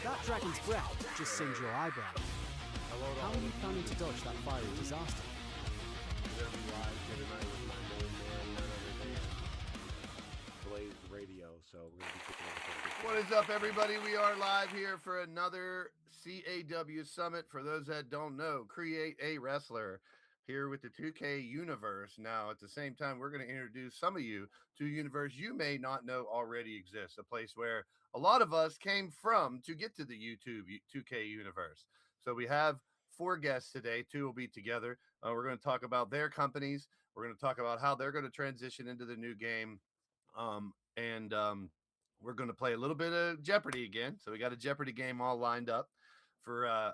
That dragon's breath just singed your eyebrow. How are you planning to dodge that fiery disaster? Blaise Radio, so we're going to be kicking What is up, everybody? We are live here for another CAW Summit. For those that don't know, Create a Wrestler here with the 2K universe. Now, at the same time, we're going to introduce some of you to a universe you may not know already exists, a place where a lot of us came from to get to the YouTube 2K universe. So we have 4 guests today. 2 will be together. We're going to talk about their companies. We're going to talk about how they're going to transition into the new game. We're going to play a little bit of Jeopardy again. So we got a Jeopardy game all lined up for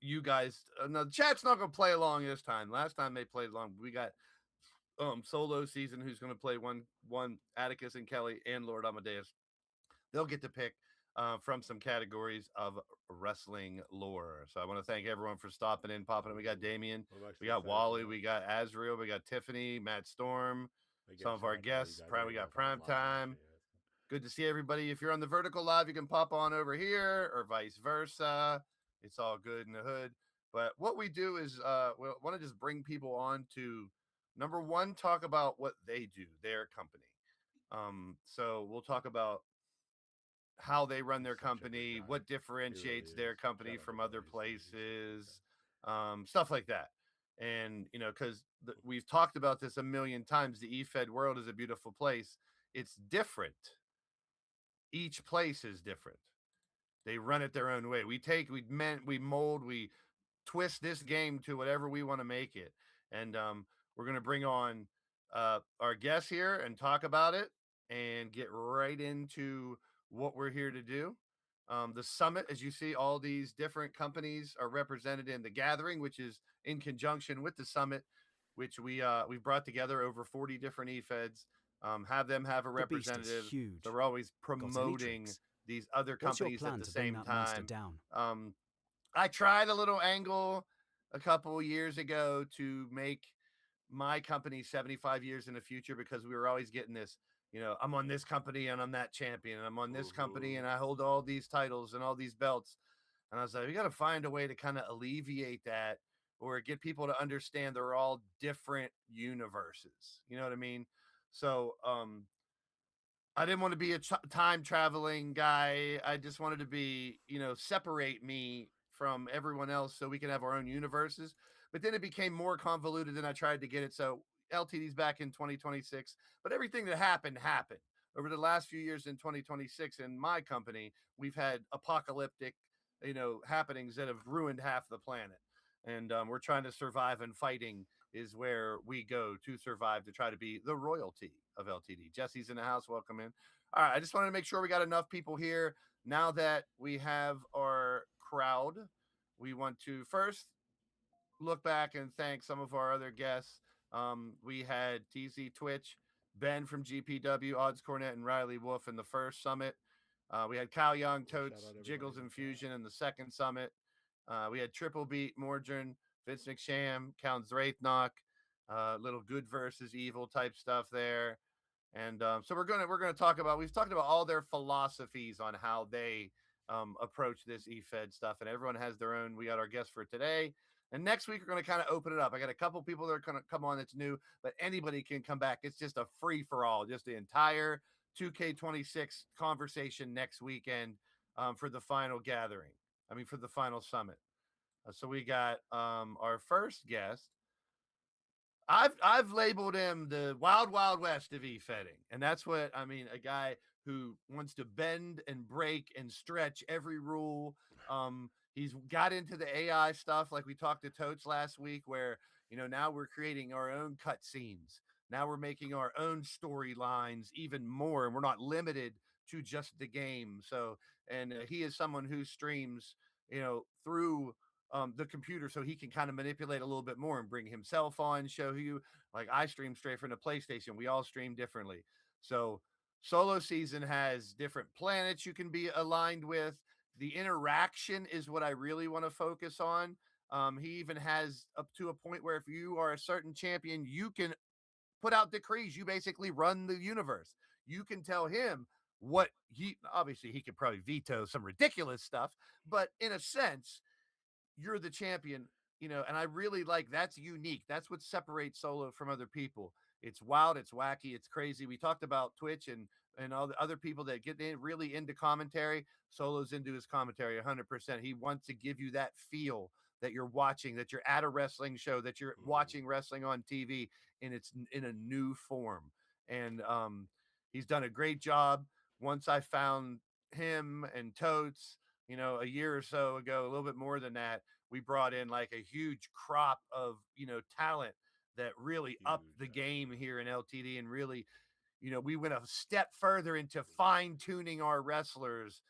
you guys. Now, the chat's not going to play along this time. Last time they played along. We got Solo Season, who's going to play one Atticus and Kelly and Lord Amadeus. They'll get to pick from some categories of wrestling lore. So I want to thank everyone for stopping in, popping in. We got Damien, we got Wally, we got Azriel, we got Tiffany, Matt Storm, some of our guests. We got Prime Time. Good to see everybody. If you're on the vertical live, you can pop on over here or vice versa. It's all good in the hood. But what we do is we want to just bring people on to, number one, talk about what they do, their company. So we'll talk about how they run their company, what differentiates their company from other places, stuff like that. And, you know, because we've talked about this a million times, the eFed world is a beautiful place. It's different. Each place is different. They run it their own way. We mold, we twist this game to whatever we want to make it. And we're going to bring on our guests here and talk about it and get right into what we're here to do. The summit, as you see, all these different companies are represented in the gathering, which is in conjunction with the summit, which we've brought together over 40 different eFeds. Have them have a representative. Huge. So we're always promoting these other companies at the same time. I tried a little angle a couple years ago to make my company 75 years in the future, because we were always getting this, you know, I'm on this company and I'm that champion, and I'm on this company and I hold all these titles and all these belts. And I was like, we got to find a way to kind of alleviate that, or get people to understand they're all different universes. You know what I mean? So I didn't want to be a time traveling guy. I just wanted to be, you know, separate me from everyone else so we can have our own universes. But then it became more convoluted than I tried to get it. So LTD's back in 2026, but everything that happened over the last few years. In 2026 in my company, we've had apocalyptic, you know, happenings that have ruined half the planet. And we're trying to survive, and fighting is where we go to survive, to try to be the royalty of LTD. Jesse's in the house. Welcome in. All right. I just wanted to make sure we got enough people here. Now that we have our crowd, we want to first look back and thank some of our other guests. We had TZ Twitch, Ben from GPW, Odds Cornet, and Riley Wolf in the first summit. We had Kyle Young, Totes, Jiggles Infusion in the second summit. We had Triple Beat, Mordrin, Vince McSham, Count Zraithnock, little good versus evil type stuff there. And so we're gonna talk about, we've talked about all their philosophies on how they approach this eFed stuff, and everyone has their own. We got our guest for today. And next week, we're going to kind of open it up. I got a couple people that are going to come on that's new, but anybody can come back. It's just a free for all, just the entire 2K26 conversation next weekend for the final gathering. For the final summit. So we got our first guest. I've labeled him the Wild Wild West of eFedding. And that's what, a guy who wants to bend and break and stretch every rule. He's got into the AI stuff, like we talked to Totes last week, where, you know, now we're creating our own cutscenes. Now we're making our own storylines even more, and we're not limited to just the game. So, and he is someone who streams, you know, through the computer, so he can kind of manipulate a little bit more and bring himself on, show you, like I stream straight from the PlayStation. We all stream differently. So Solo Season has different planets you can be aligned with. The interaction is what I really want to focus on. He even has up to a point where if you are a certain champion, you can put out decrees. You basically run the universe. You can tell him what he obviously he could probably veto some ridiculous stuff, but in a sense, you're the champion, and I really like that's unique. That's what separates Solo from other people. It's wild, it's wacky, it's crazy. We talked about Twitch and all the other people that get really into commentary. Solo's into his commentary 100%. He wants to give you that feel that you're watching, that you're at a wrestling show, that you're watching wrestling on TV, and it's in a new form. And he's done a great job. Once I found him and Totes, a year or so ago, a little bit more than that, we brought in like a huge crop of, talent that really upped the game here in LTD and really, we went a step further into fine tuning our wrestlers.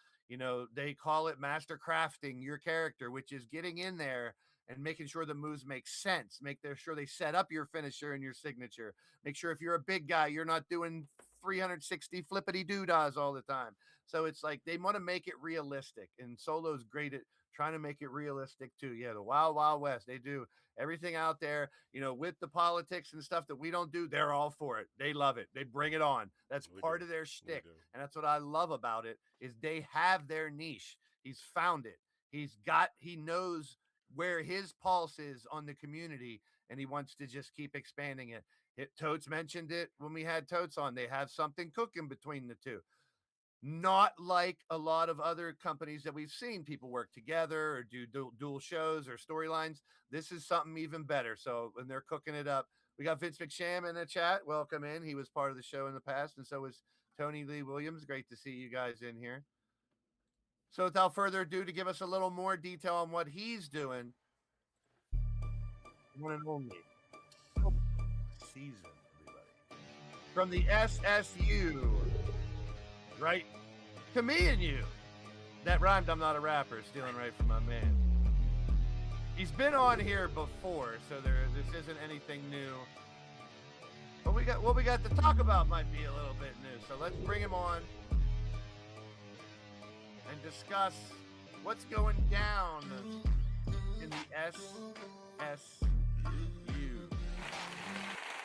They call it master crafting your character, which is getting in there and making sure the moves make sense. Sure they set up your finisher and your signature. Make sure if you're a big guy, you're not doing 360 flippity doodads all the time. So it's like they want to make it realistic, and Solo's great at trying to make it realistic too. Yeah, the Wild Wild West, they do everything out there, with the politics and stuff that we don't do. They're all for it. They love it. They bring it on. That's part of their shtick, and that's what I love about it. Is they have their niche. He's found it. He knows where his pulse is on the community, and he wants to just keep expanding it. Totes mentioned it when we had Totes on. They have something cooking between the two. Not like a lot of other companies that we've seen people work together or do dual shows or storylines. This is something even better. So when they're cooking it up, we got Vince McSham in the chat. Welcome in. He was part of the show in the past, and so was Tony Lee Williams. Great to see you guys in here. So without further ado, to give us a little more detail on what he's doing, one and only season, everybody, from the SSU, right to me and you. That rhymed. I'm not a rapper. Stealing right from my man. He's been on here before, so this isn't anything new. But what we got to talk about might be a little bit new. So let's bring him on and discuss what's going down in the SSU.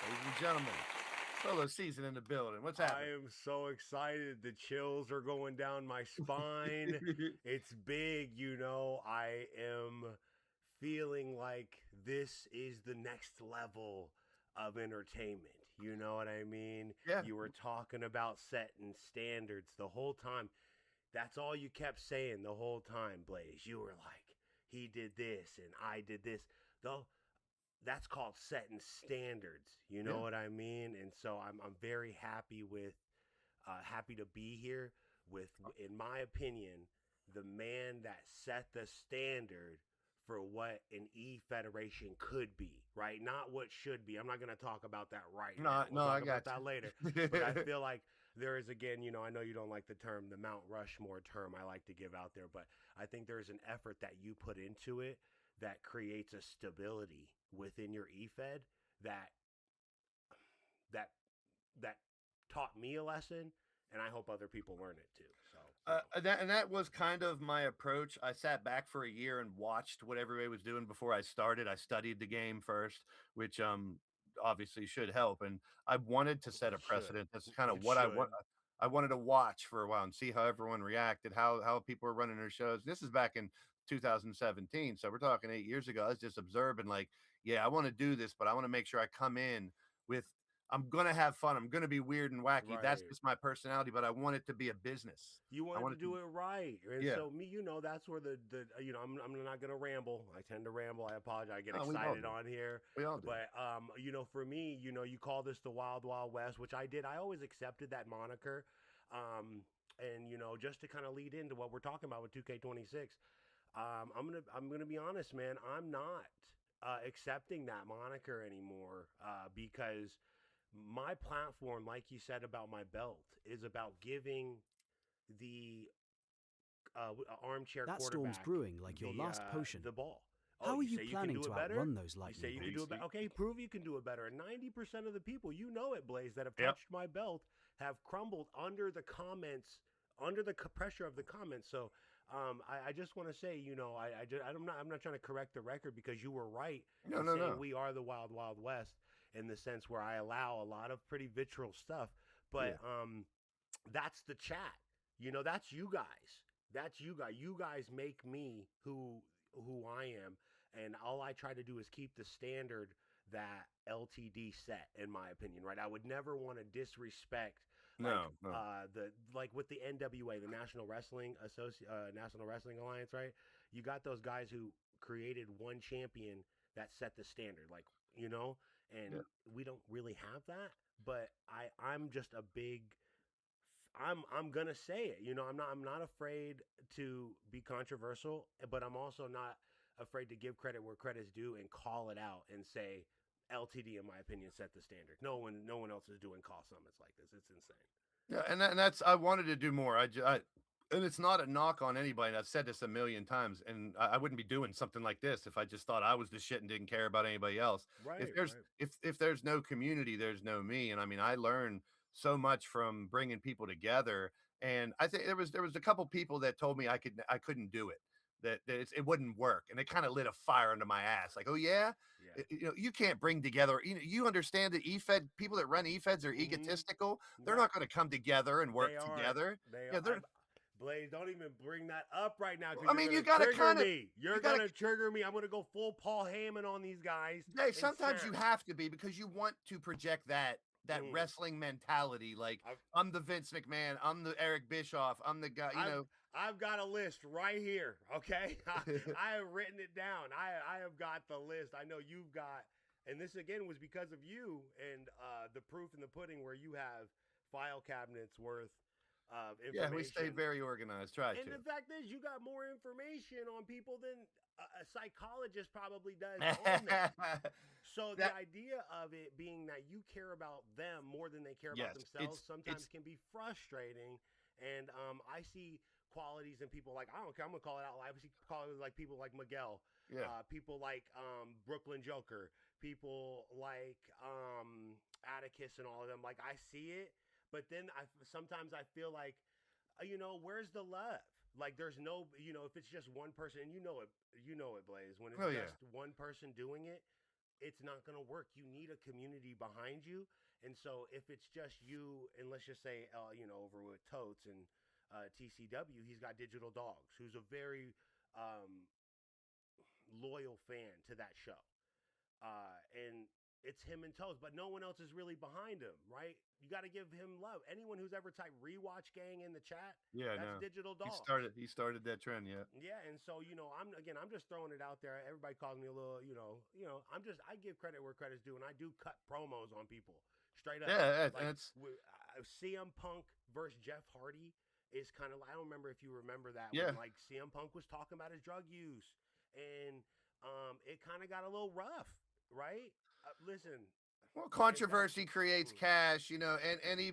Ladies and gentlemen, Solo season in the building. What's happening? I am so excited. The chills are going down my spine. It's big, I am feeling like this is the next level of entertainment. You know what I mean? Yeah. You were talking about setting standards the whole time. That's all you kept saying the whole time, Blaise. You were like, he did this and I did this. Though that's called setting standards. You know what I mean? And so I'm very happy happy to be here with, in my opinion, the man that set the standard for what an E-Federation could be, right? Not what should be. I'm not going to talk about that now. We'll talk about that later. But I feel like there is, again, I know you don't like the term, the Mount Rushmore term I like to give out there, but I think there's an effort that you put into it that creates a stability within your E-Fed that taught me a lesson, and I hope other people learn it too. So that was kind of my approach. I sat back for a year and watched what everybody was doing before I started. I studied the game first, which obviously should help, and I wanted to set a precedent. That's kind of what I wanted to watch for a while and see how everyone reacted, how people were running their shows. This is back in 2017, so we're talking 8 years ago. I was just observing, like, yeah, I want to do this, but I want to make sure I come in with, I'm gonna have fun. I'm gonna be weird and wacky. Right. That's just my personality, but I want it to be a business. You want to do it right, and so me, that's where the I'm not gonna ramble. I tend to ramble. I apologize. I get excited on here. We all do. But for me, you call this the Wild Wild West, which I did. I always accepted that moniker, and just to kind of lead into what we're talking about with 2K26. I'm gonna be honest, man. I'm not accepting that moniker anymore because my platform, like you said about my belt, is about giving the armchair that quarterback storm's brewing like your last potion. The ball. How are you planning to outrun those lightning bolts? You say you can do it better. Okay, prove you can do it better. And 90% of the people, it, Blaise, that have touched my belt have crumbled under the comments, under the pressure of the comments. So I just want to say, I'm not trying to correct the record, because you were right. No. We are the Wild Wild West in the sense where I allow a lot of pretty vitriol stuff. But that's the chat. That's you guys. That's you guys. You guys make me who I am, and all I try to do is keep the standard that LTD set, in my opinion. Right? I would never want to disrespect like No. the like with the NWA, the National Wrestling Alliance. Right? You got those guys who created one champion that set the standard. And Yeah. we don't really have that. But I'm just a big I'm gonna say it. I'm not afraid to be controversial, but I'm also not afraid to give credit where credit's due and call it out and say LTD, in my opinion, set the standard. No one else is doing call summits like this. It's insane. Yeah, and that's I wanted to do more. And it's not a knock on anybody. And I've said this a million times, and I wouldn't be doing something like this if I just thought I was the shit and didn't care about anybody else. Right, If there's right. if there's no community, there's no me. And I mean, I learned so much from bringing people together. And I think there was a couple people that told me I couldn't do it, that it wouldn't work, and it kind of lit a fire under my ass. Like, oh yeah, Yeah. you can't bring together. You understand that EFED people that run EFEDs are egotistical. They're Right. not going to come together and work They are. together. They Yeah, are. they're. Blaze, don't even bring that up right now because I you're mean, you gonna got to trigger kind of. me. You're You got to. gonna trigger me. I'm gonna go full Paul Heyman on these guys. Hey, And sometimes you snap. have to be because you want to project that Mm. wrestling mentality. Like, I've, I'm the Vince McMahon. I'm the Eric Bischoff. I'm the guy. I've I've got a list right here. Okay, I have written it down. I have got the list. I know you've got, and this again was because of you and the proof in the pudding, where you have file cabinets worth of Yeah, we stay information. very organized. Try And to. the fact is, you got more information on people than a psychologist probably does on them. So the That idea of it being that you care about them more than they care about yes, themselves sometimes it's can be frustrating. And I see qualities in people like, I don't care, I'm gonna call it out loud. I see qualities like people like Miguel, yeah. people like Brooklyn Joker, people like Atticus and all of them. Like I see it, but then sometimes I feel like, where's the love? Like there's no, if it's just one person, and you know it, Blaze. When it's Oh yeah. just one person doing it, it's not going to work. You need a community behind you. And so if it's just you, and let's just say, over with Totes and TCW, he's got Digital Dogs, who's a very um, loyal fan to that show. And it's him and Toes, but no one else is really behind him, right? You got to give him love. Anyone who's ever typed rewatch gang in the chat, Yeah, that's no. Digital He Dogs. started that trend, yeah. Yeah, and so I'm just throwing it out there. Everybody calls me a little, I give credit where credit's due, and I do cut promos on people straight up. Yeah, Like that's CM Punk versus Jeff Hardy is kind of. I don't remember if you remember that yeah. when like CM Punk was talking about his drug use, and it kind of got a little rough, right? Listen, Well, if that, controversy creates mm, cash, and any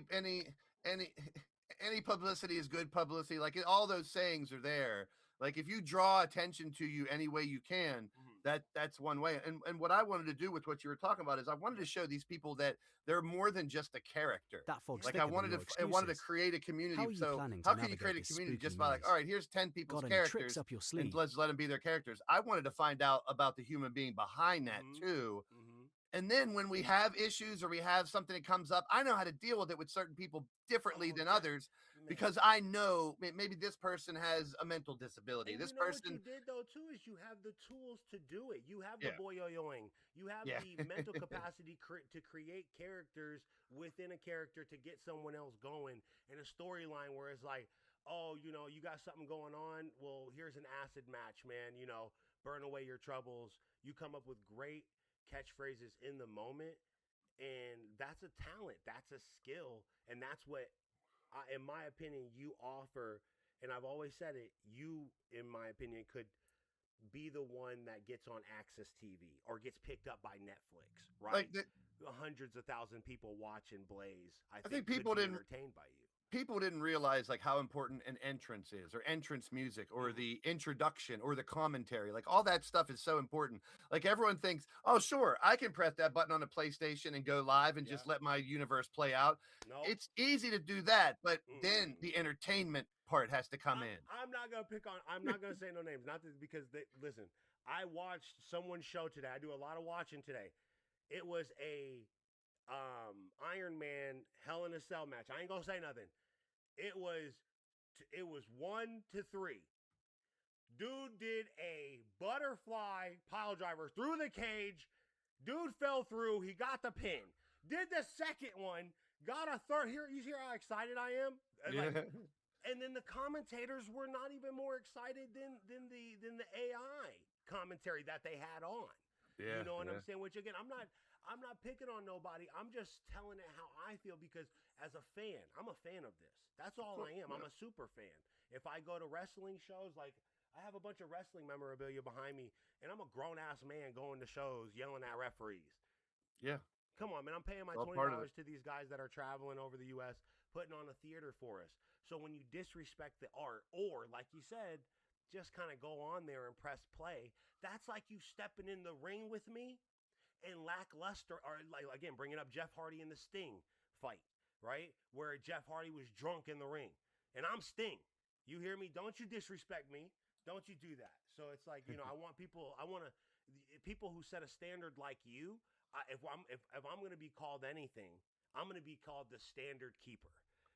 any publicity is good publicity. Like all those sayings are there. Like if you draw attention to you any way you can, mm, that's one way. And what I wanted to do with what you were talking about is I wanted yeah, to show these people that they're more than just a character. That fog's Like yeah, I thicker than wanted your to I wanted to excuses. create a community. How are you So planning to how can you create navigate a this community spooky just by like, maze? all right, here's 10 people's Got any tricks characters up your and sleeve? let's let them be their characters. I wanted to find out about the human being behind that mm-hmm, too, mm-hmm, and then when we have issues or we have something that comes up, I know how to deal with it with certain people differently oh than yeah, others man. because I know maybe this person has a mental disability. And This you know what you person, did though too is you have the tools to do it. You have the yeah, boyoyoing. You have yeah, the mental capacity to create characters within a character to get someone else going in a storyline where it's like, oh, you got something going on. Well, here's an acid match, man. Burn away your troubles. You come up with great catchphrases in the moment, and that's a talent. That's a skill, and that's what, in my opinion, you offer. And I've always said it. You, in my opinion, could be the one that gets on Access TV or gets picked up by Netflix, like right? Hundreds of thousand people watching Blaze, I I think think, could be entertained by you. people didn't realize like how important an entrance is or entrance music or Mm-hmm. the introduction or the commentary. Like all that stuff is so important. Like everyone thinks, oh sure, I can press that button on a PlayStation and go live and Yeah. just let my universe play out. No. It's easy to do that, but then Mm-mm. the entertainment part has to come in. I'm not gonna pick on. I'm not gonna say no names. Not that, because they listen. I watched someone's show today. I do a lot of watching today. It was a Iron Man Hell in a Cell match. I ain't gonna say nothing. it was 1-3. Dude did a butterfly pile driver through the cage. Dude fell through. He got the pin. Did the second one. Got a third. Here, you hear how excited I am? Like, and then the commentators were not even more excited than the AI commentary that they had on. Yeah, you know what I'm saying? Which again, I'm not picking on nobody. I'm just telling it how I feel because as a fan, I'm a fan of this. That's all I am. I'm a super fan. If I go to wrestling shows, like I have a bunch of wrestling memorabilia behind me, and I'm a grown ass man going to shows yelling at referees. Yeah. Come on, man. I'm paying my $20 to these guys that are traveling over the U.S., putting on a theater for us. So when you disrespect the art, or like you said, just kind of go on there and press play, that's like you stepping in the ring with me and lackluster, or like, again, bringing up Jeff Hardy in the Sting fight, right? Where Jeff Hardy was drunk in the ring. And I'm Sting. You hear me? Don't you disrespect me. Don't you do that. So it's like, I want people who set a standard like you. If I'm going to be called anything, I'm going to be called the standard keeper.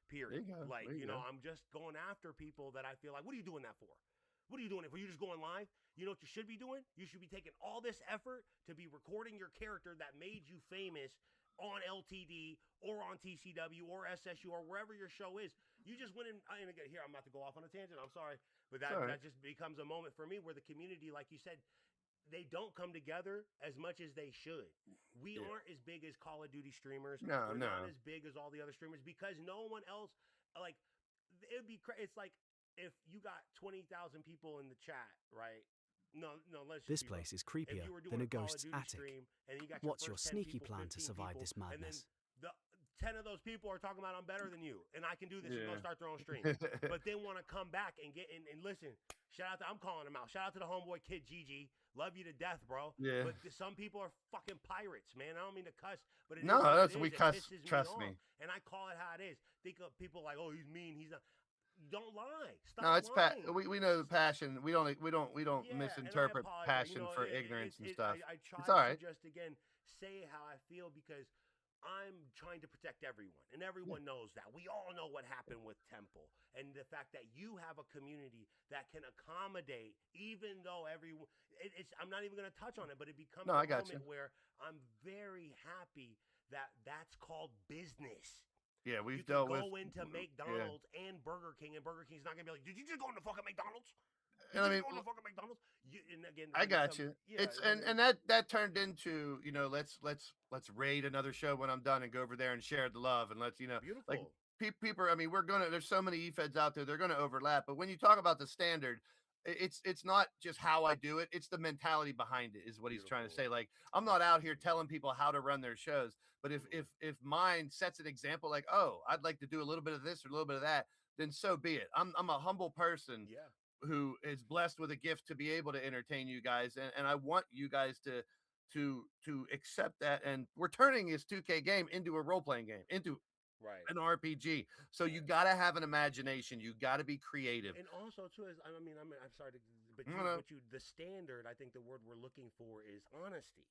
Period. Like, I'm just going after people that I feel like, what are you doing that for? What are you doing it for? You just going live? You know what you should be doing? You should be taking all this effort to be recording your character that made you famous on LTD or on TCW or SSU or wherever your show is. You just went in, and again, here, I'm about to go off on a tangent. I'm sorry. But that just becomes a moment for me where the community, like you said, they don't come together as much as they should. We aren't as big as Call of Duty streamers. We're not as big as all the other streamers because no one else, like, it's like if you got 20,000 people in the chat, right? No, let's This place is creepier than a ghost's attic. What's your sneaky plan to survive this madness? And then 10 of those people are talking about I'm better than you and I can do this and go start their own stream. But then want to come back and get in and listen. Shout out to, I'm calling him out. Shout out to the homeboy kid Gigi. Love you to death, bro. Yeah. But some people are fucking pirates, man. I don't mean to cuss, but we cuss. Trust me. And I call it how it is. Think of people like, oh, he's mean. He's not. Don't lie. Stop no, it's lying. We know the passion. We don't misinterpret passion for ignorance and stuff. I try it's all right. to just again say how I feel because I'm trying to protect everyone, and everyone knows that. We all know what happened with Temple, and the fact that you have a community that can accommodate, even though everyone. I'm not even going to touch on it, but it becomes a moment where I'm very happy that that's called business. Yeah, we've dealt with. Go into McDonald's and Burger King, and Burger King's not gonna be like, "Did you just go into fucking McDonald's?" And I mean, go into fucking McDonald's. And again, I got you. Yeah, it's and that turned into let's raid another show when I'm done and go over there and share the love and let's beautiful. Like people. I mean, there's so many e-feds out there. They're gonna overlap. But when you talk about the standard, it's not just how I do it. It's the mentality behind it is what he's trying to say. Like I'm not out here telling people how to run their shows, but if mine sets an example, like, oh, I'd like to do a little bit of this or a little bit of that, then so be it. I'm a humble person who is blessed with a gift to be able to entertain you guys, and I want you guys to accept that. And we're turning this 2K game into a role playing game, into an RPG. So you got to have an imagination. You got to be creative. And also, too, I'm sorry, but the standard, I think the word we're looking for is honesty.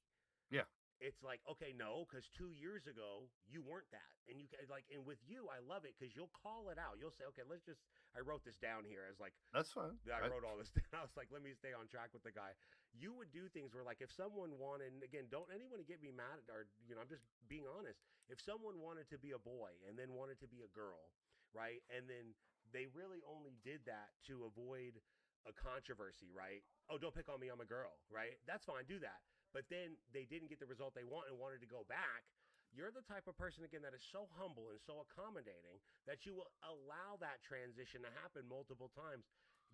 Yeah. It's like, okay, no, because 2 years ago, you weren't that. And you can, like, and with you, I love it because you'll call it out. You'll say, okay, I wrote this down here as like, that's fine. I wrote all this down. I was like, let me stay on track with the guy. You would do things where, like, if someone wanted, and again, don't anyone get me mad at, or, I'm just being honest. If someone wanted to be a boy and then wanted to be a girl, right? And then they really only did that to avoid a controversy, right? Oh, don't pick on me, I'm a girl, right? That's fine, do that. But then they didn't get the result they want and wanted to go back. You're the type of person, again, that is so humble and so accommodating that you will allow that transition to happen multiple times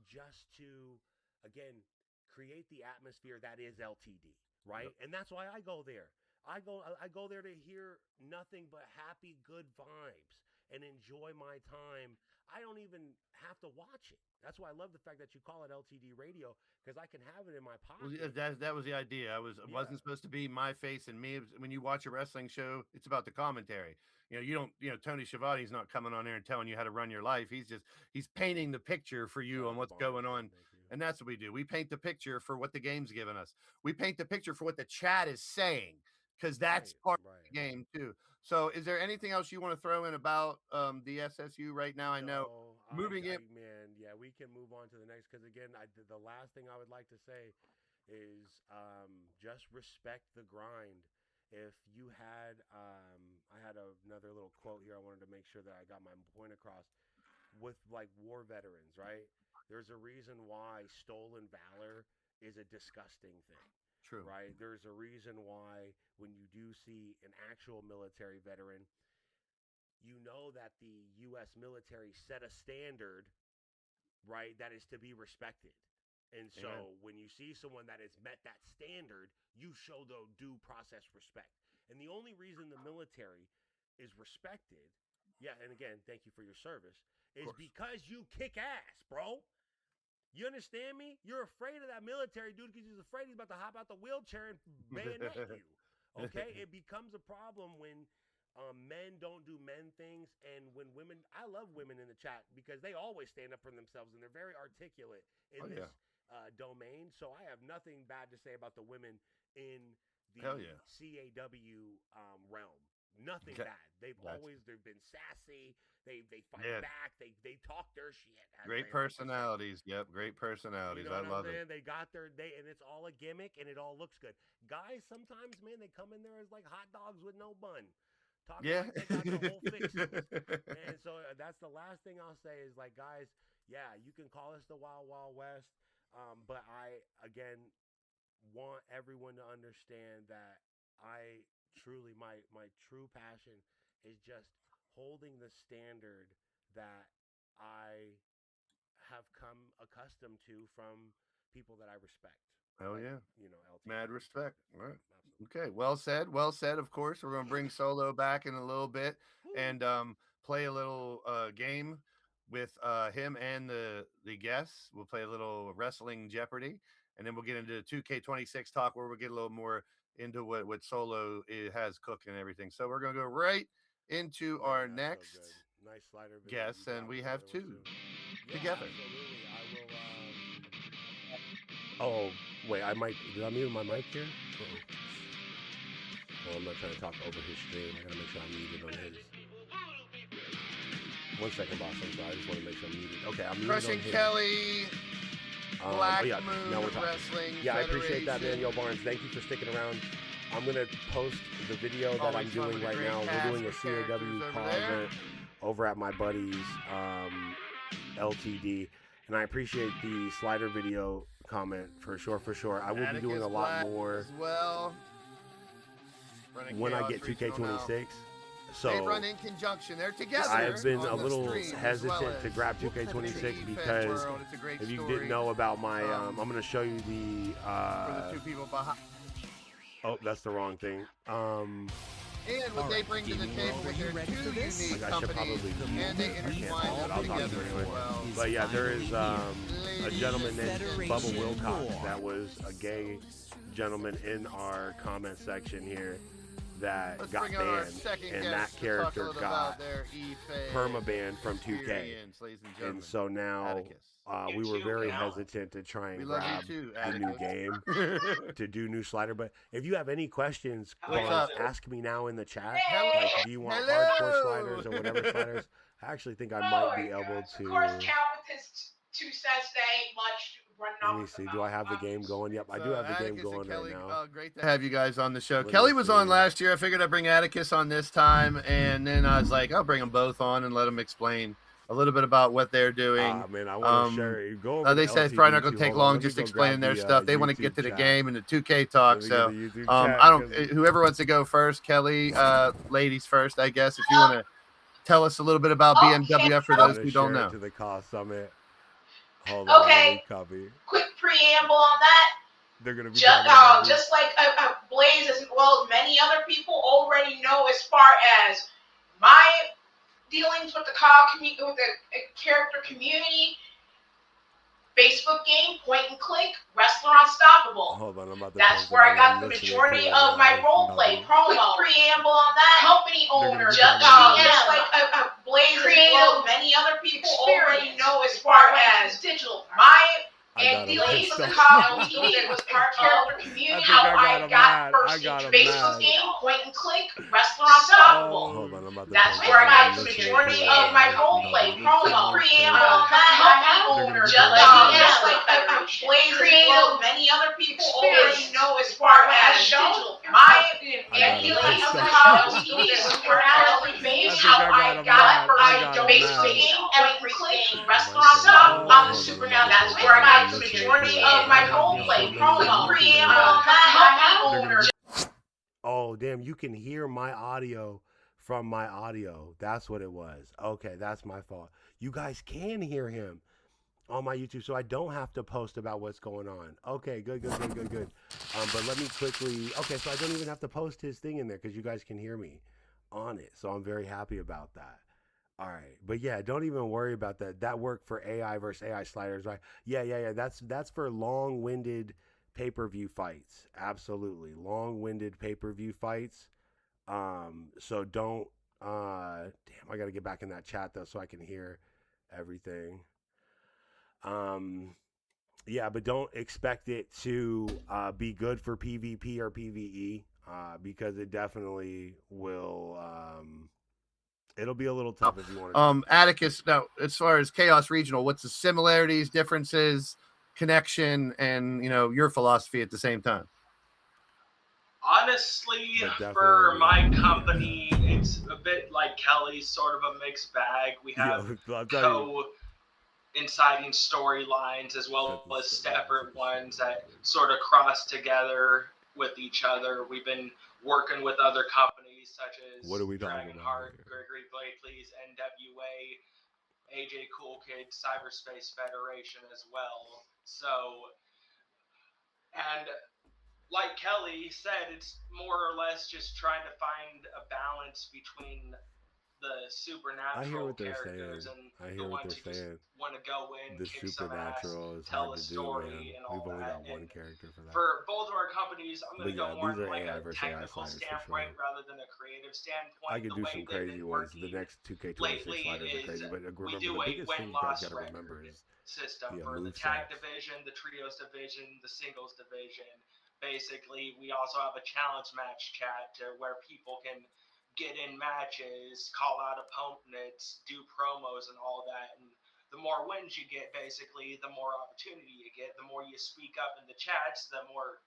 just to, again, create the atmosphere that is LTD, right? Yep. And that's why I go there. I go there to hear nothing but happy, good vibes and enjoy my time. I don't even have to watch it. That's why I love the fact that you call it LTD radio, because I can have it in my pocket. Well, that was the idea. It wasn't supposed to be my face and me. When you watch a wrestling show, it's about the commentary. Tony Schiavone's not coming on there and telling you how to run your life. He's painting the picture for you on what's going on. And that's what we do. We paint the picture for what the game's given us. We paint the picture for what the chat is saying. because that's part of the game too. So, is there anything else you want to throw in about the SSU right now? I know moving it, man. Yeah, we can move on to the next because again, the last thing I would like to say is just respect the grind. If you had, I had another little quote here. I wanted to make sure that I got my point across with like war veterans, right? There's a reason why stolen valor is a disgusting thing. True. Right? There's a reason why when you do see an actual military veteran, you know that the U.S. military set a standard, right, that is to be respected. And so when you see someone that has met that standard, you show the due process respect. And the only reason the military is respected, yeah, and again, thank you for your service, is because you kick ass, bro. You understand me? You're afraid of that military dude because he's afraid he's about to hop out the wheelchair and bayonet you. Okay? It becomes a problem when men don't do men things, and when women, I love women in the chat because they always stand up for themselves and they're very articulate in this domain. So I have nothing bad to say about the women in the CAW realm. Nothing bad. They've been sassy. They fight back. They talk their shit. Great personalities. Yep, great personalities. You know I love it. They got and it's all a gimmick and it all looks good. Guys, sometimes, man, they come in there as like hot dogs with no bun. Talking like they got the whole fix. And so that's the last thing I'll say is like, guys, yeah, you can call us the Wild Wild West, but I again want everyone to understand that I truly my true passion is just holding the standard that I have come accustomed to from people that I respect. Oh, like, yeah. You know, LT. Mad respect. All right. Okay. Well said. Well said. Of course, we're going to bring Solo back in a little bit and play a little game with him and the guests. We'll play a little wrestling Jeopardy, and then we'll get into 2K26 talk where we'll get a little more into what Solo has cooked and everything. So we're going to go right into our next nice slider guests, and we have two together. Absolutely. I will. Oh wait, did I mute my mic here? Well, I'm not trying to talk over his stream. I gotta make sure I'm muted on his. 1 second, boss. I'm sorry. I just want to make sure I'm muted. Okay, I'm muted Crushing on his. Kelly. Black yeah, Moon now we're talking. Wrestling Yeah, I appreciate that, man. Yo, Barnes, thank you for sticking around. I'm going to post the video that I'm doing right now. We're doing a CAW call event over at my buddy's LTD. And I appreciate the slider video comment for sure. I will be doing a lot more as well. When I get 2K26. So they run in conjunction. They're together. I've been a little hesitant to grab 2K26 because if you didn't know about my, I'm going to show you the. For the two people behind. Oh, that's the wrong thing. And what they bring to the table with their two unique companies, and they intertwine them together as well. But yeah, there is a gentleman named Bubba Wilcox that was a gay gentleman in our comment section here that got banned, and that character got perma-banned from 2K. And so now we were very hesitant to try and grab the new game to do new slider. But if you have any questions, ask me now in the chat. Like, do you want hardcore sliders or whatever sliders? I actually think I might be able to. Of course, Cal with his 2 cents, they ain't much. Let me see. Do I have the game going? Yep, I do have the game going right now. Great to have you guys on the show. Kelly was on last year. I figured I'd bring Atticus on this time, and then I was like, I'll bring them both on and let them explain a little bit about what they're doing. Man, I want to share. Go over they said it's probably not going to take long just explaining their stuff. They want to get to the game and the 2K talk. So I don't. Whoever wants to go first, Kelly. Ladies first, I guess. If you want to tell us a little bit about BMWF for those who don't know. To the CAW Summit. Hold on, quick preamble on that. They're gonna be just like Blaise, as well as many other people already know, as far as my dealings with the CAW community, with the character community. Facebook game, point and click, Wrestler Unstoppable. Hold on, I'm about to. That's where I got the majority of my roleplay promo. Quick preamble on that. Company owner, just like Blaise, as well as many other people already know, as far as digital. My And dealings with the CAW it was part character community. How I got first introduced to this game, point and click, Wrestler Unstoppable. Hold on, I'm about to That's where I got the majority of my roleplay. Preamble, owner, just like Blaise as well. Many other people already know as far as my dealings with the CAW super naturally based. How I got first basic game, point and click, Wrestler Unstoppable. I'm the super now. That's where I got the majority of my roleplay. Preamble, owner. Oh, damn, you can hear my audio from my audio. That's what it was. Okay, that's my fault. You guys can hear him on my YouTube, so I don't have to post about what's going on. Okay, good. But let me quickly... Okay, so I don't even have to post his thing in there because you guys can hear me on it. So I'm very happy about that. All right. But yeah, don't even worry about that. That worked for AI versus AI sliders, right? Yeah. That's for long-winded pay-per-view fights. Absolutely. Long-winded pay-per-view fights. So don't damn, I got to get back in that chat though so I can hear everything. Yeah, but don't expect it to be good for PvP or PvE because it definitely will it'll be a little tough if you want to Atticus, now as far as Chaos Regional, what's the similarities, differences, connection, and your philosophy at the same time? Honestly, for my company, it's a bit like Kelly's, sort of a mixed bag. We have coinciding storylines as well as separate ones that sort of cross together with each other. We've been working with other companies such as Dragonheart, Gregory Blakely's, NWA, AJ Cool Kid, Cyberspace Federation as well. So, and like Kelly said, it's more or less just trying to find a balance between the supernatural characters and the ones who just want to go in, kick some ass, tell a story, and all that. And for both of our companies, I'm going to go more in like a technical standpoint rather than a creative standpoint. I could do some crazy ones. The next 2K26 sliders are crazy, but remember the biggest thing you guys got to remember is system for the tag division, the trios division, the singles division. Basically, we also have a challenge match chat where people can get in matches, call out opponents, do promos and all that. And the more wins you get, basically, the more opportunity you get. The more you speak up in the chats, the more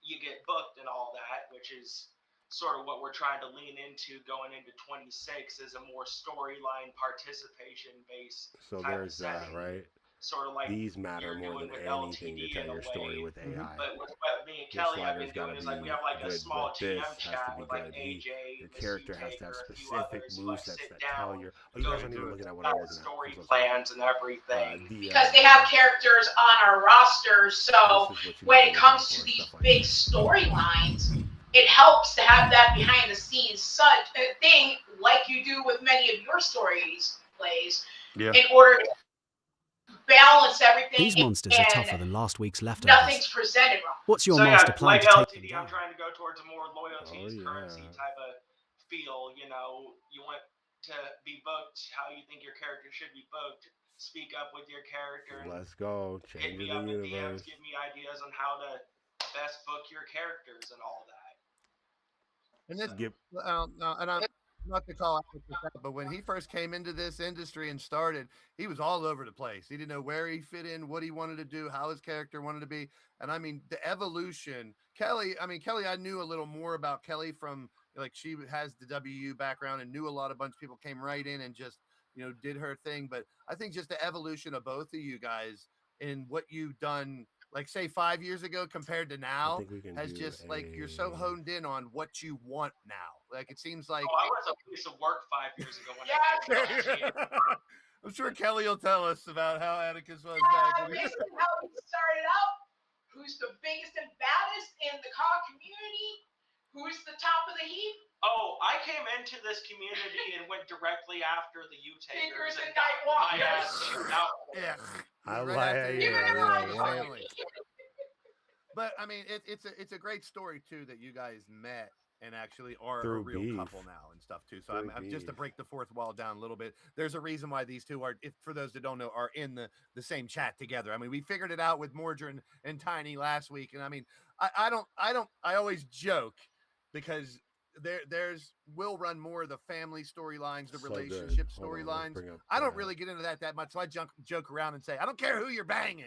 you get booked and all that, which is sort of what we're trying to lean into going into 26 is a more storyline participation based type of setting. Right? Sort of like these matter more than anything to tell your story with AI. But what me and Kelly have been doing is like we have like a small GM chat with like AJ, your character has to have specific movesets that tell your. Oh, you guys aren't even looking at what I'm looking at. Story plans and everything. Because they have characters on our roster, so when it comes to these big storylines, it helps to have that behind the scenes such a thing like you do with many of your stories, Blaise, in order to balance everything. These monsters are tougher than last week's leftovers. Nothing's presented wrong. What's your master plan like to take LTD, I'm trying to go towards a more loyalty as currency type of feel. You want to be booked how you think your character should be booked. Speak up with your character. And let's go. Change the universe. DMs, give me ideas on how to best book your characters and all that. And this, and I'm not to call out, but when he first came into this industry and started, he was all over the place. He didn't know where he fit in, what he wanted to do, how his character wanted to be. And I mean, the evolution, Kelly, I knew a little more about Kelly from like, she has the WU background and knew a bunch of people came right in and just, did her thing. But I think just the evolution of both of you guys and what you've done, like say 5 years ago compared to now, has just like, you're so honed in on what you want now. Like, it seems like I was a piece of work 5 years ago when I'm sure Kelly will tell us about how Atticus was back. Basically how he started out, who's the biggest and baddest in the CAW community, who's the top of the heap. Oh, I came into this community and went directly after the U-Takers and got my ass chewed out. Yeah. But I mean, it's a great story too that you guys met and actually are Through a real beef. couple now and stuff too. So Through I'm just to beef. break the fourth wall down a little bit. There's a reason why these two are, if for those that don't know, are in the same chat together. I mean, we figured it out with Mordred and Tiny last week, and I mean, I always joke because there's will run more of the family storylines, the relationship storylines. I don't really get into that much, so I joke around and say, I don't care who you're banging,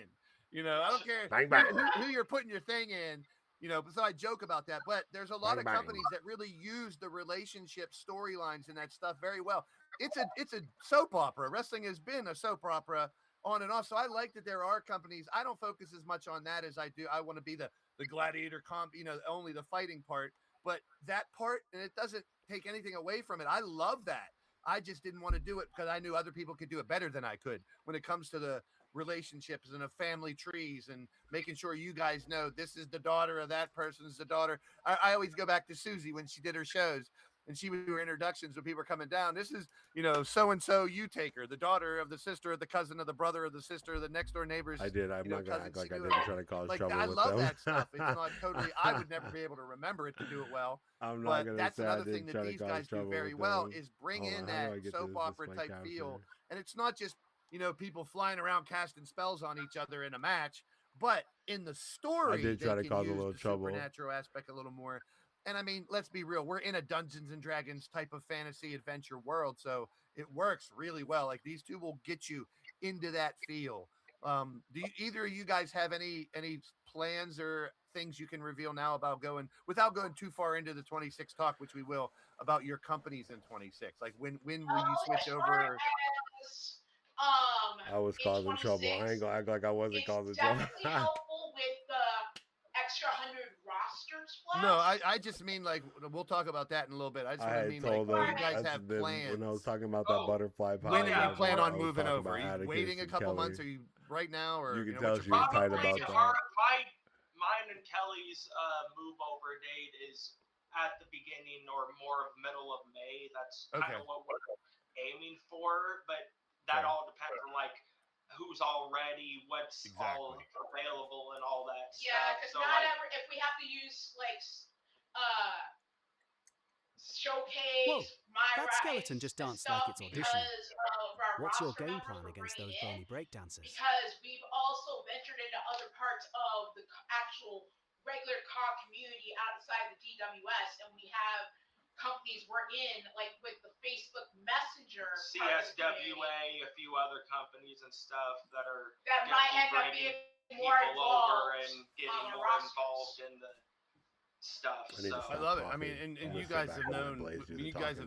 you know, I don't care Bang, bang. who you're putting your thing in, you know. So I joke about that, but there's a lot Bang, of bang. companies that really use the relationship storylines and that stuff very well. It's a soap opera. Wrestling has been a soap opera on and off. So I like that there are companies. I don't focus as much on that as I do. I want to be the gladiator comp, you know, only the fighting part. But that part, and it doesn't take anything away from it. I love that. I just didn't want to do it because I knew other people could do it better than I could when it comes to the relationships and the family trees and making sure you guys know this is the daughter of that person's the daughter. I always go back to Susie when she did her shows and she would do her introductions when people were coming down. This is, you know, so-and-so you take her, the daughter of the sister of the cousin of the brother of the sister of the next door neighbor's. I did. I'm not going to act like I didn't try to cause like, trouble I with love them. that stuff. It's not totally, I would never be able to remember it to do it well. I'm not But gonna that's say another I thing didn't that try these to cause guys do trouble very with well them. is bring Hold in on, how do I that get soap this opera mic type out feel. here? And it's not just, you know, people flying around casting spells on each other in a match, but in the story, I did try they to can cause a use little the trouble. supernatural aspect a little more. And I mean, let's be real. We're in a Dungeons and Dragons type of fantasy adventure world, so it works really well. Like these two will get you into that feel. Do either of you guys have any plans or things you can reveal now about going without going too far into the 26 talk, which we will, about your companies in 26? Like when will you switch over? I was causing trouble. I ain't gonna act like I wasn't causing trouble. It's definitely helpful with the extra 100 roster slots. No, I just mean like we'll talk about that in a little bit. I just want to mean like them, you guys have plans. when I was talking about that butterfly pie. When do you plan on I was moving talking over? Are about you Atticus waiting a and couple Kelly. months? Are you right now, or You can know, tell what's she your was plan? tight about that. Mine and Kelly's move over date is at the beginning or more of middle of May. That's kind of what we're aiming for, but that all depends on like who's all ready, what's all available, and all that stuff. Yeah, because so, not ever if we have to use like showcase. Whoa, that skeleton just danced like it's auditioning. What's your game plan against those bony breakdancers? Because we've also ventured into other parts of the actual regular CAW community outside the DWS, and we have companies we're in, like with the Facebook Messenger, CSWA, a few other companies and stuff that might end up being more involved and getting more involved in the stuff. I love it. I mean, and you guys have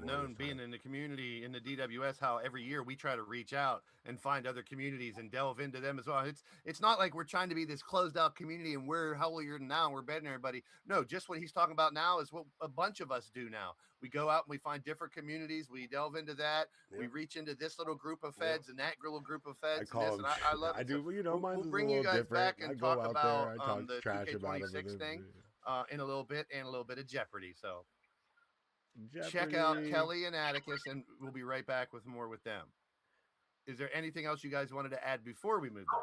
known, being in the community in the DWS, how every year we try to reach out and find other communities and delve into them as well. It's not like we're trying to be this closed out community and we're holier than now, we're better than everybody. No, just what he's talking about now is what a bunch of us do now. We go out and we find different communities. We delve into that. Yep. We reach into this little group of feds and that little group of feds. I love it. I do. You know, we'll bring you guys back and talk about the 2K26 thing. In a little bit, and a little bit of Jeopardy. So check out Kelly and Atticus, and we'll be right back with more with them. Is there anything else you guys wanted to add before we move on?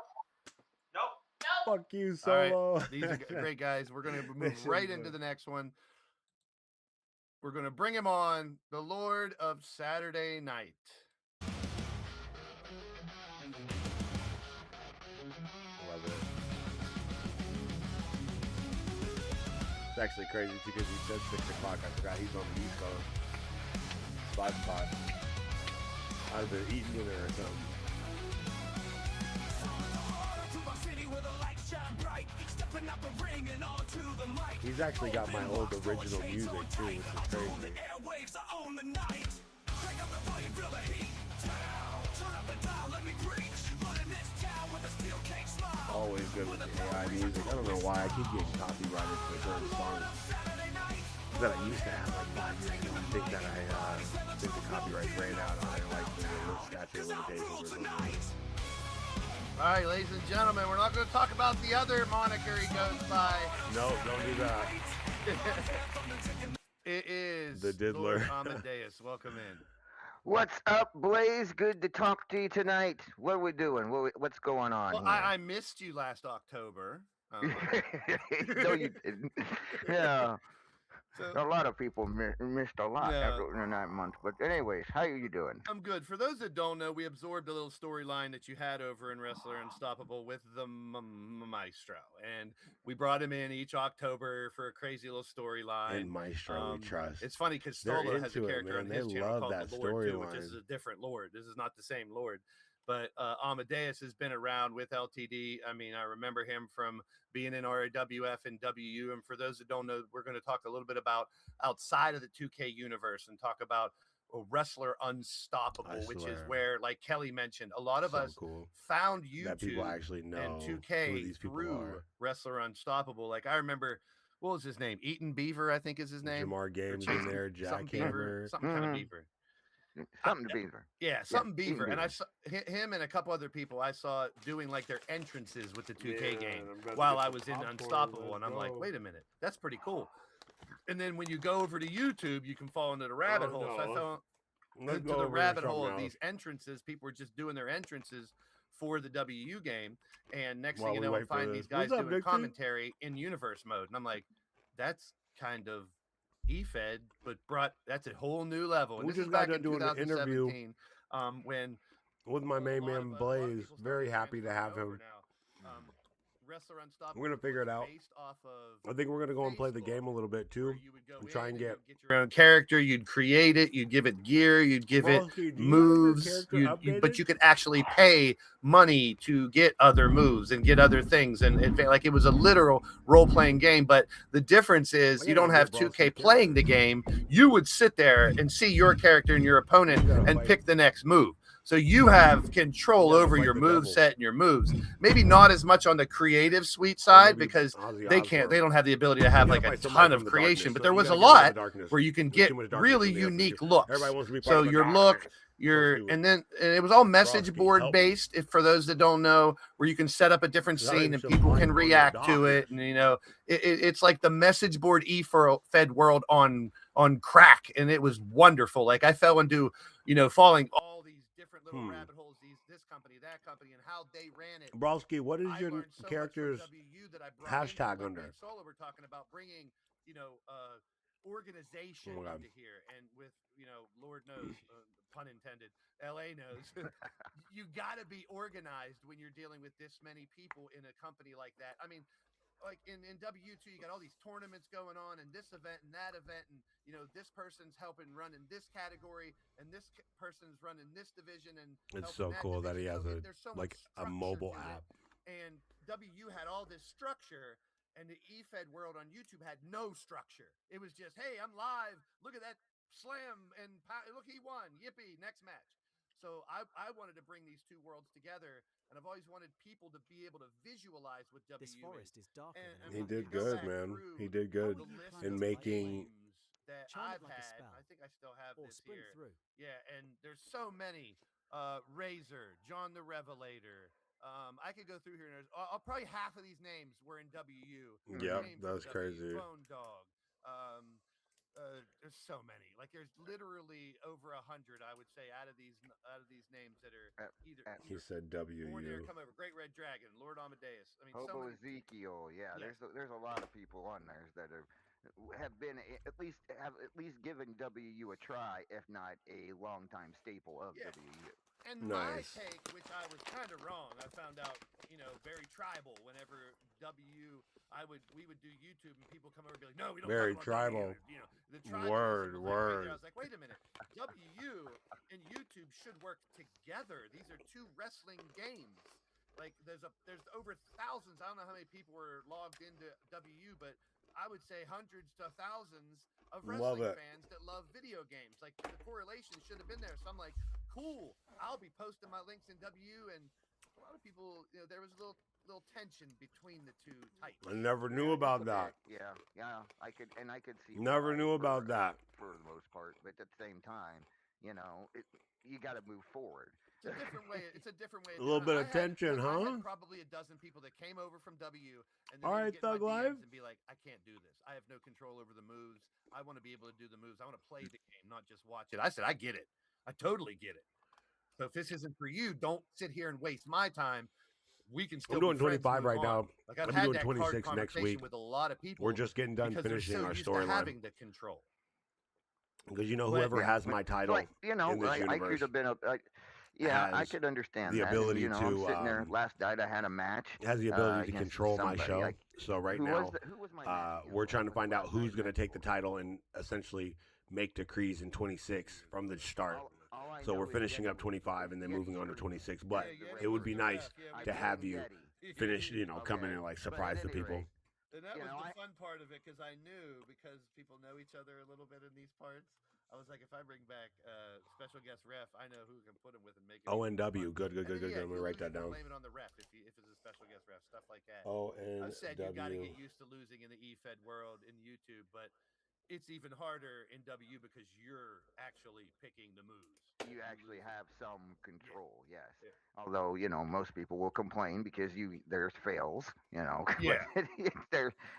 Nope. Fuck you, Solo. All right. These are great guys. We're going to move right into the next one. We're going to bring him on, the Lord of Saturday Night. Love it. It's actually crazy because he said 6 o'clock. I forgot he's on the East Coast. It's 5 o'clock. I've been eating dinner or something. He's actually got my old original music too, which is crazy. Always good with the AI music. I don't know why I keep getting copyrighted for certain songs that I used to have like 5 years ago. I think that I think the copyright ran out on it, like the statute of limitations or something. All right, ladies and gentlemen, we're not going to talk about the other moniker he goes by. No, don't do that. It is the Diddler. Lord Amadeus. Welcome in. What's up, Blaise? Good to talk to you tonight. What are we doing? What's going on? Well, I missed you last October. No, you didn't. Yeah. A lot of people missed a lot after the 9 months. But anyways, how are you doing? I'm good. For those that don't know, we absorbed a little storyline that you had over in Wrestler Unstoppable with the Maestro, and we brought him in each October for a crazy little storyline. And Maestro, we trust. It's funny because Stola has a character on his channel called the Lord too, which is a different Lord. This is not the same Lord. But Amadeus has been around with LTD. I mean, I remember him from being in RAWF and WU. And for those that don't know, we're going to talk a little bit about outside of the 2K universe and talk about Wrestler Unstoppable, which is where, like Kelly mentioned, a lot of us found YouTube that people actually know and 2K through Wrestler Unstoppable. Like I remember, what was his name? Eaton Beaver, I think is his name. Jamar Games in there, Jack Hammer, something kind of Beaver. Something Beaver. Yeah, something Beaver. And I saw him and a couple other people I saw doing like their entrances with the 2K game while I was in Unstoppable. And I'm like, wait a minute, that's pretty cool. And then when you go over to YouTube, you can fall into the rabbit hole. So I fell into the rabbit hole of these entrances. People were just doing their entrances for the WU game. And next thing you know, I find these guys doing commentary in universe mode. And I'm like, that's kind of E-Fed, but that's a whole new level. And we this just is got back in doing an interview when with my main man Blaise. Very happy to have him. Wrestler Unstoppable. We're gonna figure it out. I think we're gonna go and play the game a little bit too, and try and get your own character. You'd create it. You'd give it gear. You'd give it moves. But you could actually pay money to get other moves and get other things. And like it was a literal role-playing game. But the difference is you don't have 2K playing the game. You would sit there and see your character and your opponent and pick the next move. So you have control over your move set and your moves. Maybe not as much on the creative suite side because they don't have the ability to have like a ton of creation, but there was a lot where you can get really unique looks. So your look, and it was all message board based. If for those that don't know, where you can set up a different scene and people can react to it. And it's like the message board E-Fed world on crack. And it was wonderful. Like I fell into, falling all these different little rabbit holes, this company, that company, and how they ran it. Browski, what is your character's hashtag under? Solo, we're talking about bringing, organization into here, and with, Lord knows, pun intended, LA knows, you got to be organized when you're dealing with this many people in a company like that. I mean, like in W2, you got all these tournaments going on and this event and that event. And, this person's helping run in this category and this person's running this division. And it's so cool that he has a mobile app. And WU had all this structure and the E-Fed world on YouTube had no structure. It was just, hey, I'm live. Look at that slam. And look, he won. Yippee. Next match. So I wanted to bring these two worlds together, and I've always wanted people to be able to visualize what WU This forest is darker. He did good, man. He did good in making that I've had. I think I still have this here. Yeah, and there's so many. Razor, John the Revelator. I could go through here, and I'll probably half of these names were in WU. Yeah, that's crazy. Bone Dog. There's so many. Like there's literally over 100, I would say, out of these names that are either. He said WU. Come over. Great Red Dragon, Lord Amadeus. I mean, Hobo Ezekiel. Yeah, there's a lot of people on there that have been at least given WU a try, if not a longtime staple of WU. And my take, which I was kind of wrong, I found out, very tribal. Whenever we would do YouTube and people come over and be like, no, we don't. Very tribal. The tribal word. I was like, wait a minute, WU and YouTube should work together. These are two wrestling games. Like there's over thousands. I don't know how many people were logged into WU, but I would say hundreds to thousands of wrestling fans that love video games. Like the correlation should have been there. So I'm like, cool. I'll be posting my links in WU, and a lot of people, there was a little tension between the two types. I never knew about that. Yeah, I could see. Never knew about that for the most part, but at the same time, you got to move forward. It's a different way. A little bit of tension, huh? I had probably a dozen people that came over from W, and then all right, Thug Live, and be like, I can't do this. I have no control over the moves. I want to be able to do the moves. I want to play the game, not just watch it. I said, I get it. I totally get it. So if this isn't for you, don't sit here and waste my time we can still. I'm doing be friends 25 right now. Like I've I'm had doing that 26 next week with a lot of people. We're just getting done finishing our storyline. Having the control. Because whoever has my title, in this universe, I could have been I could understand the that. ability and, to. I'm sitting there. Last night I had a match. Has the ability to control my show. So right now, who was my match we're trying to find out who's going to take the title and essentially make decrees in 26 from the start. So we're finishing up 25 and then moving on to 26. But it would be nice to have you finish, come in and like surprise the people. And that was the fun part of it because I knew because people know each other a little bit in these parts. I was like, if I bring back special guest ref, I know who can put him with and make it. ONW, good. I'm gonna write that down. Blame it on the ref if it's a special guest ref, stuff like that. ONW. I said you got to get used to losing in the eFed world in YouTube, but it's even harder in W because you're actually picking the moves. You actually have some control, yes. Yeah. Although, most people will complain because there's fails, Yeah.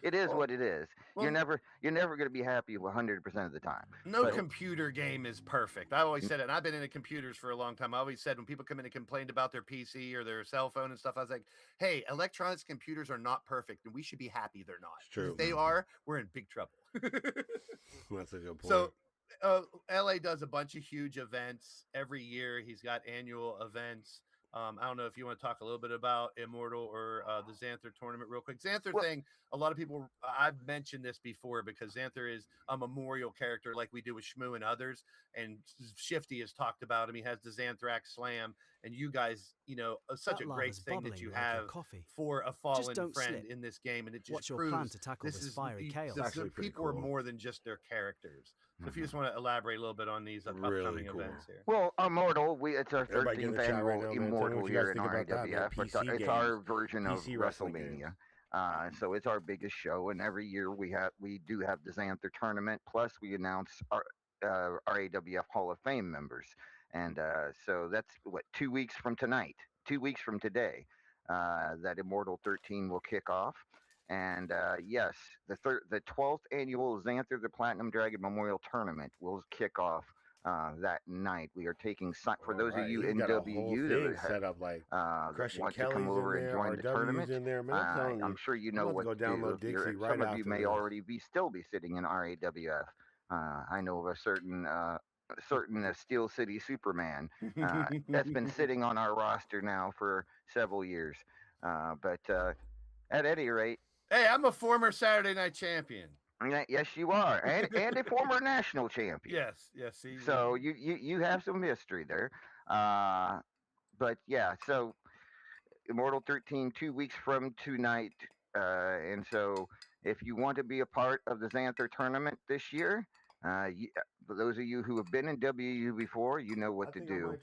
it is what it is. Well, you're never going to be happy 100% of the time. No computer game is perfect. I always said it, and I've been into computers for a long time. I always said when people come in and complained about their PC or their cell phone and stuff, I was like, hey, electronics computers are not perfect, and we should be happy they're not. It's true. If they are, we're in big trouble. That's a good point. So LA does a bunch of huge events every year. He's got annual events. I don't know if you want to talk a little bit about Immortal or the Xanther tournament real quick. Xanther thing, a lot of people, I've mentioned this before because Xanther is a memorial character like we do with Shmoo and others. And Shifty has talked about him. He has the Xanthrax Slam. And you guys, such a great thing that you have for a fallen friend in this game. And it just proves to tackle this fiery chaos? People are more than just their characters. So if you just want to elaborate a little bit on these upcoming events here. Well, Immortal, it's our 13th annual Immortal here in RAWF. It's our version of WrestleMania. So it's our biggest show, and every year we do have the Xanther tournament. Plus, we announce our RAWF Hall of Fame members, and so that's 2 weeks from tonight, 2 weeks from today, that Immortal 13 will kick off. And yes, the 12th annual Xanther the Platinum Dragon Memorial Tournament will kick off that night. We are taking for those of you in WU that set up like want to come over and join the tournament. I'm sure you know what to do. Some of you may already still be sitting in RAWF. I know of a certain Steel City Superman that's been sitting on our roster now for several years. But at any rate, hey, I'm a former Saturday Night Champion. Yes, you are, and a former national champion. Yes. So you have some history there, but yeah. So Immortal 13, 2 weeks from tonight, and so if you want to be a part of the Xanther tournament this year, for those of you who have been in WU before, you know what to do.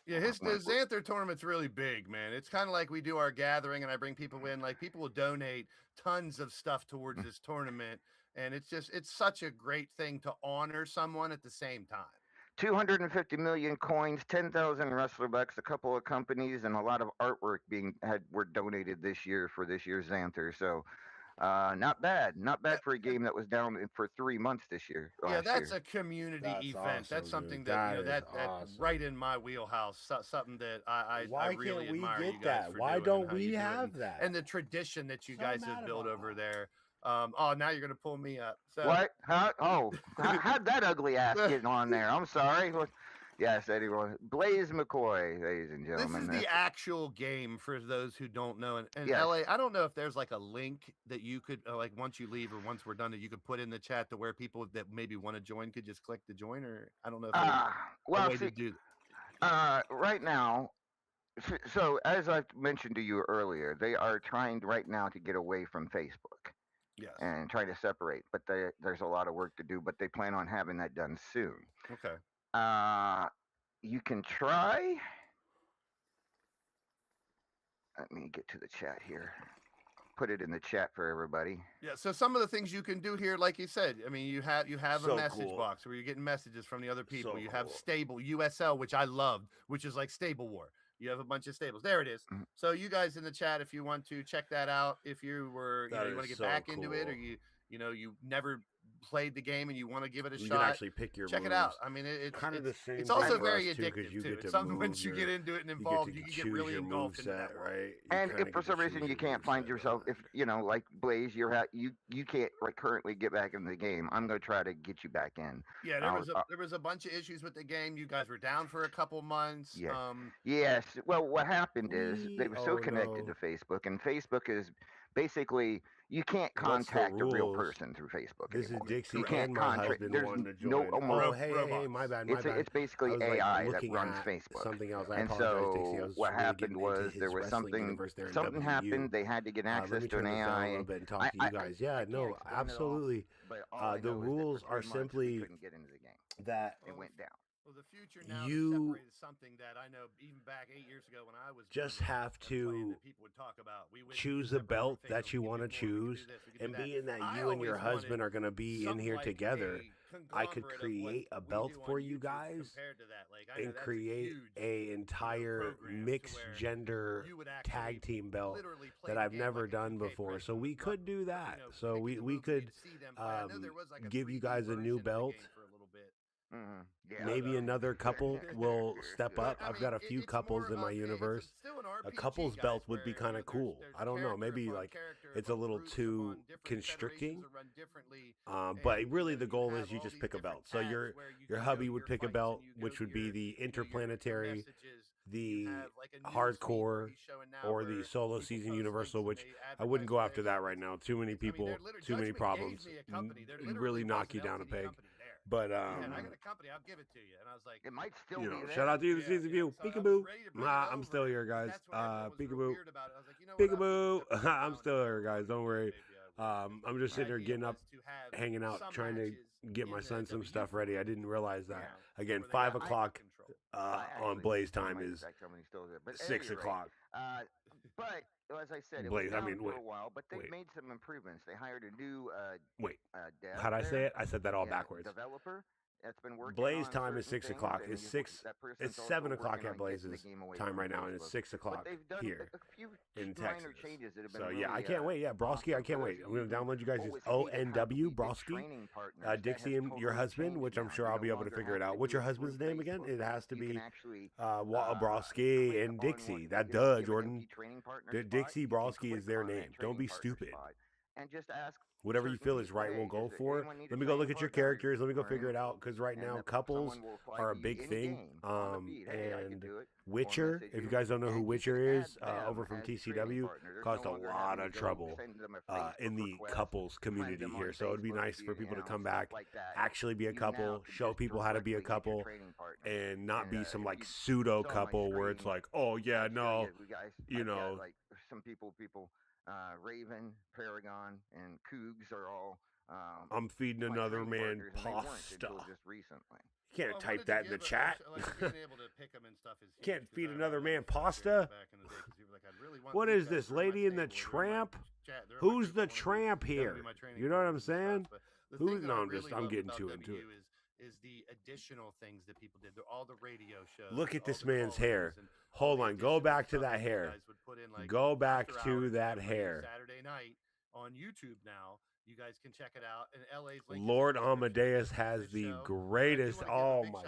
Yeah, the Xanther tournament's really big, man. It's kind of like we do our gathering, and I bring people in. Like, people will donate tons of stuff towards this tournament, and it's such a great thing to honor someone at the same time. 250 million coins, 10,000 wrestler bucks, a couple of companies, and a lot of artwork were donated this year for this year's Xanther. So, not bad for a game that was down for 3 months this year. Yeah, that's a community event. Awesome, that's something dude. that's awesome. Right in my wheelhouse. Something that I really can't we admire get you guys that? for Why doing don't we have that? And the tradition that you guys have built over there. Now you're gonna pull me up. So, what? How'd that ugly ass get on there? I'm sorry. Yes, anyway, Blaise McCoy, ladies and gentlemen. This is the actual game for those who don't know. And yes. LA, I don't know if there's like a link that you could, like once you leave or once we're done, that you could put in the chat to where people that maybe want to join could just click to join, or I don't know. Right now, so as I've mentioned to you earlier, they are trying right now to get away from Facebook. Yes. And try to separate, but there's a lot of work to do, but they plan on having that done soon. Okay. You can try. Let me get to the chat here. Put it in the chat for everybody. Yeah. So some of the things you can do here, like you said, I mean, you have so a message box where you're getting messages from the other people. You have stable USL, which I loved, which is like Stable War. You have a bunch of stables. There it is. Mm-hmm. So you guys in the chat, if you want to check that out, if you were, you want to get back into it, or you never played the game and you want to give it a you shot, can actually pick your check moves. it out. I mean, it's kind of the same. It's also for very us, too, addictive you too. get to It's something move once you get into it and involved, you can get really engulfed into that world. right? And if for some reason you can't find yourself, if like Blaise, you can't currently get back into the game, I'm going to try to get you back in. Yeah, there was a bunch of issues with the game. You guys were down for a couple months. Yeah. Yes. Well, what happened is they were so connected to Facebook, and Facebook is basically you can't contact a real person through Facebook This anymore. is Dixie You can't and my husband wanting to join. Hey, my bad. It's basically AI that runs Facebook. Something else. And so what happened was there was something happened. They had to get access to an AI. And talk to you guys. Yeah, no, absolutely. The rules are simply that it went down. Well, the future now is something that I know even back 8 years ago when I was just have to choose a belt that you want to choose, and being that you and your husband are going to be in here together, I could create a belt for you guys and create a entire mixed gender tag team belt that I've never done before. So we could do that. So we could give you guys a new belt. Mm-hmm. Yeah, maybe another couple will step up. I've got a few couples in my universe. A couple's belt would be kind of cool. I don't know. Maybe like it's a little too constricting. But really the goal is you just pick a belt. So your hubby would pick a belt, which would be the interplanetary, the hardcore, or the solo season universal, which I wouldn't go after that right now. Too many people, too many problems. Really knock you down a peg. But I got a company, I'll give it to you. And I was like, it might still be there. Shout out to you, the season view. Peekaboo. I'm still here, guys. Peekaboo. Peekaboo. I'm still here, guys. Don't worry. I'm just sitting there getting up, hanging out, trying to get my son some stuff ready. I didn't realize that. Again, 5 o'clock on Blaise time is 6 o'clock. But as I said, it Blaise, was down for a while, but they made some improvements. They hired a new dev. How'd I say it? I said that all backwards. Developer that's been working Blaise on time is 6 o'clock. things, It's 7 o'clock at Blaise's time right now, and it's 6 o'clock here in Texas. So yeah, I can't wait. Yeah, Broski, I can't wait. I'm gonna download you guys this ONW Broski, Dixie and your husband, which I'm sure I'll be able to figure it out. What's your husband's name again? It has to be Broski and Dixie. That Jordan. Dixie Broski is their name. Don't be stupid. And just ask. Whatever you feel is right, we'll go for. Let me go look at your characters. Let me go figure it out. Because right now, couples are a big thing. And Witcher, if you guys don't know who Witcher is, over from TCW, caused a lot of trouble in the couples community here. So it'd be nice for people to come back, actually be a couple, show people how to be a couple, and not be some like pseudo couple where it's like, oh yeah, no, like some people. Raven, Paragon, and Cougs are all. I'm feeding another man pasta. Just recently. You can't type that in the chat. Can't feed another man pasta. What is this, Lady in the Tramp? Who's the tramp here? You know what I'm saying? Who's? No, I'm getting too into it. Is the additional things that people did. All the radio shows. Look at this man's hair. Hold on. Go back to that hair. Go back to that hair. Saturday night on YouTube now. You guys can check it out. And LA's Lord Amadeus has the greatest. Oh my!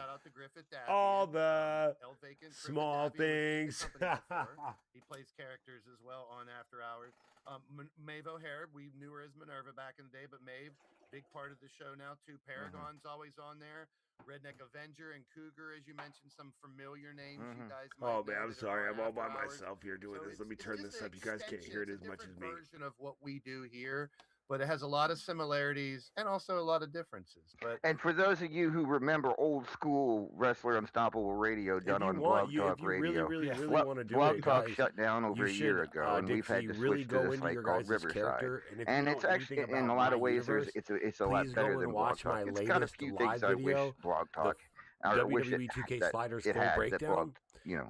All the small things. He plays characters as well on After Hours. Maeve O'Hare, we knew her as Minerva back in the day, but Maeve, big part of the show now too. Paragon's always on there. Redneck Avenger and Cougar, as you mentioned, some familiar names you guys might Oh man, I'm sorry. I'm all by Hours. myself here doing this. Let me turn this up. You guys can't hear it as much as me. Version of what we do here. But it has a lot of similarities and also a lot of differences. And for those of you who remember old school Wrestler Unstoppable Radio done on Blog Talk Radio, really want to do Blog Talk shut down over a year ago, and we've had to switch to this site called Riverside. And it's actually, in a lot of ways, it's a lot better than Blog Talk. It's got a few things I wish Blog Talk. WWE 2K Sliders full breakdown.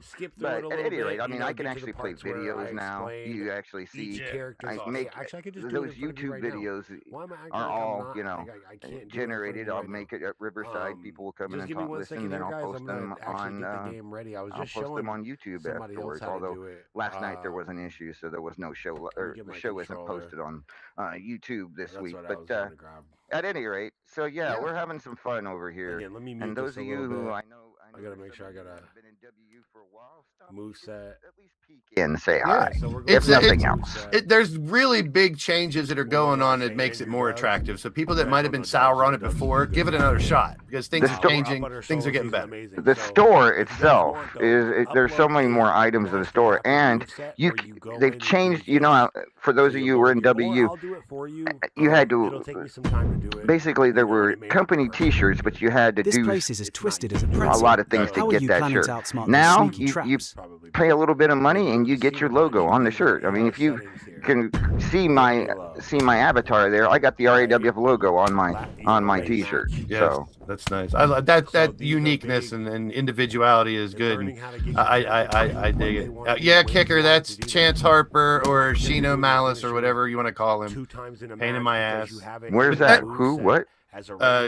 skip through But it a at little any bit. rate, I mean, I can get to the actually play parts where I videos now. explain You actually see, each character's I make Actually, I could just do those it in front of you YouTube right now. videos Why am I acting are like I'm all, not? I can't do it in front of generated. you I'll right make now. it at Riverside. People will come in Just and give me talk, 1 listen, second and then here, I'll guys. post I'm gonna them actually on. get the game ready. I was I'll just post them showing on YouTube somebody else afterwards. how to Although do it. last night there was an issue, so there was no show, or get the my show isn't controller. posted on YouTube this That's week. what I But was going to grab. at any rate, so yeah, we're having some fun over here. Again, let me mute And this those a of little you who bit. I know I gotta make sure I some of got you a have been in WU for a while. Stop moveset. at least peek in, say hi. So we're If going nothing to else. There's really big changes that are going on that makes it more attractive. So people that might have been sour on it before, give it another shot because things are changing. Things are getting better. The store itself there's so many more items in the store, and they've changed. For those of you who were in WU, you had to basically there were company T-shirts, but you had to This do place is as twisted as a a pretzel. lot of things How to are get you that planning shirt. to outsmart these Now sneaky you traps? pay a little bit of money and you get your logo on the shirt. I mean, if you can see my avatar there, I got the RAWF logo on my T-shirt. Yes, so that's nice. I love that uniqueness and individuality is good. And I dig it. Yeah, Kicker, that's Chance Harper or Shino Malice or whatever you want to call him. Pain in my ass. Where's that? Who? What?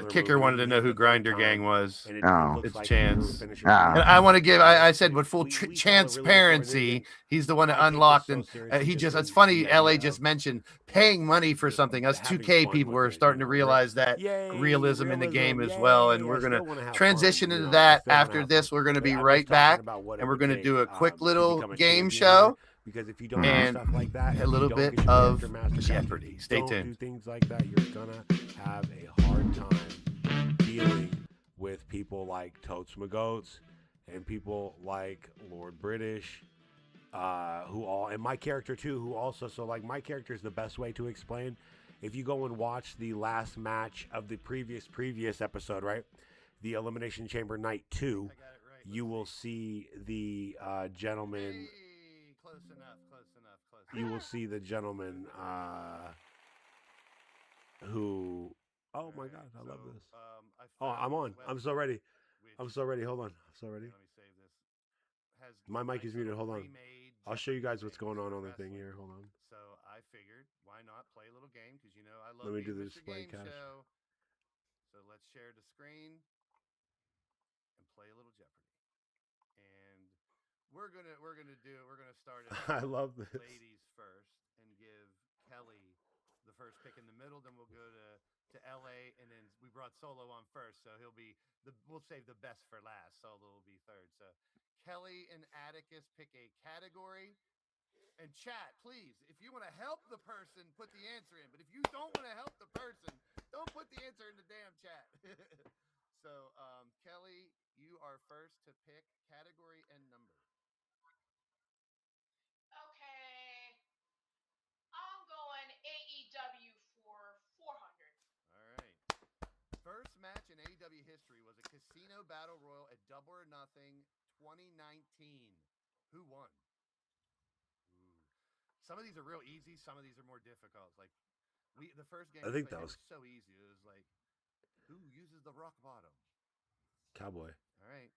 Kicker wanted to know who Grinder Gang was. Oh, it's Chance. Ah. And I want to give. I said with full transparency, he's the one that unlocked, and it's funny. LA just mentioned paying money for something. Us 2K people are starting to realize that realism in the game as well, and we're gonna transition into that after this. We're gonna be right back, and we're gonna do a quick little game show. Because if you don't and do stuff like that, a little bit of Jeopardy. Stay tuned. Do things like that, you're gonna have a hard time dealing with people like Totes McGoats and people like Lord British, and my character too, who also my character is the best way to explain. If you go and watch the last match of the previous episode, right, the Elimination Chamber Night 2, you will see the gentleman. You will see the gentleman who. Oh my God, I love this. I'm on. I'm so ready. Hold on. I'm so ready. My mic is muted. Hold on. I'll show you guys what's going on the thing here. Hold on. So I figured, why not play a little game? Because I love. Let me do the display cache. So let's share the screen and play a little Jeopardy. And we're gonna start it. I love this. Ladies first, and give Kelly the first pick in the middle. Then we'll go to LA, and then we brought Solo on first, so we'll save the best for last. Solo will be third. So Kelly and Atticus pick a category. And chat, please, if you want to help the person, put the answer in. But if you don't want to help the person, don't put the answer in the damn chat. So, Kelly, you are first to pick category and number. Okay. I'm going AEW for 400. All right. First match in AEW history was a casino battle royal at Double or Nothing 2019. Who won? Some of these are real easy. Some of these are more difficult. Like the first game. I think that was so easy. It was like, who uses the rock bottom? Cowboy. All right.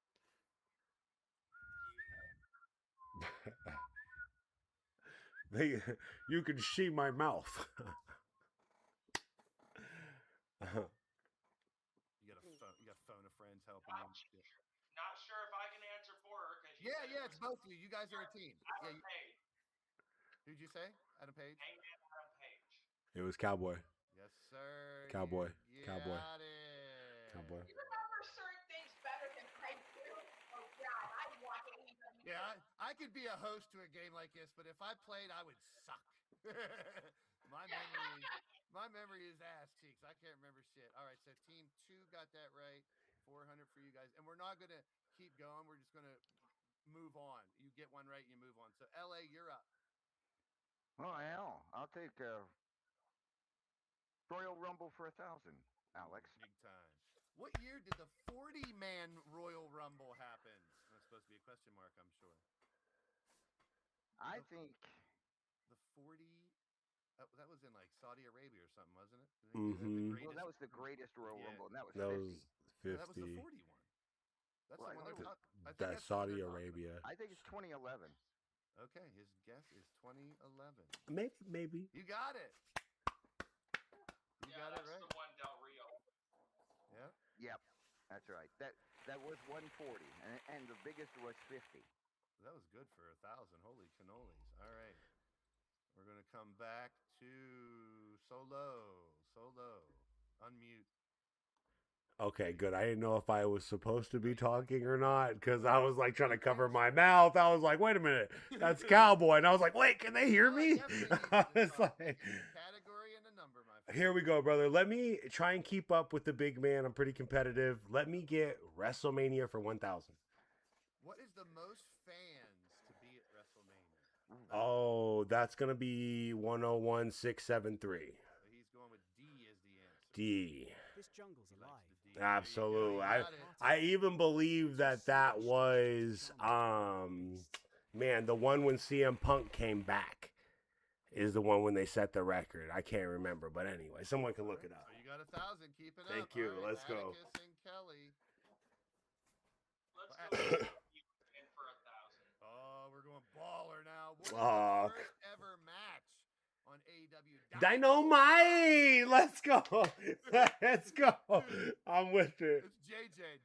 You can see my mouth. You got phone a friend's helping you. Not sure if I can answer for her. Yeah, it's both of you. You guys are a team. Adam Page. Who'd you say? Adam Page? Hangman Adam Page. It was Cowboy. Yes, sir. Cowboy. Cowboy. Cowboy. You remember certain things better than I do? Oh God, I want AEW. Yeah, I could be a host to a game like this, but if I played, I would suck. My memory is ass cheeks. I can't remember shit. All right, so team 2 got that right. 400 for you guys, and we're not gonna keep going. We're just gonna move on. You get one right, you move on. So LA, you're up. Oh hell, I'll take Royal Rumble for 1,000, Alex. Big time. What year did the 40-man Royal Rumble happen? That's supposed to be a question mark, I'm sure. I think the 40. That was in like Saudi Arabia or something, wasn't it? Mm-hmm. Well, that was the greatest Royal Rumble, and that was 50. That was 50. Yeah, that was the 40 one. That's the one. that's Saudi Arabia. I think it's 2011. Okay, his guess is 2011. Maybe. You got it. You got it right. That's the one Del Rio. Yep, that's right. That was 140, and the biggest was 50. That was good for 1,000. Holy cannolis! All right, we're gonna come back to Solo. Unmute. Okay, good. I didn't know if I was supposed to be talking or not because I was like trying to cover my mouth. I was like, wait a minute, that's Cowboy. And I was like, wait, can they hear me? It's like, category and a number, my friend. Here we go, brother. Let me try and keep up with the big man. I'm pretty competitive. Let me get WrestleMania for 1,000. What is the most fans to be at WrestleMania? Oh, that's going to be 101,673. He's going with D as the answer. D. This jungle's alive. Absolutely. I even believe that was man, the one when CM Punk came back is the one when they set the record. I can't remember, but anyway, someone can look it up. So you got 1,000. Keep it up. Thank you. Right, Let's go. Atticus and Kelly. Let's go in for 1,000. Oh, we're going baller now. What is the first ever match on AEW Dynamite? Let's go. Let's go. I'm with it. It's JJ.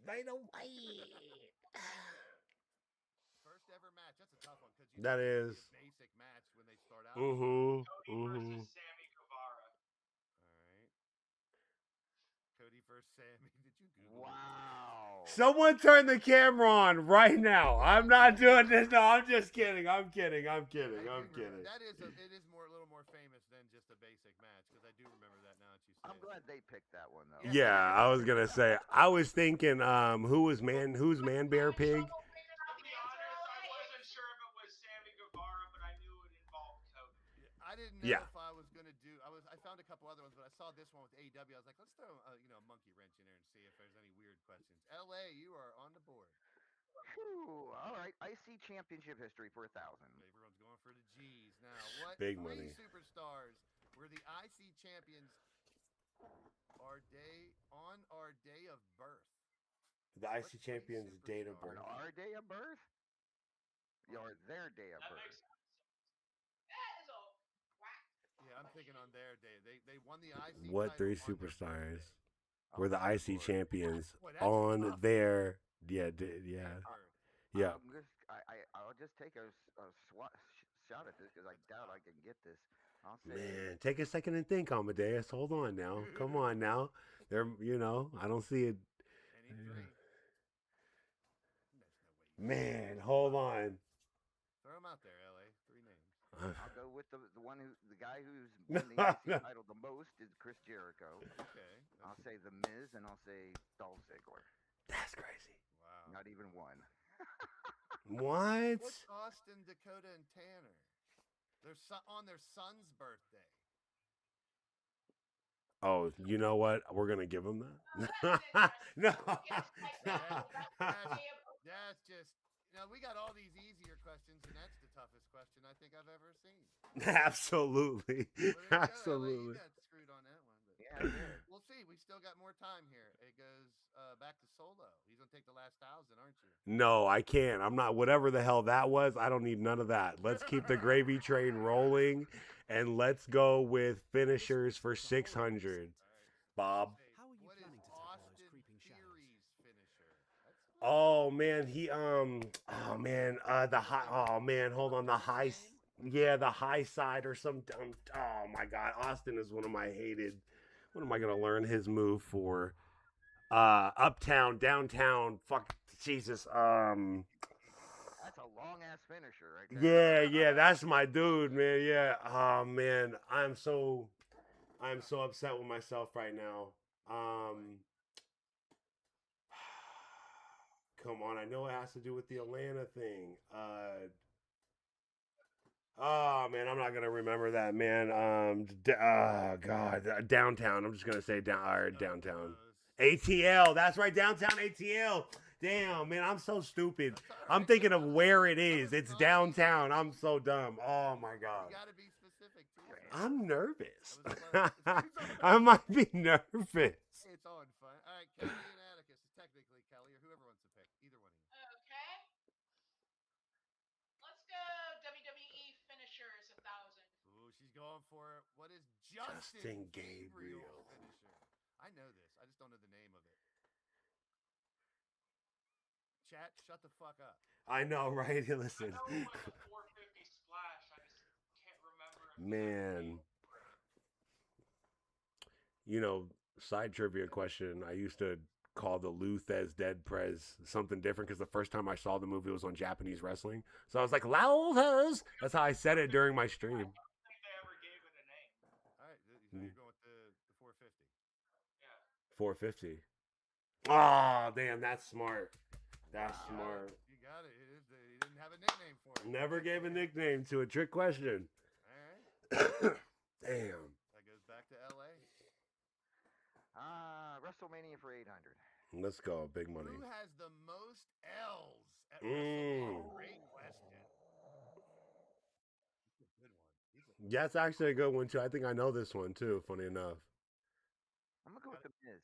Dynamite. First ever match. That's a tough one because that is a basic match when they start out. Cody versus Sammy Guevara. All right. Cody versus Sammy. Did you Google? Wow. Someone turn the camera on right now. I'm not doing this. No, I'm just kidding. I'm kidding. That is it is a little more famous than just a basic match because I do remember that now that you say I'm glad they picked that one though. Yeah, I was gonna say. I was thinking, who's Man Bear Pig? To be honest, I wasn't sure if it was Sammy Guevara, but I knew it involved Cody. I didn't know if I was gonna do. I found a couple other ones, but I saw this one with AEW. I was like, let's throw a monkey wrench in there and see if there's any weird questions. LA, you are on the board. Whew, all right, IC Championship history for 1,000. Everyone's going for the G's now. What big three money superstars were the IC champions on our day of birth? The IC champions' date of birth. On our day of birth? Or their day of birth? Makes sense. That is a whack. Yeah, I'm thinking on their day. They won the IC. What three superstars were the IC champions on their? Yeah. I'll just take a shot at this because I doubt I can get this. I'll say, man, take a second and think, Amadeus. Hold on now. Come on now. I don't see it. Any three? Man, hold on. Throw them out there, LA. Three names. I'll go with the guy who's won the IC title the most is Chris Jericho. Okay. I'll say The Miz and I'll say Dolph Ziggler. That's crazy. Wow. Not even one. What? What's Austin, Dakota, and Tanner? They're on their son's birthday. Oh, you know what? We're gonna give them that. No. That's just. We got all these easier questions, and that's the toughest question I think I've ever seen. Absolutely. Absolutely. You got screwed on that one. But Yeah, I did. We'll see. We still got more time here. It goes back to Solo. He's going to take the last 1,000, aren't you? No, I can't. I'm not. Whatever the hell that was, I don't need none of that. Let's keep the gravy train rolling, and let's go with finishers for 600. Bob. How are you What is planning to tackle those Austin creeping shadows? Theory's finisher? Oh man, the high. Oh man, hold on. The high. Yeah, the high side or some. Oh my God, Austin is one of my hated. What am I gonna learn his move for? Uptown, downtown. Fuck, Jesus. That's a long ass finisher right there. Yeah, that's my dude, man. Yeah. Oh man, I'm so upset with myself right now. Come on, I know it has to do with the Atlanta thing. Oh man, I'm not gonna remember that, man. God, downtown. I'm just gonna say downtown. ATL. That's right, downtown ATL. Damn, man, I'm so stupid. I'm thinking of where it is. It's downtown. I'm so dumb. Oh my God. You got to be specific, too. I'm nervous. I might be nervous. It's all in fun. All right, Kelly and Atticus. Technically, Kelly, or whoever wants to pick. going for it. What is Justin Gabriel's finisher? I know this. I just don't know the name of it. Chat, shut the fuck up. I know, right? Listen. I know it was a 450 splash. I just can't remember. Man. You know, side trivia question. I used to call the Luthez Dead Prez something different because the first time I saw the movie was on Japanese wrestling. So I was like, Luthez. That's how I said it during my stream. I don't think they ever gave it a name. All right, so you're going with the 450. Yeah. 450. Oh, damn, that's smart. That's smart. You got it. He didn't have a nickname for it. Never gave a nickname to a trick question. All right. Damn. That goes back to LA. WrestleMania for 800. Let's go. Big money. Who has the most L's at WrestleMania? Great question. That's a good one. That's actually a good one, too. I think I know this one, too, funny enough. I'm going to go with the Miz.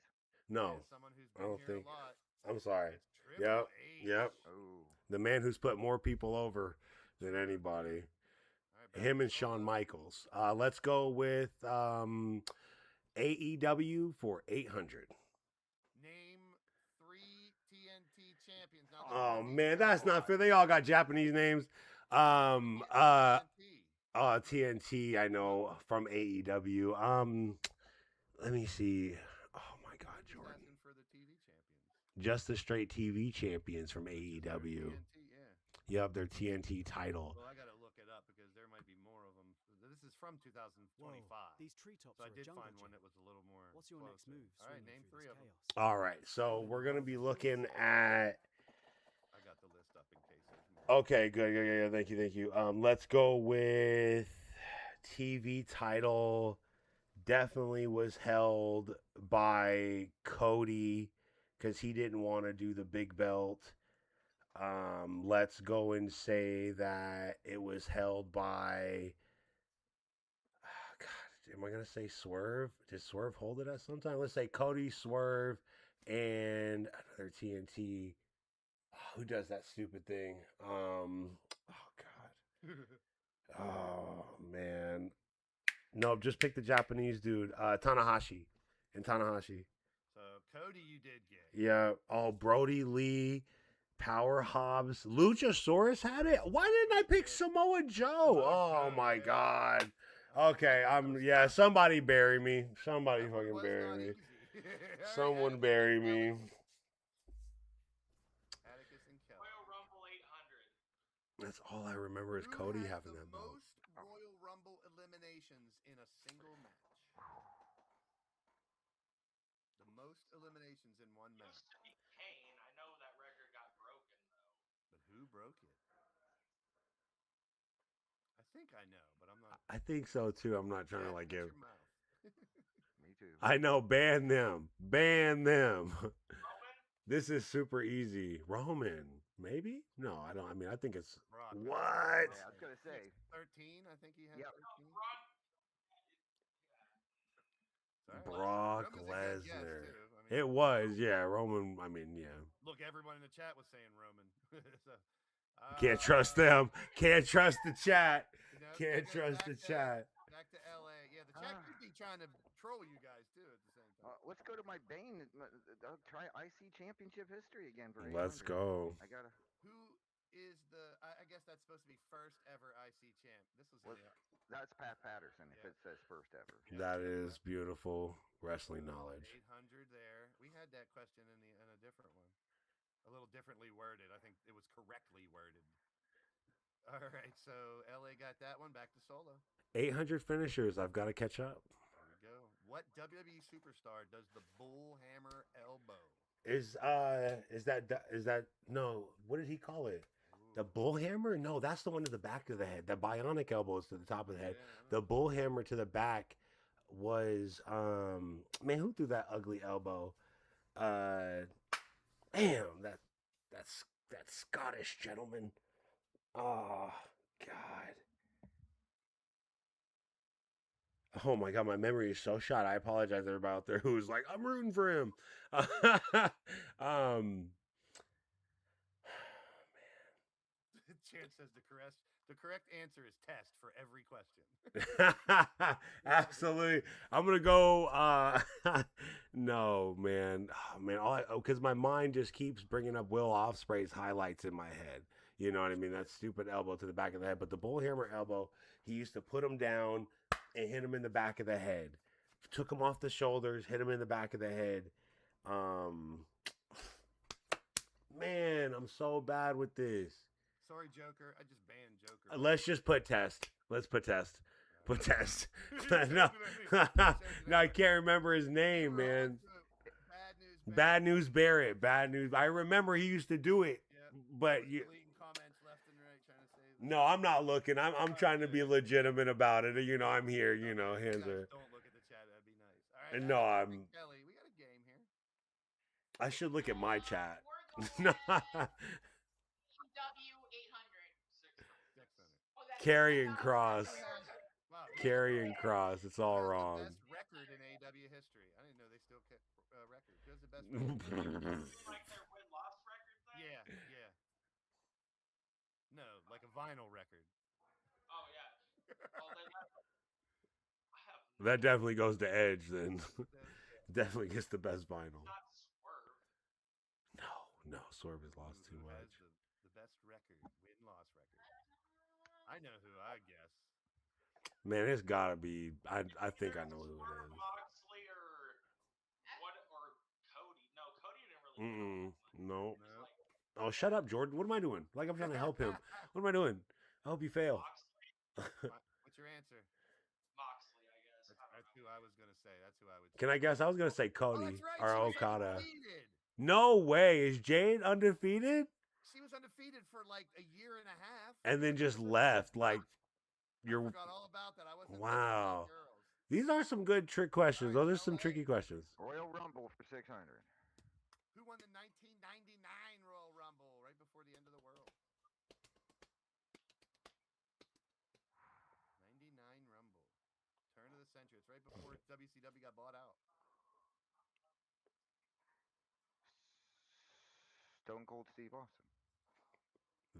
No. Someone who's I been don't here think. a lot. I'm sorry. It's Triple H. Yep. Oh. The man who's put more people over than anybody. Right, him and Shawn Michaels. Let's go with AEW for 800. Name 3 TNT champions. Oh man, that's not fair. They all got Japanese names. TNT, I know from AEW. Let me see. Oh my God, Jordan. Asking for the TV champions. Just the straight TV champions from AEW. TNT, Yep, their TNT title. Well, I gotta look it up because there might be more of them. This is from 2025. Whoa, these treetops so I are did a jungle find one gym. that was a little more. What's your next closer. move? All right, name 3 of them. All right, so we're gonna be looking at. I got the list up in case there's more. Okay, good. Yeah. Thank you. Let's go with TV title. Definitely was held by Cody because he didn't want to do the big belt. Let's go and say that it was held by. God, am I gonna say Swerve? Did Swerve hold it at some time? Let's say Cody, Swerve, and another TNT. Who does that stupid thing? Oh God. Oh man. Nope, just pick the Japanese dude. Tanahashi. So Cody, you did get. Yeah. Oh, Brody Lee, Power Hobbs, Luchasaurus had it. Why didn't I pick Samoa Joe? Oh my God. Okay, somebody bury me. Somebody fucking bury me. Someone bury me. Royal Rumble 800. That's all I remember is Cody having that belt. Most Royal Rumble eliminations in a single match. The most eliminations in one match. Used to be Kane. I know that record got broken though. But who broke it? I think I know, but I'm not. I think so too. I'm not trying to like give. Me too. I know. Ban them. This is super easy. Roman, maybe? No, I don't. I mean, I think it's Brock. what? Yeah, I was gonna say 13. I think he had 13. Brock Lesnar. It was, yeah. Roman. I mean, yeah. Look, everyone in the chat was saying Roman. So, can't trust them. Can't trust the chat. Can't trust the chat. Back to LA. Yeah, the chat could be trying to troll you guys too at the same time. Let's go to my Bane. I'll try IC Championship history again for 800. Let's go. I gotta. Who is the? I guess that's supposed to be first ever IC champ. This was. That's Pat Patterson. If it says first ever. That is beautiful wrestling knowledge. 800 there. We had that question in a different one, a little differently worded. I think it was correctly worded. All right, so LA got that one. Back to Solo. 800 finishers. I've got to catch up. There we go. What WWE superstar does the bull hammer elbow? Is that no? What did he call it? The bull hammer? No, that's the one to the back of the head. The bionic elbow is to the top of the head. The bull hammer to the back was man, who threw that ugly elbow? Damn, that's that Scottish gentleman. Oh God. Oh my God, my memory is so shot. I apologize everybody out there who's like, I'm rooting for him. Chance says the correct answer is test for every question. Absolutely. I'm gonna go. No, man. Oh, man. Because my mind just keeps bringing up Will Ospreay's highlights in my head. You know what I mean? That stupid elbow to the back of the head. But the bullhammer elbow, he used to put him down and hit him in the back of the head. Took him off the shoulders, hit him in the back of the head. Man, I'm so bad with this. Sorry, Joker. I just banned Joker. Let's just put test. Let's put test. Put test. No, no, I can't remember his name, man. Bad News Barrett. Bad News. I remember he used to do it, but you. No, I'm not looking. I'm trying to be legitimate about it. You know, I'm here. You know, hands are. Don't look at the chat. That'd be nice. All right. No, I'm. Kelly, we got a game here. I should look at my chat. No. Carrying cross. Wow. Carrying cross. It's all wrong. Best record in AEW history. I didn't know they still kept records. Who's the best record? Like their win-loss record thing? Yeah. No, like a vinyl record. Oh, yeah. Well, then I have That definitely goes to Edge then. Definitely gets the best vinyl. not Swerve. No, Swerve has lost too Who much. has the best record, win-loss record? I know who, I guess. Man, it's gotta be. I think I know who it is. Moxley or Cody. No, Cody didn't really. No. No. Oh, shut up, Jordan. What am I doing? Like I'm trying to help him. What am I doing? I hope you fail. What's your answer? Moxley, I guess. That's who I was gonna say. That's who I would say. Can I guess? I was gonna say Cody that's right. or She was Okada. undefeated. No way. Is Jade undefeated? She was undefeated for like a year and a half. And then just left. Like I forgot all about that. I wasn't wow. girls. These are some good trick questions. All right, Those are some tricky questions. Royal Rumble for 600. Who won the 1999 Royal Rumble right before the end of the world? 99 Rumble. Turn of the century. It's right before WCW got bought out. Stone Cold Steve Austin.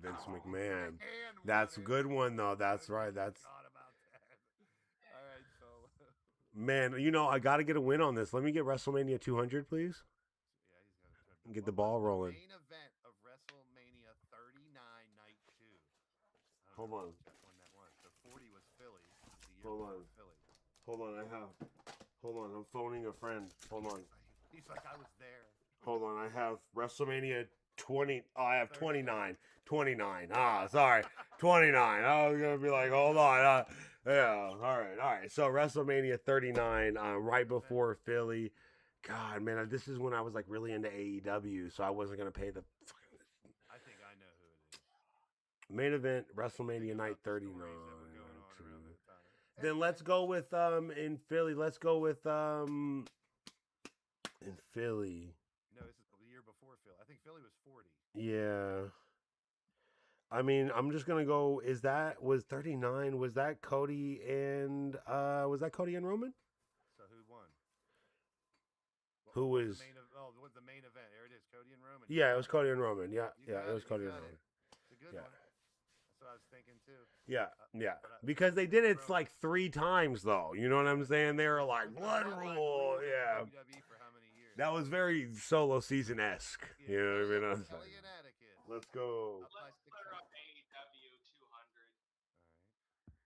Vince McMahon. And That's a good one though. That's right. That's forgot about that. All right, so man. You know I got to get a win on this. Let me get WrestleMania 200, please. yeah, he's gonna Get the ball rolling. Main event of WrestleMania 39 night 2. Hold on. When that was. So 40 was Philly. The year Hold on. Philly. Hold on. Hold on. I'm phoning a friend. Hold on. He's like, I was there. Hold on. I have WrestleMania 20. Oh, I have 29. 29. Ah, sorry. 29. I was going to be like, hold on. Yeah. All right. So WrestleMania 39, right before Philly. God, man, this is when I was like really into AEW, so I wasn't going to pay the. I think I know who it is. Main event, WrestleMania night 39. Then let's go with in Philly. Let's go with in Philly. No, this is the year before Philly. I think Philly was 40. Yeah. I mean, I'm just gonna go. Was 39? Was that Cody and Roman? So who won? Who was? The main event? There it is, Cody and Roman. Yeah, it was Cody and Roman. Yeah, it was Cody and Roman. It's a good one. That's what I was thinking too. Yeah. Because they did it like 3 times though. You know what I'm saying? They were like blood rule. Yeah. WWE for how many years? That was very solo season esque. You know what I mean? Kelly and Atticus. Let's go. Let's clear up AEW 200. All right.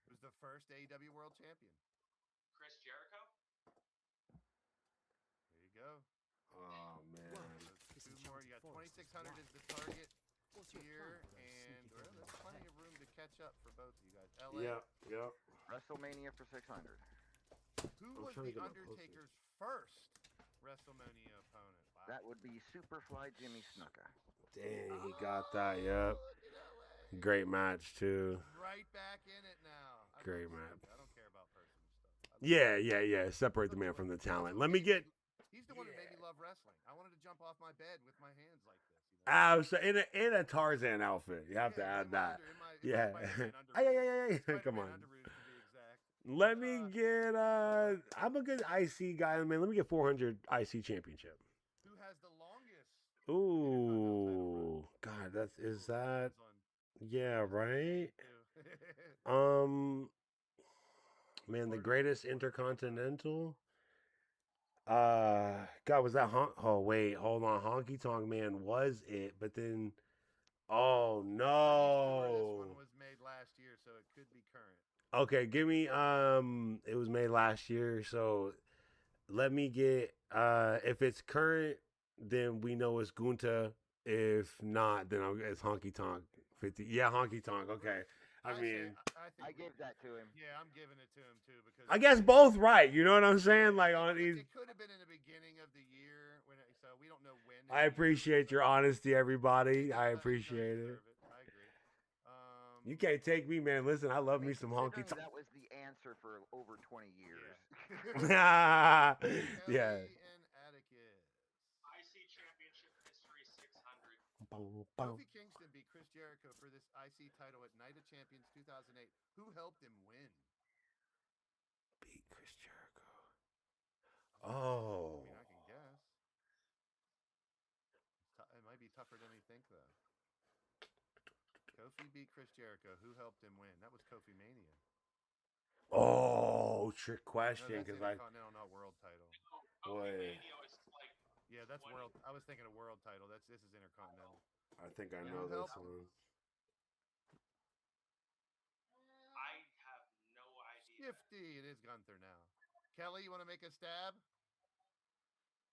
Who's the first AEW World Champion? Chris Jericho. There you go. Oh man. Two more. You got 2,600 is the target here, and there's plenty of room to catch up for both of you guys. LA. Yeah. WrestleMania for 600. Who was the Undertaker's first WrestleMania opponent? Wow. That would be Superfly Jimmy Snuka. Dang, he got that. Yep. Great match too. Right back in it now. Great match. I don't care about personal stuff. Yeah. Separate the man from the talent. Let me get. He's the one who made me love wrestling. I wanted to jump off my bed with my hands like this. So in a Tarzan outfit, you have to add that. Yeah. Come on. Let me get. I'm a good IC guy, man. Let me get 400 IC championship. Who has the longest? Ooh, God, is that? Yeah, right. um, man, the greatest intercontinental. God, was that Oh wait, hold on. Honky Tonk Man was it, but then, oh no. This one was made last year, so it could be current. Okay, give me. It was made last year, so let me get. If it's current, then we know it's Gunta. If not, then it's Honky Tonk 50. Yeah, Honky Tonk. Okay. I mean, I gave that to him. Yeah, I'm giving it to him too because I guess both right. You know what I'm saying? Like on these. It could have been in the beginning of the year so we don't know when. I appreciate your honesty, everybody. I appreciate it. I agree. You can't take me, man. Listen, I love me some Honky Tonk. That was the answer for over 20 years. Yeah. Yeah. And Atticus. IC Championship History 600. Kofi Kingston beat Chris Jericho for this IC title at Night of Champions 2008. Who helped him win? Beat Chris Jericho. Oh. I mean, I can guess. It might be tougher than we think, though. Kofi beat Chris Jericho. Who helped him win? That was Kofi Mania. Oh, trick question because Intercontinental, not world title. Boy. Yeah, that's world. I was thinking a world title. This is Intercontinental. I think I know this one. I have no idea. 50. It is Gunther now. Kelly, you want to make a stab?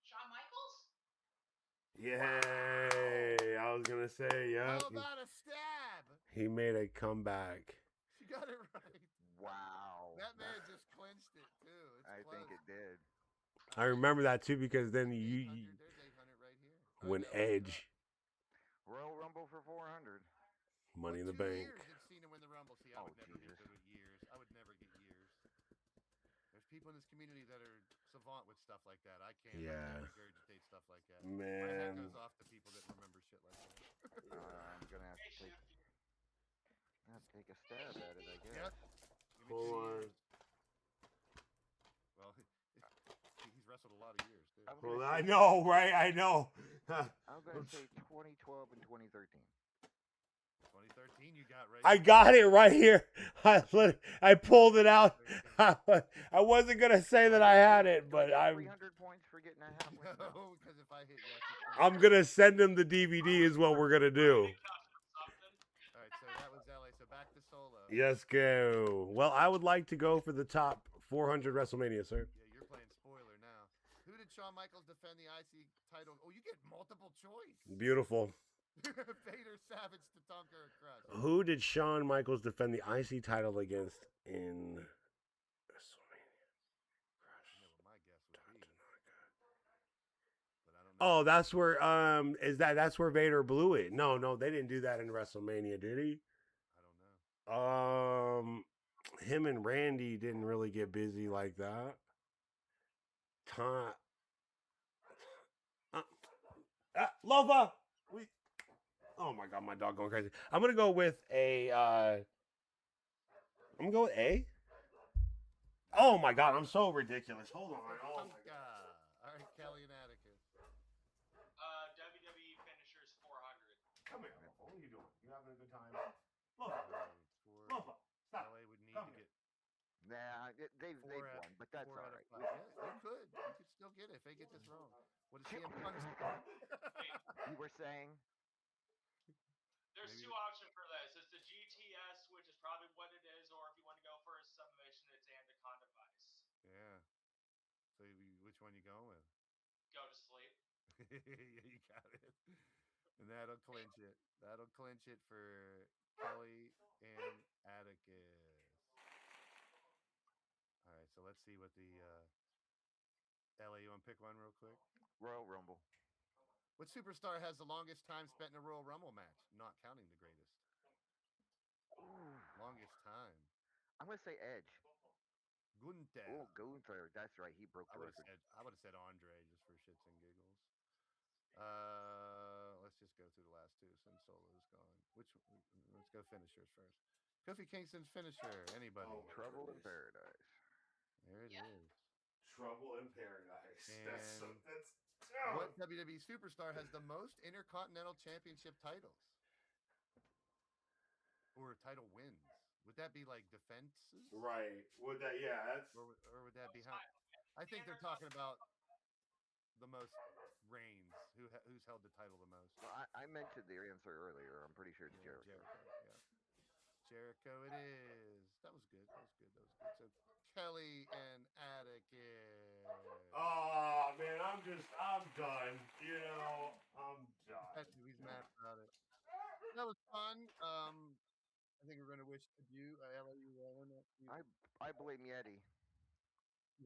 Shawn Michaels? Yay! I was gonna say, yeah. How about a stab? He made a comeback. She got it right. Wow. That man just clinched it too. I think it did. I remember that too because then you there's 800 right here. When Edge Royal Rumble for 400. Money in the Bank. Years did Cena win the Rumble. See, I would never get good with years. I would never get years. There's people in this community that are savant with stuff like that. I can't. Yeah. I can't regurgitate stuff like that. Man. My head goes off to people that remember shit like that. I'm gonna have to take a stab at it, I guess. Yep. Hold on. Well, he's wrestled a lot of years too. Well, I know, right? I know. I'm gonna say 2012 and 2013. 2013, you got right. I got it right here. I pulled it out. I wasn't gonna say that I had it, but I'm. 300 points for getting a half win. No, because if I hit you, I'm gonna send him the DVD. Is what we're gonna do. All right, so that was LA. So back to Solo. Yes, go. Well, I would like to go for the top 400 WrestleMania, sir. Yeah, you're playing spoiler now. Who did Shawn Michaels defend the IC title? Oh, you get multiple choice. Beautiful. Vader, Savage, Tatanka, or Crush. Who did Shawn Michaels defend the IC title against in WrestleMania? Crush. I know what my guess would be. But I don't know. Oh, that's where that's where Vader blew it. No, they didn't do that in WrestleMania, did he? I don't know. Him and Randy didn't really get busy like that. Lofa. Oh my God, my dog going crazy. I'm gonna go with A. Oh my God, I'm so ridiculous. Hold on. Oh my God. All right, Kelly and Atticus. WWE finishers 400. Come here, man. What are you doing? You having a good time? Lofa. Stop. LA would need to get. Nah, they've won, but that's all right. Yeah, you could still get it if they get this wrong. What is CM Punk's? You were saying? There's two options for this. It's the GTS, which is probably what it is, or if you want to go for a submission, it's Anaconda Vice. Yeah. So which one you going with? Go to sleep. Yeah, you got it. And that'll clinch it. That'll clinch it for Kelly and Atticus. All right, so let's see what the LA, you want to pick one real quick? Royal Rumble. What superstar has the longest time spent in a Royal Rumble match, not counting the greatest? Ooh. Longest time. I'm going to say Edge. Gunther. Oh, Gunther. That's right. He broke the record. I would have said Andre just for shits and giggles. Let's just go through the last two since Solo's gone. Let's go finishers first. Kofi Kingston's finisher. Anybody? Trouble in Paradise. There it is. Trouble in Paradise. And what WWE superstar has the most Intercontinental Championship titles? or title wins. Would that be like defenses? Right. Would that? Yeah. That's. Or would that be how? I think they're talking about the most reigns. Who's held the title the most? Well, I mentioned the answer earlier. I'm pretty sure it's Jericho. Yeah. Jericho it is. That was good. So Kelly and Atticus. Oh man, I'm done. You know, I'm done. He's mad about it. That was fun. I think we're going to wish you. I blame Yeti.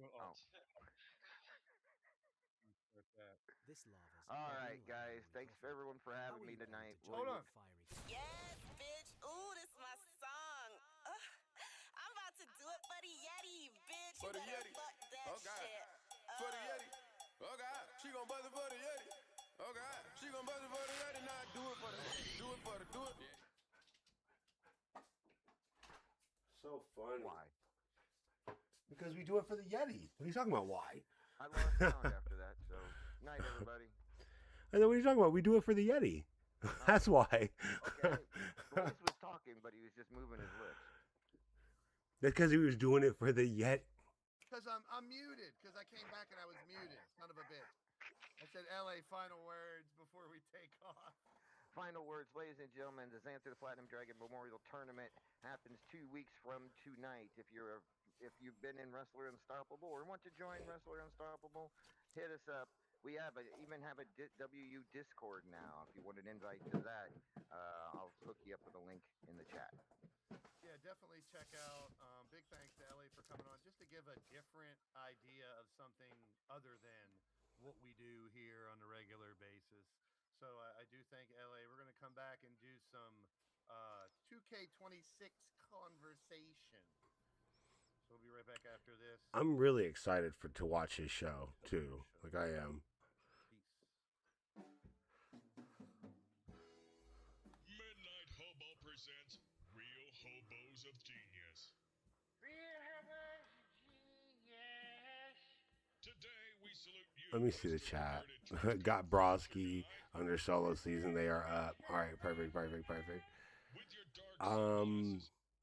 Oh. This lava's all right, guys. Thanks for everyone for having me tonight. Hold on. Yes, bitch. Ooh, this my song. I'm about to do it for the Yeti, bitch. For the Yeti. That oh, God. shit. For the Yeti. Oh, God. She gon' buzz it for the Yeti. Oh, God. She gon' buzz it for the Yeti. Nah, do it for the Yeti. Do it. So funny. Why? Because we do it for the Yeti. What are you talking about? Why? I lost sound after that, so night, everybody. And then what are you talking about? We do it for the Yeti. That's why. Okay. Blaise was talking, but he was just moving his lips. That's because he was doing it for the Yeti. Because I'm muted. Because I came back and I was muted. Son of a bitch. I said LA final words before we take off. Final words, ladies and gentlemen. The Xanther the Platinum Dragon Memorial Tournament happens 2 weeks from tonight. If you've been in Wrestler Unstoppable or want to join Wrestler Unstoppable, hit us up. We even have a WU Discord now. If you want an invite to that, I'll hook you up with a link in the chat. Yeah, definitely check out. Big thanks to LA for coming on, just to give a different idea of something other than what we do here on a regular basis. So I do thank LA. We're going to come back and do some 2K26 conversation. So we'll be right back after this. I'm really excited to watch his show too. Like I am. Midnight Hobo presents Real Hobos of Genius. Real Hobos of Genius. Today we salute you. Let me see the chat. Got Broski under solo season. They are up. All right, perfect.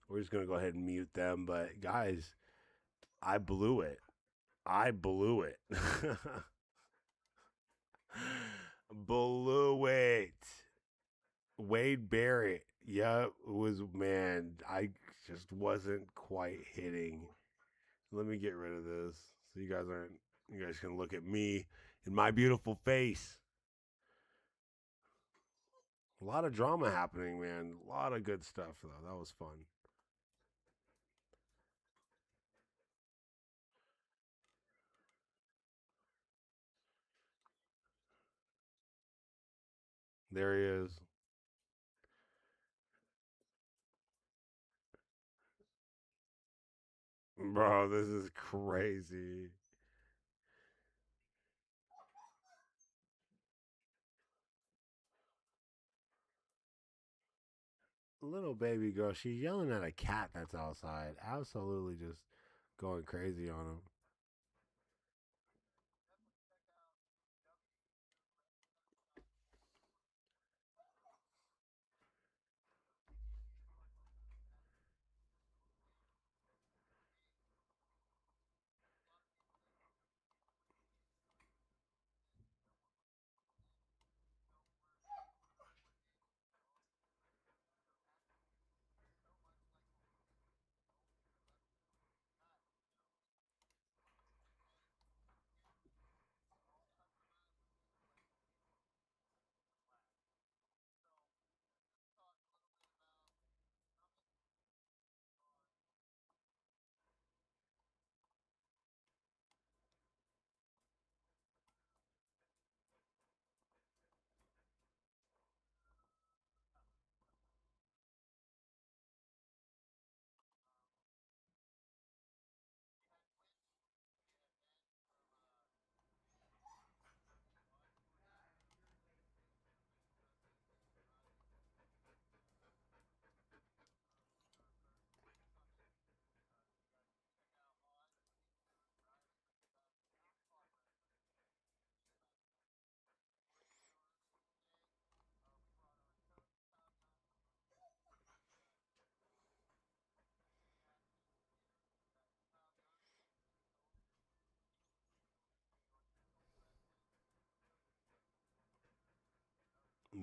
We're just gonna go ahead and mute them. But guys, I blew it. Blew it. Wade Barrett. Yep, I just wasn't quite hitting. Let me get rid of this so you guys can look at me in my beautiful face. A lot of drama happening, man. A lot of good stuff, though. That was fun. There he is. Bro, this is crazy. Little baby girl, she's yelling at a cat that's outside. Absolutely just going crazy on him.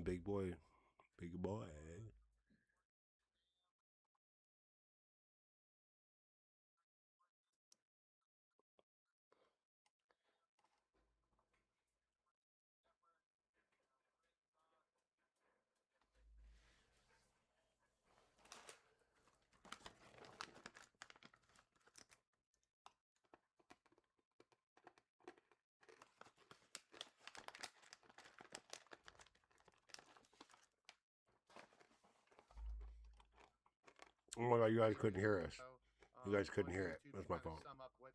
Big boy. Oh my God, you guys couldn't hear us. You guys couldn't hear it. That's my fault. Sum up what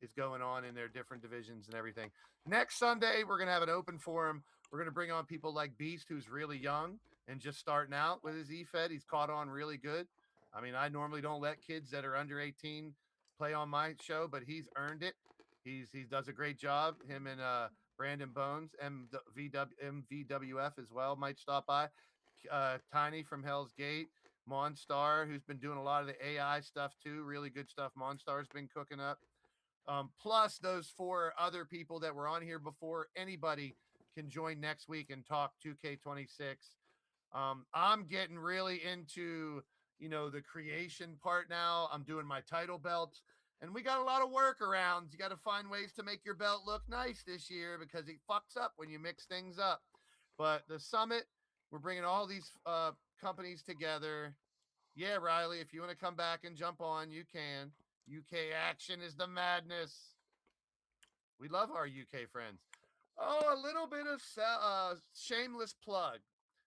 is going on in their different divisions and everything. Next Sunday, we're going to have an open forum. We're going to bring on people like Beast, who's really young and just starting out with his EFED. He's caught on really good. I mean, I normally don't let kids that are under 18 play on my show, but he's earned it. He does a great job. Him and Brandon Bones, MVWF as well, might stop by. Tiny from Hell's Gate. Monstar, who's been doing a lot of the AI stuff too. Really good stuff Monstar's been cooking up. Plus those 4 other people that were on here before. Anybody can join next week and talk 2K26. I'm getting really into, the creation part now. I'm doing my title belts, and we got a lot of workarounds. You got to find ways to make your belt look nice this year because it fucks up when you mix things up. But the summit, we're bringing all these companies together. Yeah, Riley, if you want to come back and jump on, you can. UK action is the madness. We love our UK friends. Oh, a little bit of shameless plug.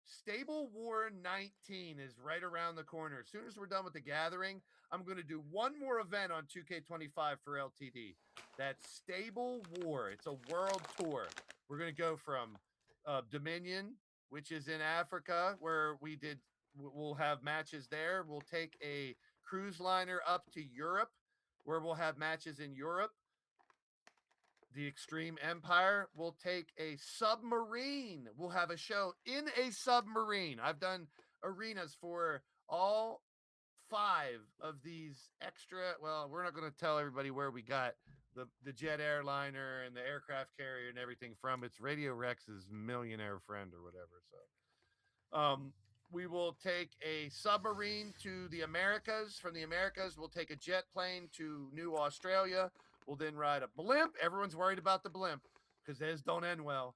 Stable War 19 is right around the corner. As soon as we're done with the gathering, I'm going to do one more event on 2K25 for LTD. That's Stable War. It's a world tour. We're going to go from Dominion, which is in Africa, where we'll have matches there. We'll take a cruise liner up to Europe, where we'll have matches in Europe. The Extreme Empire will take a submarine. We'll have a show in a submarine. I've done arenas for all 5 of these extra. Well, we're not going to tell everybody where we got the jet airliner and the aircraft carrier and everything from. It's Radio Rex's millionaire friend or whatever. So we will take a submarine to the Americas. From the Americas, we'll take a jet plane to New Australia. We'll then ride a blimp. Everyone's worried about the blimp because theirs don't end well.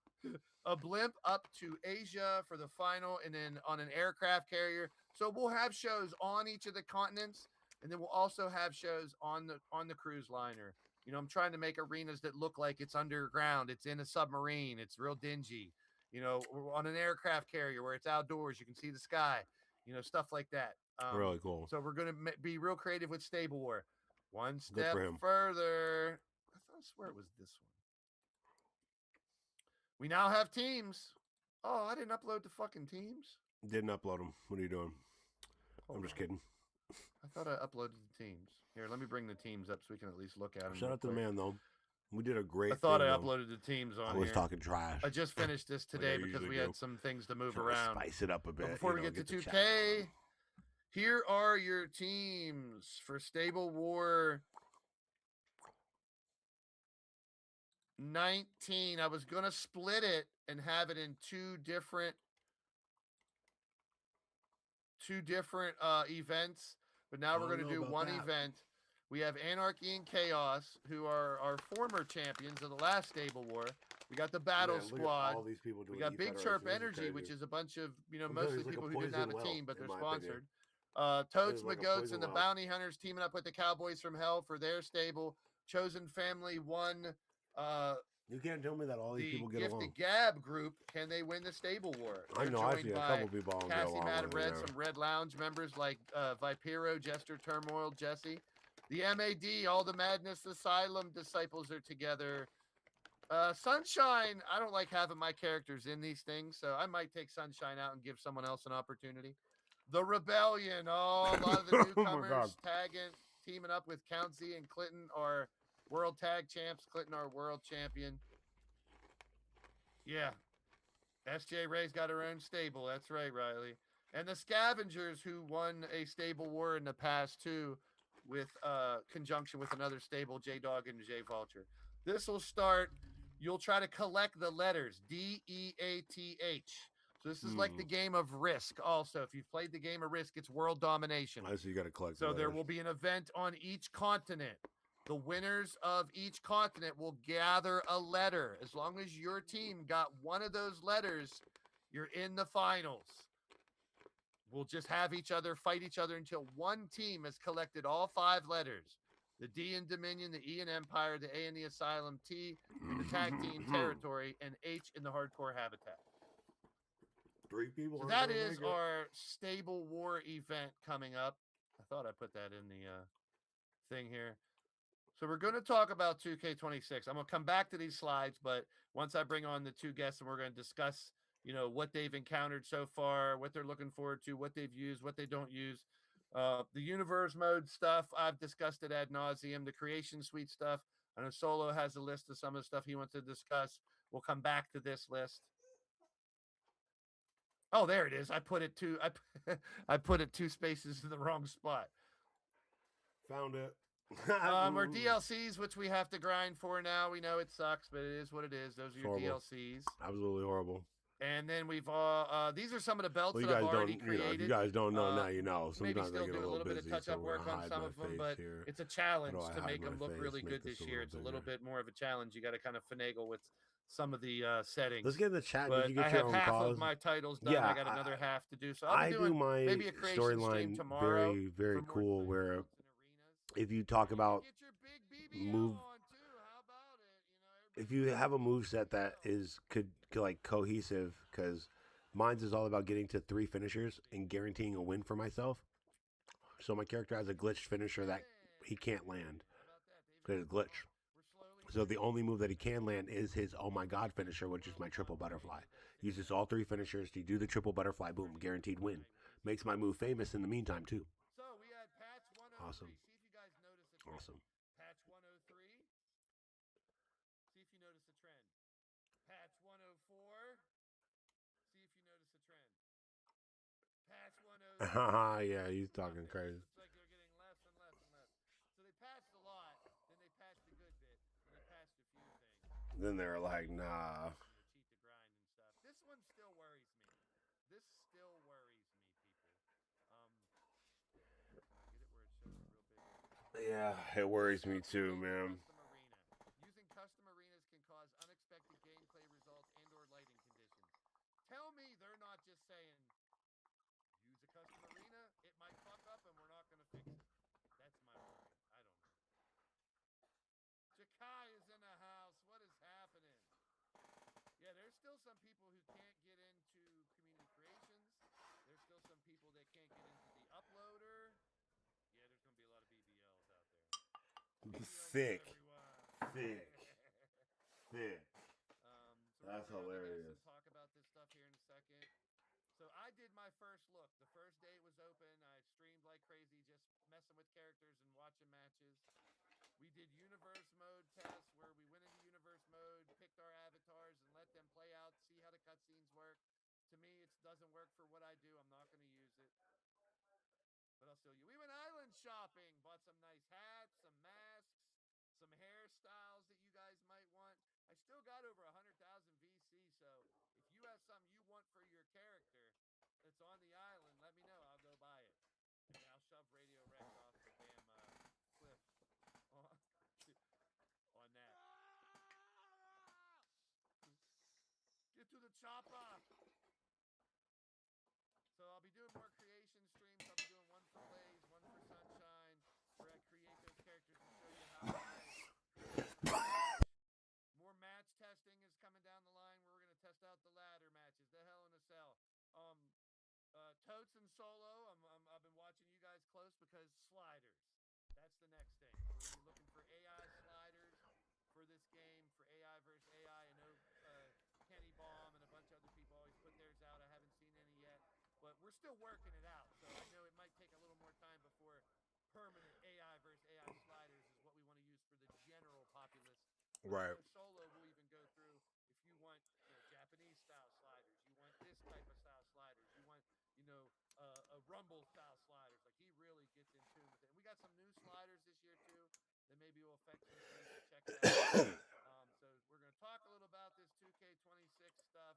A blimp up to Asia for the final, and then on an aircraft carrier. So we'll have shows on each of the continents, and then we'll also have shows on the cruise liner. I'm trying to make arenas that look like it's underground. It's in a submarine. It's real dingy. On an aircraft carrier where it's outdoors. You can see the sky. Stuff like that. Really cool. So we're going to be real creative with Stable War. One step further. I swear it was this one. We now have teams. Oh, I didn't upload the fucking teams. Didn't upload them. What are you doing? I'm just kidding. I thought I uploaded the teams. Here, let me bring the teams up so we can at least look at them. Shout out to the man, though. We did a great I thought I uploaded the teams on I was talking trash. I just finished this today because we had some things to move around. Spice it up a bit. But before we get to 2K, here are your teams for Stable War 19. I was going to split it and have it in two different events, but now we're going to do one event. We have Anarchy and Chaos, who are our former champions of the last Stable War. We got the Battle Squad. All these people we got Big Chirp Energy, which is a bunch of, mostly people who didn't have a team, but they're sponsored. Toads, McGoats, and the Bounty Hunters teaming up with the Cowboys from Hell for their stable. Chosen Family won. You can't tell me that all these people get along. The Gab group, can they win the Stable War? I know, I see a couple people on Cassie, Madam Red, some Red Lounge members like Vipero, Jester, Turmoil, Jesse. The MAD, all the Madness Asylum disciples are together. Sunshine, I don't like having my characters in these things, so I might take Sunshine out and give someone else an opportunity. The Rebellion, a lot of the newcomers teaming up with Countsy and Clinton are World Tag Champs. Clinton, our World Champion. Yeah. SJ Ray's got her own stable. That's right, Riley. And the Scavengers, who won a Stable War in the past, too, with conjunction with another stable, J-Dog and J-Vulture. This will start, you'll try to collect the letters, D-E-A-T-H. So this is like the game of Risk. Also, if you've played the game of Risk, it's world domination. So you got to collect. So there will be an event on each continent. The winners of each continent will gather a letter. As long as your team got one of those letters, you're in the finals. We'll just have each other fight each other until one team has collected all 5 letters. The D in Dominion, the E in Empire, the A in the Asylum, T in the Tag Team Territory, and H in the Hardcore Habitat. 3 people. So that is our Stable War event coming up. I thought I put that in the thing here. So we're going to talk about 2K26. I'm going to come back to these slides, but once I bring on the 2 guests, and we're going to discuss, what they've encountered so far, what they're looking forward to, what they've used, what they don't use. The universe mode stuff, I've discussed it ad nauseum. The creation suite stuff, I know Solo has a list of some of the stuff he wants to discuss. We'll come back to this list. Oh, there it is. I put it I put it 2 spaces in the wrong spot. Found it. Our DLCs, which we have to grind for now. We know it sucks, but it is what it is. Those are your DLCs. Absolutely horrible. And then we've these are some of the belts that I've already created. If you guys don't know now, you know. Maybe Sometimes still I get do a little bit busy, of touch-up work on some of them, but it's a challenge to make them look really good this year. It's a little bit more of a challenge. You got to kind of finagle with some of the settings. Let's get in the chat. But Did you get I your have own half cause? of my titles done. Yeah, I got another half to do. So I do my maybe a creation stream storyline tomorrow. very, very cool. Where if you talk about if you have a move set that could like cohesive, because mine's is all about getting to 3 finishers and guaranteeing a win for myself. So my character has a glitched finisher that he can't land. It's a glitch. So the only move that he can land is his oh my god finisher, which is my triple butterfly. Uses all 3 finishers to do the triple butterfly, boom, guaranteed win. Makes my move famous in the meantime too. So we had patch 103. Awesome. See if you guys notice a trend. Awesome. Patch 103. See if you notice a trend. Patch 104. See if you notice a trend. Patch 103. Yeah, he's talking crazy. It's like they're getting less and less and less. So they patched a lot, then they patched a good bit, and they patched a few things. Then they're like, nah. Cheat the grind and stuff. This one still worries me. This still worries me, people. Get it where it shows real big. Yeah, it worries me too, man. Using custom arenas can cause unexpected gameplay results and or lighting conditions. Tell me they're not just saying, use a custom arena, it might fuck up and we're not going to fix it. That's my worry. I don't know. Jakai is in the house. What is happening? Yeah, there's still some people who can't get into community creations. There's still some people that can't get into the uploader. Yeah, there's going to be a lot of BBLs out there. Thick. That's So hilarious. talk about this stuff here in a second. So I did my first look. The first day it was open. I streamed like crazy, just messing with characters and watching matches. We did universe mode tests where we went into universe mode, picked our avatars, and let them play out, see how the cutscenes work. To me, it doesn't work for what I do. I'm not going to use it. But I'll still use. We went island shopping, bought some nice hats, some masks, some hairstyles that you guys might want. I still got over 100,000 VC, so if you have something you want for your character that's on the island, let me know. I'll go buy it. And I'll shove Radio Rex off the damn cliff on that. Get to the chopper! So I'll be doing more creation streams. I'll be doing one for Blaise, one for Sunshine, where I create those characters and show you how I more match testing is coming down the line where we're going to test out the ladder matches, the Hell in a Cell. Totes and Solo, I've been watching you guys close because sliders. That's the next thing. We're going to be looking for AI sliders for this game, for AI versus AI. I know Kenny Baum and a bunch of other people always put theirs out. I haven't seen any yet, but we're still working it out. So I know it might take a little more time before permanent AI versus AI sliders is what we want to use for the general populace. Right. Solo will even go through if you want Japanese style sliders, you want this type of style sliders, you want a rumble style sliders. Like he really gets in tune with it. And we got some new sliders this year too that maybe will affect some things to check it out. So we're going to talk a little about this 2K26 stuff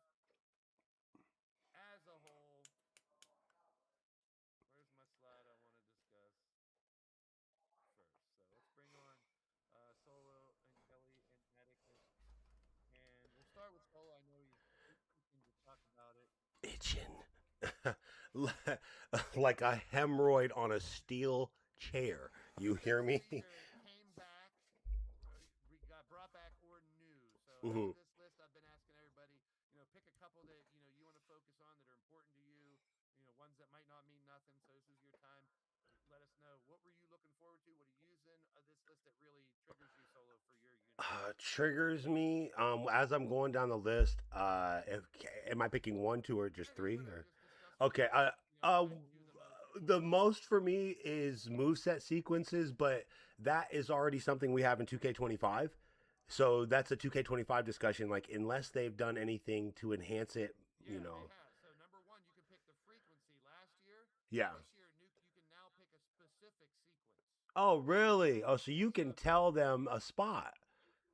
itching. Like a hemorrhoid on a steel chair. You hear me? Came back, got brought back, or new. So Mm-hmm. this list, I've been asking everybody, pick a couple that you want to focus on that are important to you. Ones that might not mean nothing. So this is your time. Let us know, what were you looking forward to? What are you using this list that really triggers you solo for your unit? Triggers me as I'm going down the list. Am I picking one, two, or just three? Or okay. The most for me is moveset sequences, but that is already something we have in 2K25. So that's a 2K25 discussion. Like, unless they've done anything to enhance it, They have. So number one, you can pick the frequency. Last year, yeah. This year, Nuke, you can now pick a specific sequence. Oh, really? Oh, so you can tell them a spot.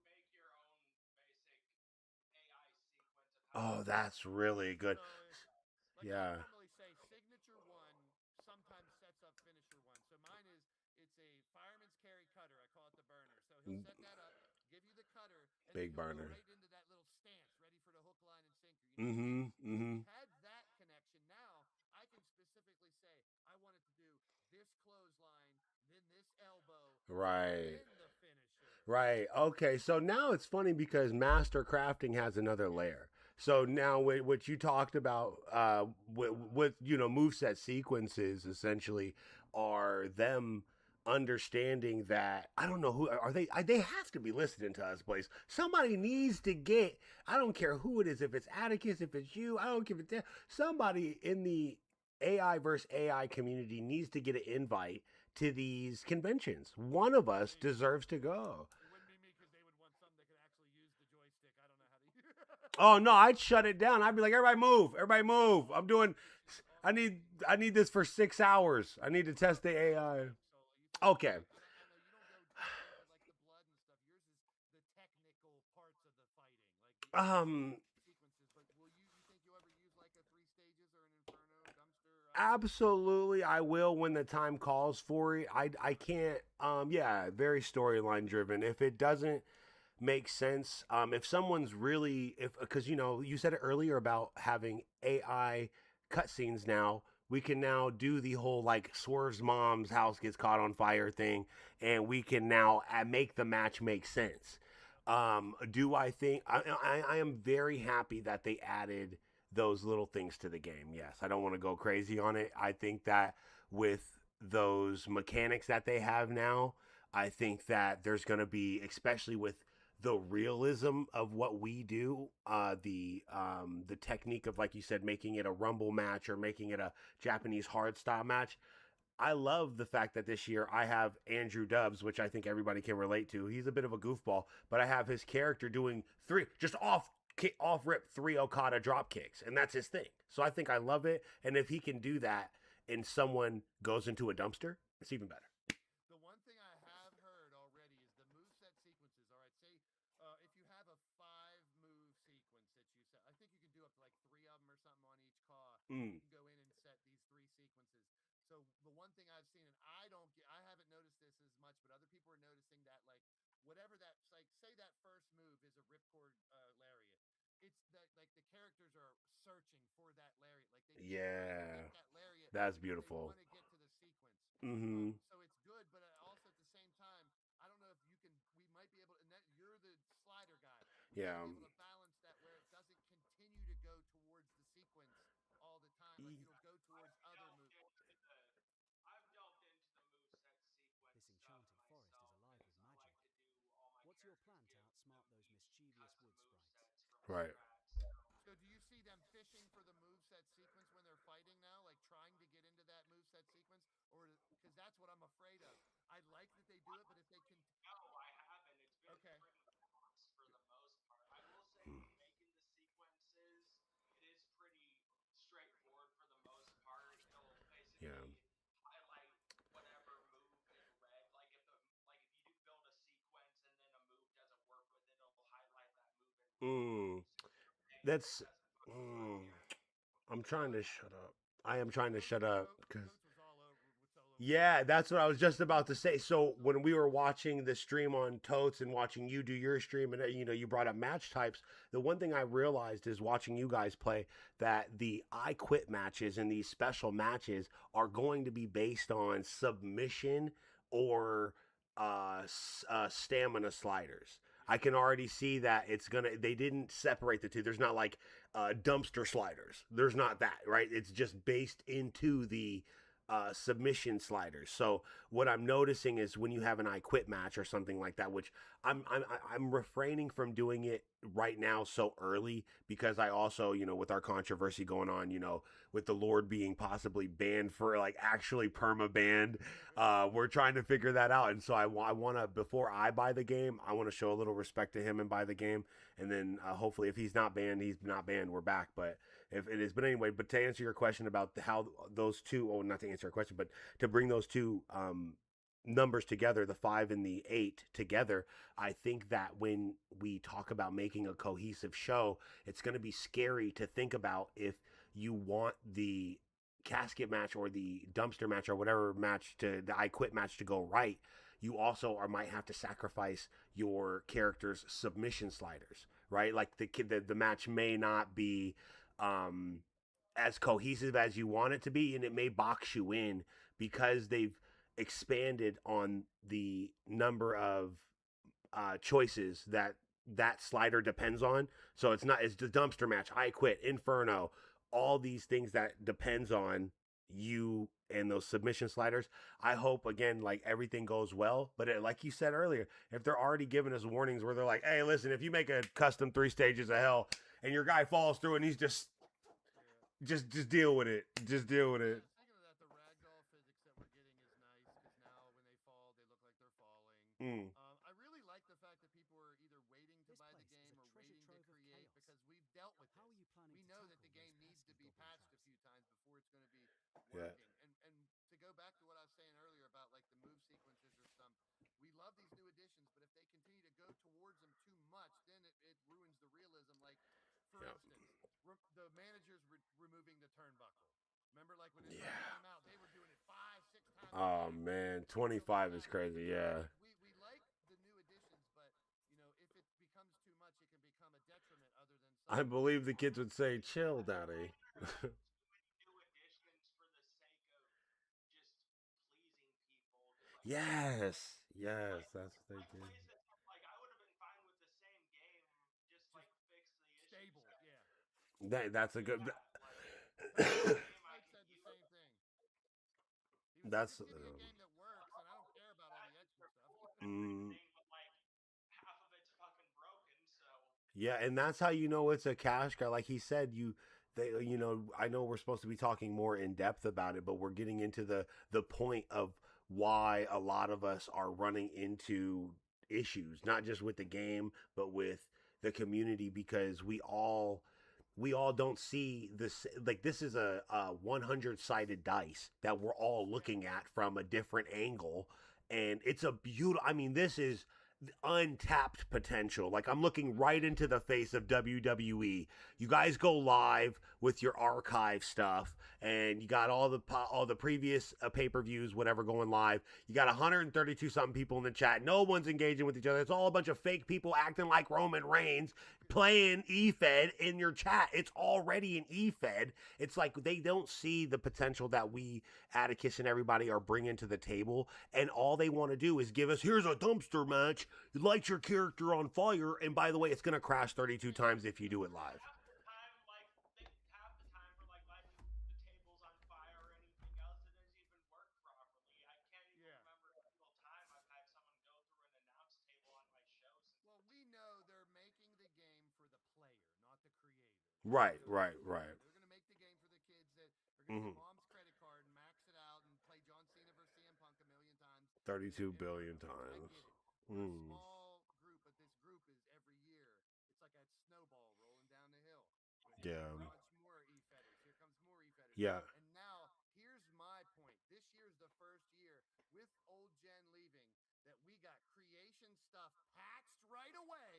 Make your own basic AI sequence. Oh, that's really good. So I Yeah. normally say, signature one sometimes sets up finisher one. So mine it's a fireman's carry cutter. I call it the burner. So he'll set that up, give you the cutter, and Big then he'll burner. go right into that little stance, ready for the hook, line, and sinker. Mm-hmm. Had that connection. Now I can specifically say I wanted to do this clothesline, then this elbow, Right. then the finisher. Right. Okay. So now it's funny because master crafting has another layer. So now what you talked about with moveset sequences essentially are them understanding that I don't know who are they. They have to be listening to us, Blaise. Somebody needs to get. I don't care who it is. If it's Atticus, if it's you, I don't give a damn. Somebody in the AI versus AI community needs to get an invite to these conventions. One of us deserves to go. It wouldn't be me, because they would want something that could actually use the joystick. I don't know how to use it. Oh no, I'd shut it down. I'd be like, everybody move, everybody move. I need this for 6 hours. I need to test the AI. Okay. I know you don't go deep into like the blood and stuff. Yours is the technical parts of the fighting, like the sequences. But you think you'll ever use like a 3 stages or an inferno dumpster? Absolutely, I will when the time calls for it. I can't. Yeah, very storyline driven. If it doesn't make sense, if someone's really, if because you said it earlier about having AI cutscenes now. We can now do the whole like Swerve's mom's house gets caught on fire thing, and we can now make the match make sense. Do I think I am very happy that they added those little things to the game. Yes, I don't want to go crazy on it. I think that with those mechanics that they have now, I think that there's going to be, especially with the realism of what we do, the technique of, like you said, making it a rumble match or making it a Japanese hard style match. I love the fact that this year I have Andrew Dubs, which I think everybody can relate to. He's a bit of a goofball, but I have his character doing three just off rip 3 Okada drop kicks, and that's his thing. So I think I love it, and if he can do that and someone goes into a dumpster, it's even better. The one thing I have heard already is the moveset sequences. All right, say if you have a 5-move sequence that you set, I think you can do up to like 3 of them or something on each CAW. You can go in and set these 3 sequences. So the one thing I've seen, and I haven't noticed this as much, but other people are noticing that, like, whatever that, like, say that first move is a ripcord lariat. It's that, like, the characters are searching for that lariat. Like, they keep trying to get that lariat. That's beautiful. They beautiful. want to get to the sequence. Mm-hmm. So it's good, but also at the same time, I don't know if you can. We might be able to. And that, you're the slider guy. We Yeah. might be able to balance that where it doesn't continue to go towards the sequence all the time. Like, it'll go towards other moves. I've delved into the moveset sequence This stuff enchanted forest is myself alive with because I magic. like to do all my What's your characters plan to give outsmart them those unique mischievous custom wood sprites? movesets from Right. scratch. So do you see them fishing for the moveset sequence when they're fighting now, like trying to get into that moveset sequence, or because that's what I'm afraid of. I like that they do it, but if they can. No, I haven't. It's been Okay. pretty flawless for the most part. I will say with making the sequences, it is pretty straightforward for the most part. It'll Yeah. basically highlight whatever move in red. Like if you do build a sequence and then a move doesn't work with it, it'll highlight that move in red. That's. I'm trying to shut up. I am trying to shut up because Yeah, that's what I was just about to say. So when we were watching the stream on Totes and watching you do your stream, and you brought up match types. The one thing I realized is watching you guys play that the I Quit matches and these special matches are going to be based on submission or stamina sliders. I can already see that it's gonna. They didn't separate the two. There's not like dumpster sliders. There's not that, right? It's just based into the submission sliders. So what I'm noticing is when you have an I Quit match or something like that, which I'm refraining from doing it right now so early because I also with our controversy going on, with the Lord being possibly banned for like actually perma banned, we're trying to figure that out. And so I want to, before I buy the game, I want to show a little respect to him and buy the game, and then hopefully if he's not banned, we're back. But if it is. But anyway, but to answer your question about how those two, oh, not to answer your question, but to bring those two numbers together, the 5 and the 8 together, I think that when we talk about making a cohesive show, it's going to be scary to think about if you want the casket match or the dumpster match or whatever match to the I Quit match to go right. You also might have to sacrifice your character's submission sliders, right? Like the match may not be as cohesive as you want it to be, and it may box you in because they've expanded on the number of choices that slider depends on. So it's the dumpster match, I Quit, Inferno, all these things that depends on you and those submission sliders. I hope again, like everything goes well, but like you said earlier, if they're already giving us warnings where they're like, hey, listen, if you make a custom 3 stages of hell and your guy falls through and he's just deal with it. Just deal with it. Speaking of that, the ragdoll physics that we're getting is nice because now when they fall, they look like they're falling. I really like the fact that people are either waiting to buy the game or waiting to create because we've dealt with this. We know that the game needs to be patched a few times before it's going to be working. And to go back to what I was saying earlier about like the move sequences or some, we love these new additions, but if they continue to go towards them too much, then it ruins the realism. Like, for instance, the managers removing the turnbuckle. Remember, like when it first came out, they were doing it 5-6 times. Oh man, 25 is crazy. Yeah. We like the new additions, but if it becomes too much, it can become a detriment. Other than I believe the kids would say, "Chill, daddy." Yes, that's what they do. Like I would have been fine with the same game, just like fix the issue. Stable, yeah. That's a good. Mike said the same thing. That's. Give me a game that works, and I don't care about all the extra stuff. But like half of it's fucking broken, so. Yeah, and that's how you know it's a cash guy. Like he said, I know we're supposed to be talking more in depth about it, but we're getting into the point of why a lot of us are running into issues, not just with the game, but with the community, because we all don't see this. Like, this is a 100 sided dice that we're all looking at from a different angle, and it's a beautiful. I mean, this is untapped potential. Like, I'm looking right into the face of WWE. You guys go live with your archive stuff, and you got all the previous pay-per-views, whatever, going live. You got 132 something people in the chat. No one's engaging with each other. It's all a bunch of fake people acting like Roman Reigns, playing E-Fed in your chat. It's already an E-Fed. It's like they don't see the potential that we, Atticus and everybody, are bringing to the table, and all they want to do is give us, here's a dumpster match, you light your character on fire, and by the way, it's going to crash 32 times if you do it live. Half the time for like lighting the tables on fire or anything else, it doesn't even work properly. I can't even remember a single time I've had someone go through an announce table on my show. Well, we know they're making the game for the player, not the creator. Right. They're going to make the game for the kids that are going to get mom's credit card and max it out and play John Cena versus CM Punk a million times. 32 billion times. We're a small group, but this group is every year. It's like a snowball rolling down the hill. Yeah. Much more E-Fetters. Here comes more E-Fetters. Yeah. And now, here's my point. This year's the first year with old Gen leaving that we got creation stuff patched right away,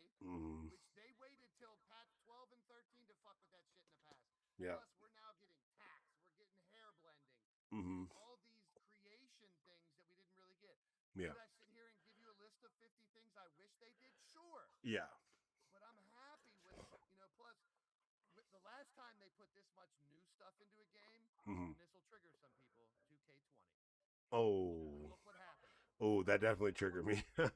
which they waited till patch 12 and 13 to fuck with that shit in the past. Yeah. Plus, we're now getting tax. We're getting hair blending. All these creation Yeah. Could I sit here and give you a list of 50 things I wish they did? Sure. Yeah. But I'm happy with, plus the last time they put this much new stuff into a game, and this will trigger some people, 2K20. Oh. Look what happened. Oh, that definitely triggered me. Yeah,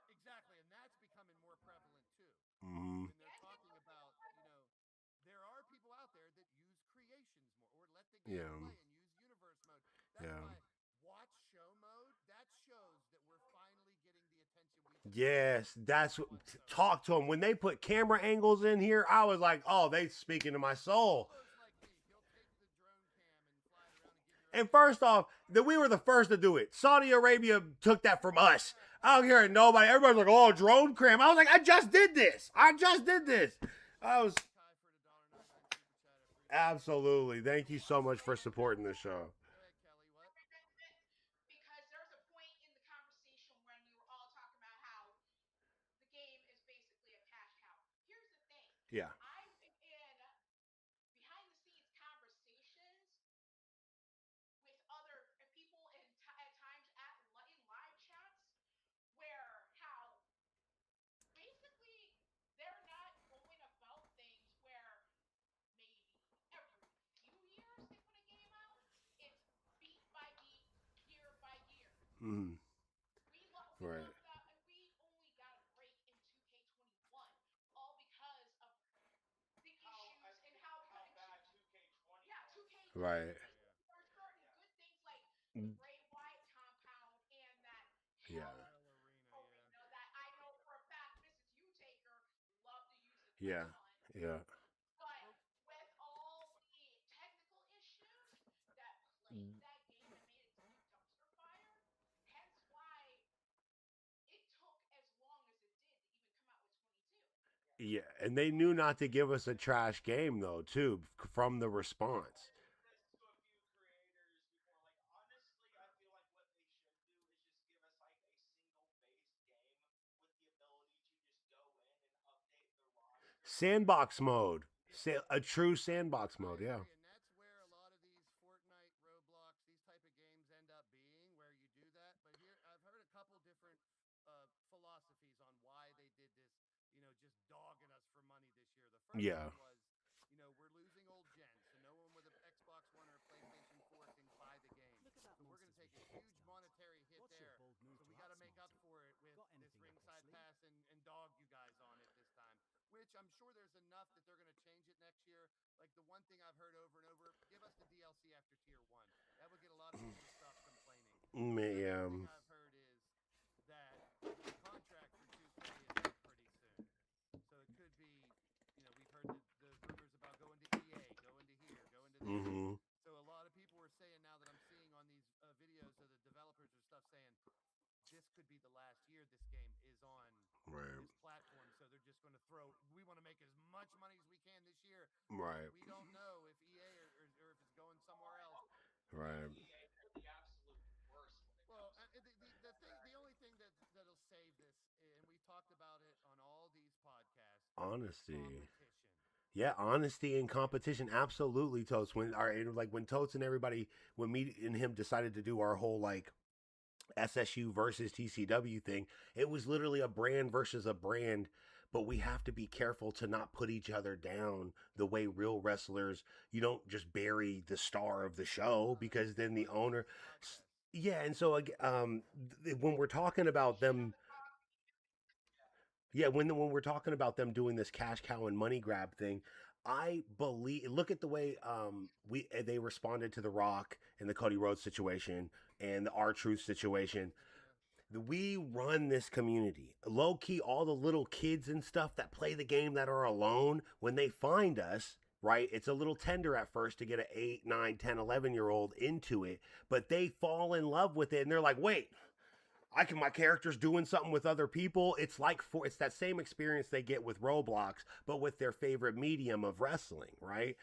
exactly, and that's becoming more prevalent too. Mm-hmm. When they're talking about, there are people out there that use creations more, or let the game play and use universe mode. That's why watch show mode, that shows that we're finally getting the attention we deserve. Yes, that's what. Talk to them. When they put camera angles in here, I was like, oh, they speaking to my soul. And first off, that we were the first to do it. Saudi Arabia took that from us. I don't hear nobody. Everybody's like, oh, drone cam. I was like, I just did this. I was absolutely. Thank you so much for supporting the show. Because there's a point in the conversation when we were all talking about how the game is basically a cash cow. Here's the thing. Yeah. I've been in behind the scenes conversations with other people at times in live chats where how basically they're not going about things where maybe every few years they put a game out. It's beat by beat, year by year. Mm. Right. We only got a break in 2K21, all because of the issues and how bad 2K20. Yeah, 2K. Right. There are certain good things like the Bray Wyatt compound and that Hell Arena that I know for a fact Mrs. U-Taker loved to use a Yeah. ton. Yeah. But with all the technical issues that plagued that game and made it such a dumpster fire, hence why it took as long as it did to even come out with 22. Yeah, and they knew not to give us a trash game though, too, from the response. Sandbox mode. A true sandbox mode, yeah. And that's where a lot of these Fortnite, Roblox, these type of games end up being, where you do that. But here, I've heard a couple different philosophies on why they did this, just dogging us for money this year. The first one was, we're losing old gens, so no one with an Xbox One or a PlayStation 4 can buy the game. So we're going to take a huge monetary hit there. So we got to make up for it with this ringside pass and dog you guys on it this time. Which I'm sure there's enough that they're going to change it next year. Like the one thing I've heard over and over, give us the DLC after tier 1. That would get a lot of people to stop complaining. Yeah. The thing I've heard is that the contract for 2K is up pretty soon. So it could be, we've heard the rumors about going to EA, going to here, going to there. Mm-hmm. So a lot of people are saying now that I'm seeing on these videos of the developers or stuff saying, this could be the last year this game is on this platform, so they're just going to we want to make as much money as we can this year. Right. We don't know if EA or if it's going somewhere else. Right. EA, they're the absolute worst. Well, the only thing that'll save this, and we talked about it on all these podcasts, honesty. Competition. Yeah, honesty and competition, absolutely, Totes. When Totes and everybody, when me and him decided to do our whole SSU versus TCW thing, it was literally a brand versus a brand, but we have to be careful to not put each other down the way real wrestlers, you don't just bury the star of the show, because then the owner, yeah. And so when we're talking about them, yeah, when we're talking about them doing this cash cow and money grab thing, I believe, look at the way they responded to The Rock and the Cody Rhodes situation and the R-Truth situation. We run this community. Low key, all the little kids and stuff that play the game that are alone, when they find us, right, it's a little tender at first to get an 8, 9, 10, 11-year-old into it, but they fall in love with it and they're like, wait, my character's doing something with other people. It's it's that same experience they get with Roblox, but with their favorite medium of wrestling, right?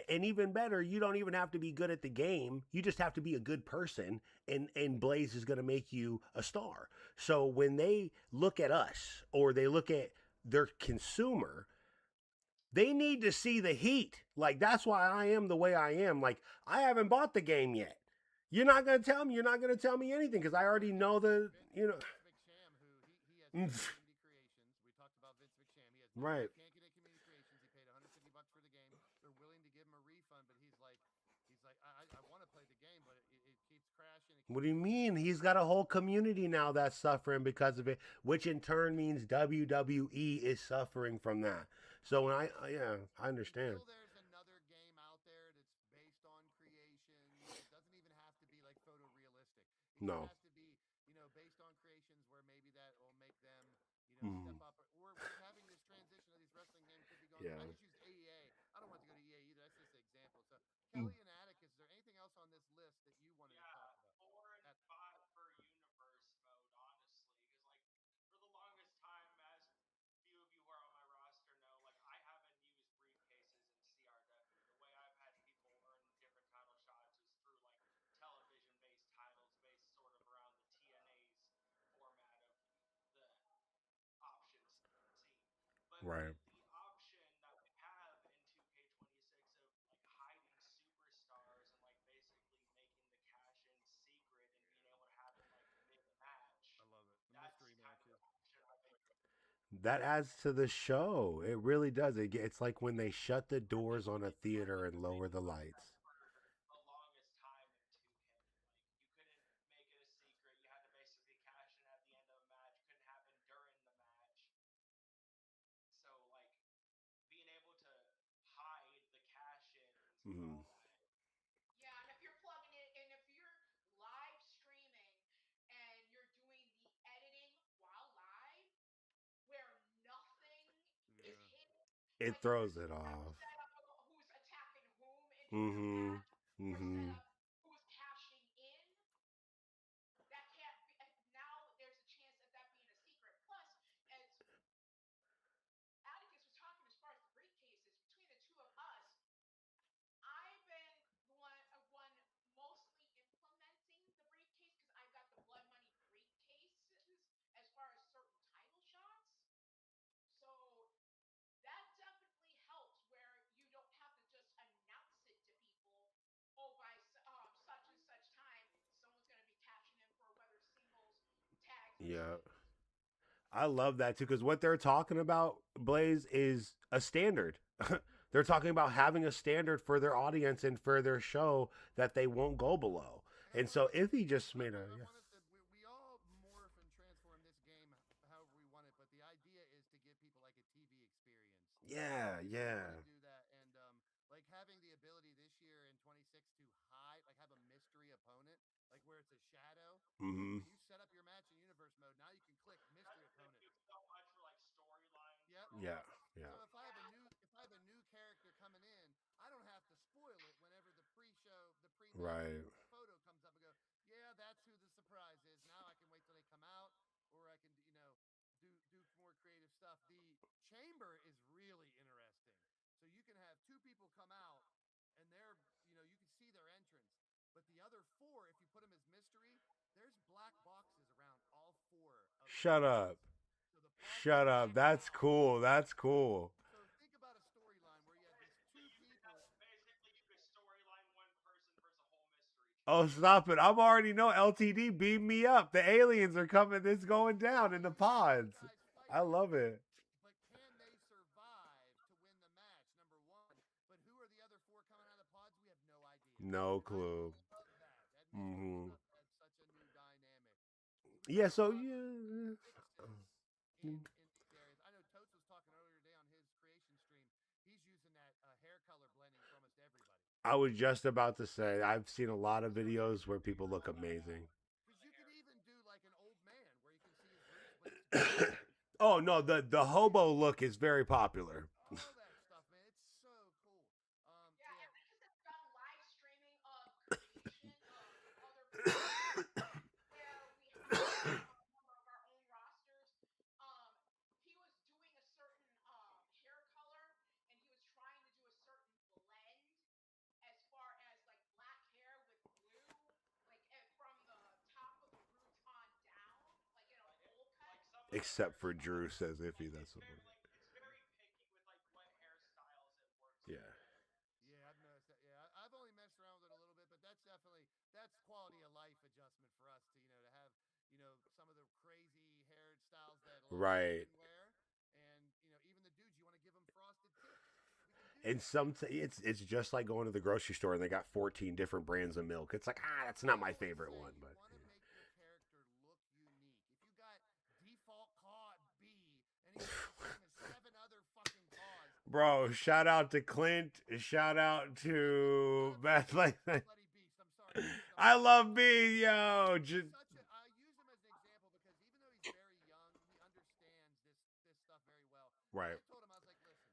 And even better, you don't even have to be good at the game. You just have to be a good person, and Blaise is going to make you a star. So when they look at us, or they look at their consumer, They need to see the heat. Like that's why I am the way I am. Like I haven't bought the game yet. You're not gonna tell me. You're not gonna tell me anything because I already know the. You know. Vince McSham, who he has Community Creations. We talked about Vince McSham. He has right. He can't get in Community Creations. He paid $150 for the game. They're willing to give him a refund, but he's like, I want to play the game, but it keeps crashing. What do you mean? He's got a whole community now that's suffering because of it, which in turn means WWE is suffering from that. So when yeah, I understand. Until there's another game out there that's based on creations, it doesn't even have to be like photorealistic. It no. Has to be, based on creations where maybe that will make them, step up. Or we're having this transition of these wrestling games could be going. Yeah. I just used AEA. I don't want to go to EA either. That's just an example. So Kelly and Atticus, is there anything else on this list that you wanted to talk about? 4 and 5 for universe mode, honestly, because like for the longest time, as few of you who are on my roster know, like I haven't used briefcases in CRW. The way I've had people earn different title shots is through like television-based titles, based sort of around the TNA's format of the option scene. But right. with the option that we have in 2K26 of like hiding superstars and like basically making the cash in secret and being able to have it like mid-match. I love it. The mystery matches. That adds to the show. It really does. It's like when they shut the doors on a theater and lower the lights. The longest time in 2K, like you couldn't make it a secret. You had to basically cash in at the end of a match. Couldn't happen during the match. So like being able to hide the cash ins and all that. Yeah, and if you're plugging it, and if you're live streaming and you're doing the editing while live, where nothing is hidden, it like throws it off. Set up who's attacking whom in different match, or set up who's cashing in. That can't be. Now there's a chance of that being a secret. Plus, as Atticus was talking, as far as the briefcases between the two of us, I've been one mostly implementing the briefcase because I've got the blood money briefcases as far as certain title shots. So that definitely helps where you don't have to just announce it to people. Oh, by such and such time, someone's going to be cashing in for whether singles, tags, or yeah. I love that too because what they're talking about, Blaise, is a standard. They're talking about having a standard for their audience and for their show that they won't go below. And so if he just made a we all morph and transform this game however we want it, but the idea is to give people like a TV experience. Yeah. Do that and like having the ability this year in 26 to hide, like have a mystery opponent, like where it's a shadow. When you set up your match in universe mode, now you can click mystery opponent. So much for like storylines. Yep. Yeah. So if I have a new character coming in, I don't have to spoil it whenever the pre-show, the pre-match photo comes up and go, yeah, that's who the surprise is. Now I can wait till they come out, or I can, do more creative stuff. The chamber is really interesting. So you can have two people come out, and they're, you can see their entrance. But the other four, if you put them as mystery, there's black boxes around all four. Shut up. Shut up. That's cool. That's cool. So think about a storyline where you have these two people. Basically, you could storyline one person versus a whole mystery. Oh, stop it. I'm already know LTD beam me up. The aliens are coming. It's going down in the pods. I love it. But can they survive to win the match, number one? But who are the other four coming out of the pods? We have no idea. No clue. I love that. That mystery stuff adds such a new dynamic. Yeah, so yeah. In these areas. I know Totes was talking earlier today on his creation stream. He's using that hair color blending for almost everybody. I was just about to say, I've seen a lot of videos where people look amazing. Because you could even do like an old man where you can see his roots, but it's oh no, the hobo look is very popular. All that stuff, man. It's so cool. Yeah, Atticus has done live streaming of creation of other where we have a number of our own rosters. He was doing a certain hair color, and he was trying to do a certain blend as far as like black hair with blue, like from the top of the roots on down, like in a bowl cut. Except for Drew says iffy. That's the word. It's very picky with like what hairstyle I've only messed around with it a little bit, but that's quality of life adjustment for us to have some of the crazy hairstyles that a lot of women wear, and even the dudes, you want to give them frosted tips. And it's just like going to the grocery store and they got 14 different brands of milk. It's like, that's not my favorite one, but you want to make your character look unique. If you got default CAW B and he's the same as 7 other fucking CAWs. Bro, shout out to Clint. Shout out to Beth. I love B, yo. I use him as an example because even though he's very young, he understands this stuff very well. Right. I told him, I was like, listen,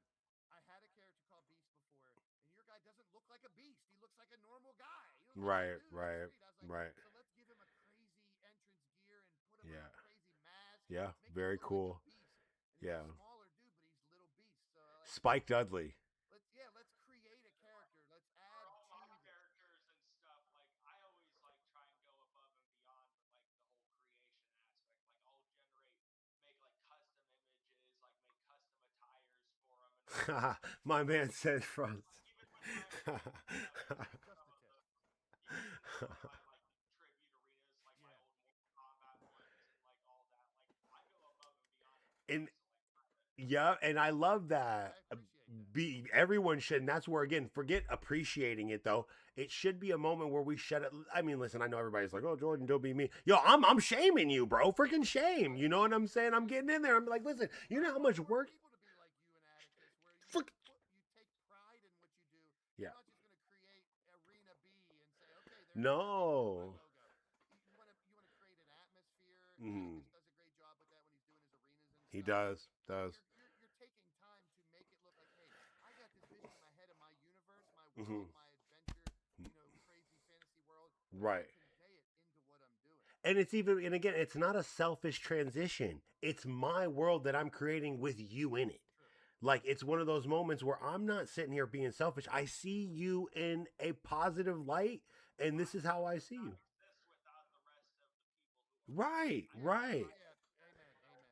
I had a character called Beast before, and your guy doesn't look like a beast. He looks like a normal guy. Right. So let's give him a crazy entrance gear and put him on a crazy mask. Yeah, very cool. He's a smaller dude, but he's little beast. So Spike Dudley. Let's create a character. Let's add my characters and stuff. Like I always try and go above and beyond with the whole creation aspect. Like I'll make custom images, make custom attires for them. My man said Frost. Even when tribute arenas, my old Mortal Kombat ones and all that. I go above and beyond. Yeah, and I love that. Everyone should, and that's where, again, forget appreciating it though. It should be a moment where we shut it. I mean, listen, I know everybody's like, "Oh, Jordan, don't be me." Yo, I'm shaming you, bro. Freaking shame. You know what I'm saying? I'm getting in there. I'm like, listen, you know how much work. People to be like you and Atticus, where you take pride in what you do. You're not just gonna create Arena B and say, "Okay, there's my logo." You want to create an atmosphere. Atticus does a great job with that when he's doing his arenas and stuff. He does. You're taking time to make it look like, hey, I got this vision in my head of my universe, my world, my adventure, crazy fantasy world. Right. I convey it into what I'm doing. And again, it's not a selfish transition. It's my world that I'm creating with you in it. Like, it's one of those moments where I'm not sitting here being selfish. I see you in a positive light, and this is how I see you. Right.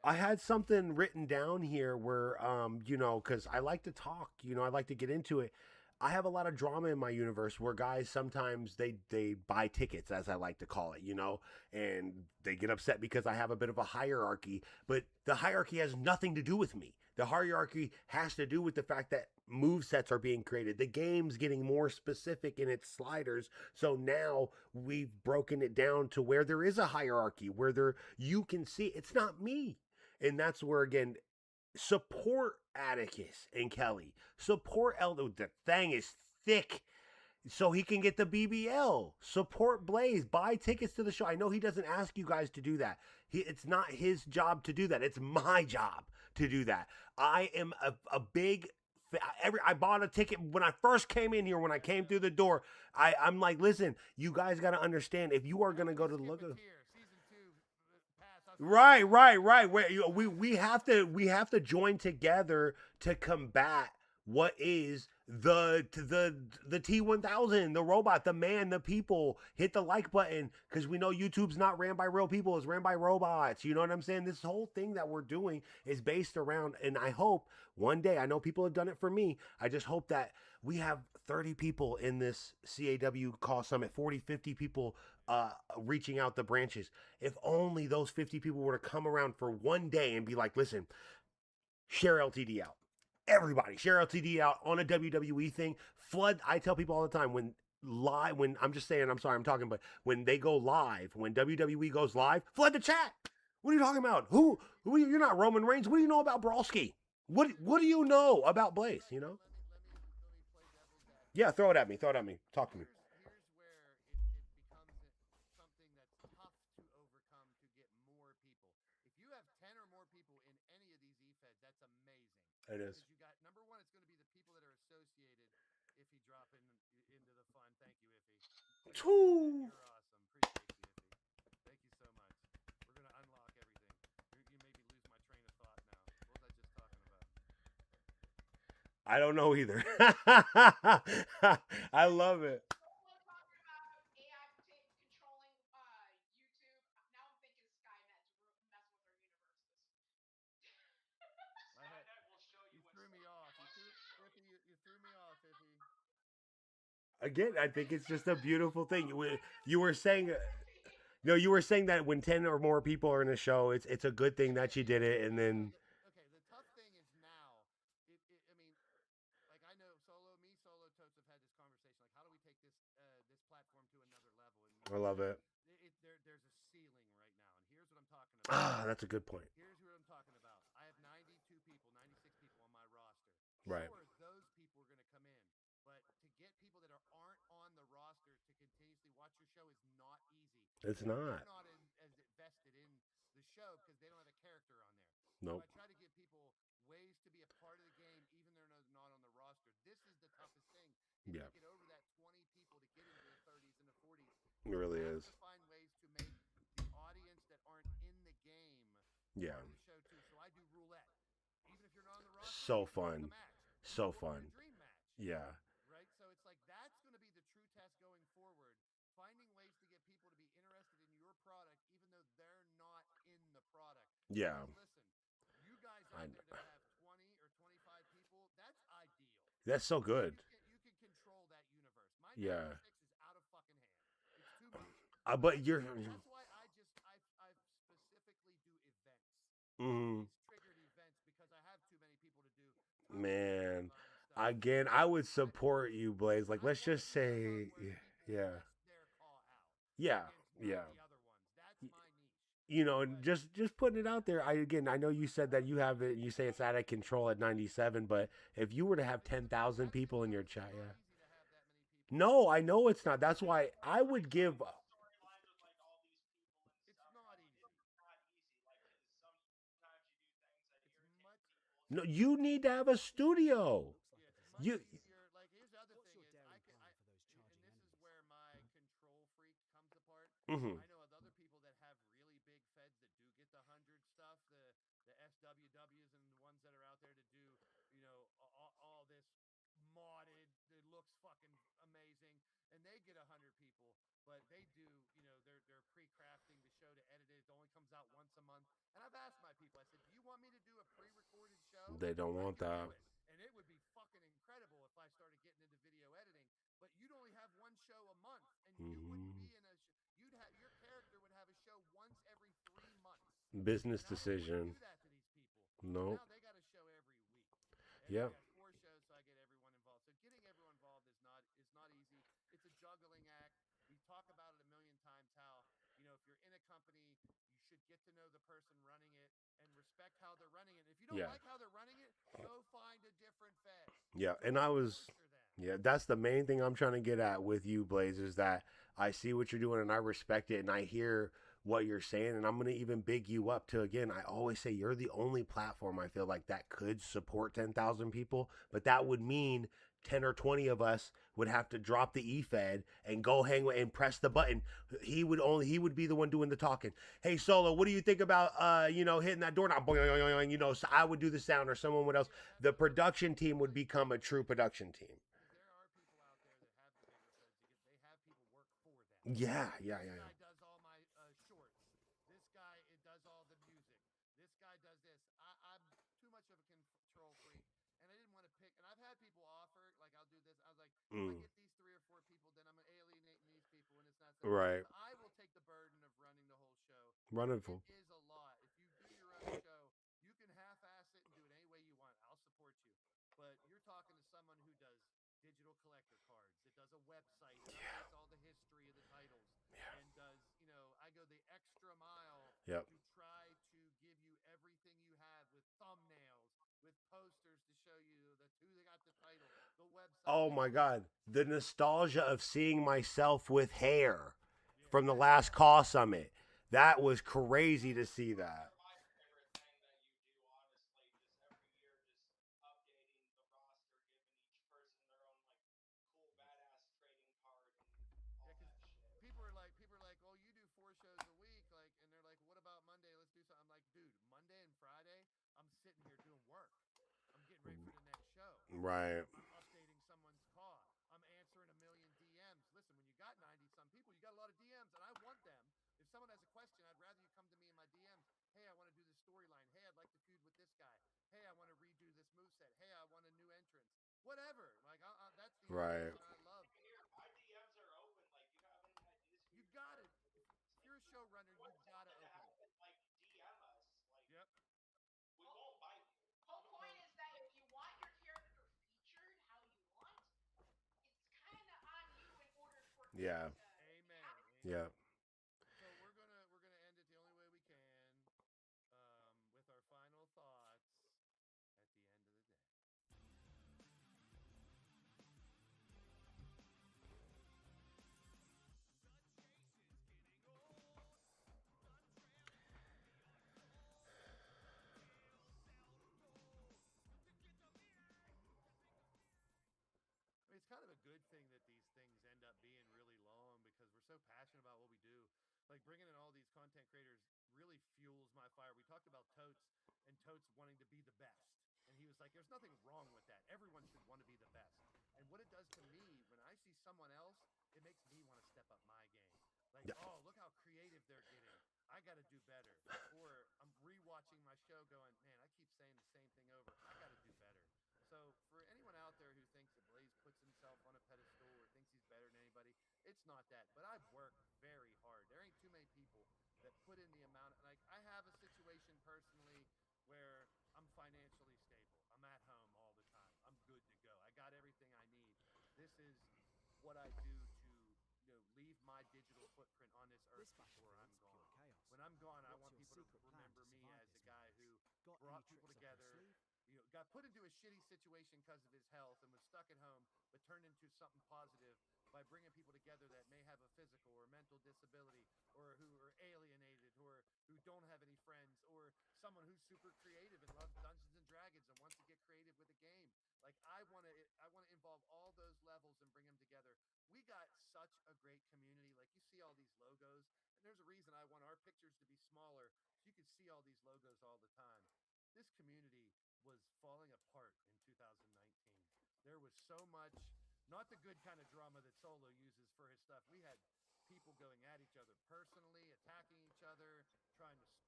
I had something written down here where, because I like to talk, I like to get into it. I have a lot of drama in my universe where guys sometimes they buy tickets, as I like to call it, and they get upset because I have a bit of a hierarchy, but the hierarchy has nothing to do with me. The hierarchy has to do with the fact that move sets are being created. The game's getting more specific in its sliders. So now we've broken it down to where there is a hierarchy, where you can see it's not me. And that's where, again, support Atticus and Kelly. Support Eldo. The thing is thick so he can get the BBL. Support Blaise. Buy tickets to the show. I know he doesn't ask you guys to do that. It's not his job to do that. It's my job to do that. I am a big... I bought a ticket when I first came in here. When I came through the door, I'm like, listen, you guys got to understand, if you are going to go to the look... Right. We have to join together to combat what is the T1000, the robot, the man, the people. Hit the like button, because we know YouTube's not ran by real people, it's ran by robots. You know what I'm saying? This whole thing that we're doing is based around, and I hope one day, I know people have done it for me, I just hope that we have 30 people in this CAW Call Summit, 40, 50 people reaching out the branches. If only those 50 people were to come around for one day and be like, listen, share LTD out. Everybody, share LTD out on a WWE thing. Flood, I tell people all the time, when I'm just saying, I'm sorry, I'm talking, but when they go live, when WWE goes live, flood the chat. What are you talking about? Who you're not Roman Reigns. What do you know about Brawlski? What do you know about Blaise, Let me play devil's advocate. Yeah, throw it at me. Talk to me. Here's where it becomes something that's tough to overcome to get more people. If you have 10 or more people in any of these EFED, that's amazing. It is. Because you got, number one, it's going to be the people that are associated. Iffy dropping into the fun. Thank you, Iffy. You're awesome. Appreciate you, Iffy. Thank you so much. We're going to unlock everything. You made me lose my train of thought now. What was I just talking about? I don't know either. I love it. You threw me off. You threw me off, Iffy. again, I think it's just a beautiful thing. You were saying, no, you were saying that when 10 or more people are in a show, it's a good thing that you did it, and then Okay, the tough thing is now. I mean, like I know Solo Totes have had this conversation. Like, how do we take this platform to another level? And I love it. There's a ceiling right now, and here's what I'm talking about. Ah, that's a good point. Here's what I'm talking about. I have 92 people, 96 people on my roster. Right. Sure, those people are going to come in, but to get people that aren't on the roster to continuously watch your show is not easy. It's not. They're not as invested in the show because they don't have a character on there. Nope. So I try to give people ways to be a part of the game, even though they're not on the roster. This is the toughest thing. Yeah. To get over that 20 people to get into the 30s and the 40s. It really is. To find ways to make the audience that aren't in the game part of the show too. So I do roulette. Even if you're not on the roster, so fun. So fun. Dream match. Yeah. Right? So it's like that's going to be the true test going forward. Finding ways to get people to be interested in your product even though they're not in the product. Yeah. Because listen, you guys out there that have 20 or 25 people, that's ideal. That's so good. You can control that universe. My 96 is out of fucking hand. It's too much. But you're. That's why I specifically do events. Mm-hmm. These triggered events because I have too many people to do. Man, again, I would support you, Blaise. Like, let's just say, yeah. You know, and just putting it out there. I know you said that you have it. You say it's out of control at 97, but if you were to have 10,000 people in your chat, yeah. No, I know it's not. That's why I would give. No, you need to have a studio. You. Like here's the other thing is and this is where my control freak comes apart. Mm-hmm. I know other people that have really big feds that do get the 100 stuff, the SWWs and the ones that are out there to do, you know, all this modded. It looks fucking amazing, and they get 100 people, but they do, you know, they're pre-crafting the show to edit it. It only comes out once a month, and I've asked my people. I said, "Do you want me to do a pre-recorded show?" They don't want that. And it would be fucking incredible if I started getting into video editing. But you'd only have one show a month, and you wouldn't be in a. Your character would have a show once every 3 months. Business decision. Do that to these people. No. Now they got a show every week. Yeah. I got 4 shows, so I get everyone involved. So getting everyone involved is not easy. It's a juggling act. We talk about it a million times. How if you're in a company, you should get to know the person running it and respect how they're running it. If you don't like how they're running it, go find a different fed. Yeah, and that's the main thing I'm trying to get at with you, Blaise, is that I see what you're doing and I respect it and I hear what you're saying, and I'm going to even big you up to, again, I always say you're the only platform I feel like that could support 10,000 people, but that would mean 10 or 20 of us would have to drop the E-Fed and go hang and press the button. He would be the one doing the talking. Hey, Solo, what do you think about, hitting that door knob? So I would do the sound or someone would else. The production team would become a true production team. There are people out there that have the bigger feds. They have people work for them. Yeah. This guy does all my shorts. This guy does all the music. This guy does this. I'm too much of a control freak, and I didn't want to pick. And I've had people offer, like, I'll do this. I was like, if I get these 3 or 4 people, then I'm alienating these people, and it's not so right. I will take the burden of running the whole show. It is a lot. If you do your own show, you can half-ass it and do it any way you want. I'll support you. But you're talking to someone who does digital collector cards, that does a website, that updates all the history of the titles, and does, I go the extra mile to try to give you everything you have with thumbnails, with posters to show you who they got the title, the website. Oh my God. The nostalgia of seeing myself with hair from the last CAW Summit. That was crazy to see that. People are like, oh, you do 4 shows a week, like, and they're like, what about Monday? Let's do something. I'm like, dude, Monday and Friday, I'm sitting here doing work. I'm getting ready for the next show. Right. I'm updating someone's CAW. I'm answering a million DMs. Listen, when you got 90-some people, you got a lot of DMs, and I want them. If someone has a question, I'd rather you come to me in my DMs. Hey, I want to do this storyline. Hey, I'd like to feud with this guy. Hey, I want to redo this moveset. Hey, I want a new entrance. Whatever. Like, that's the right. I love. Yeah. Amen. Yeah. So we're gonna end it the only way we can, with our final thoughts at the end of the day. I mean, it's kind of a good thing that these things end up being really long because we're so passionate about what we do. Like bringing in all these content creators really fuels my fire. We talked about Totes and Totes wanting to be the best. And he was like, there's nothing wrong with that. Everyone should want to be the best. And what it does to me, when I see someone else, it makes me want to step up my game. Like, oh, look how creative they're getting. I got to do better. Or I'm rewatching my show going, man, I keep saying the same thing over. I got to do better. So for anyone out there who thinks that Blaise puts himself on a pedestal or thinks he's better than anybody, it's not that. But I work very hard. There ain't too many people that put in the amount. Like I have a situation personally where I'm financially stable. I'm at home all the time. I'm good to go. I got everything I need. This is what I do to leave my digital footprint on this earth before I'm gone. When I'm gone, I want people to remember me as a guy who brought people together, got put into a shitty situation because of his health and was stuck at home, but turned into something positive by bringing people together that may have a physical or mental disability or who are alienated or who don't have any friends or someone who's super creative and loves Dungeons and Dragons and wants to get creative with a game. Like I want to involve all those levels and bring them together. We got such a great community. Like you see all these logos, and there's a reason I want our pictures to be smaller so you can see all these logos all the time. This community was falling apart in 2019. There was so much, not the good kind of drama that Solo uses for his stuff. We had people going at each other personally, attacking each other,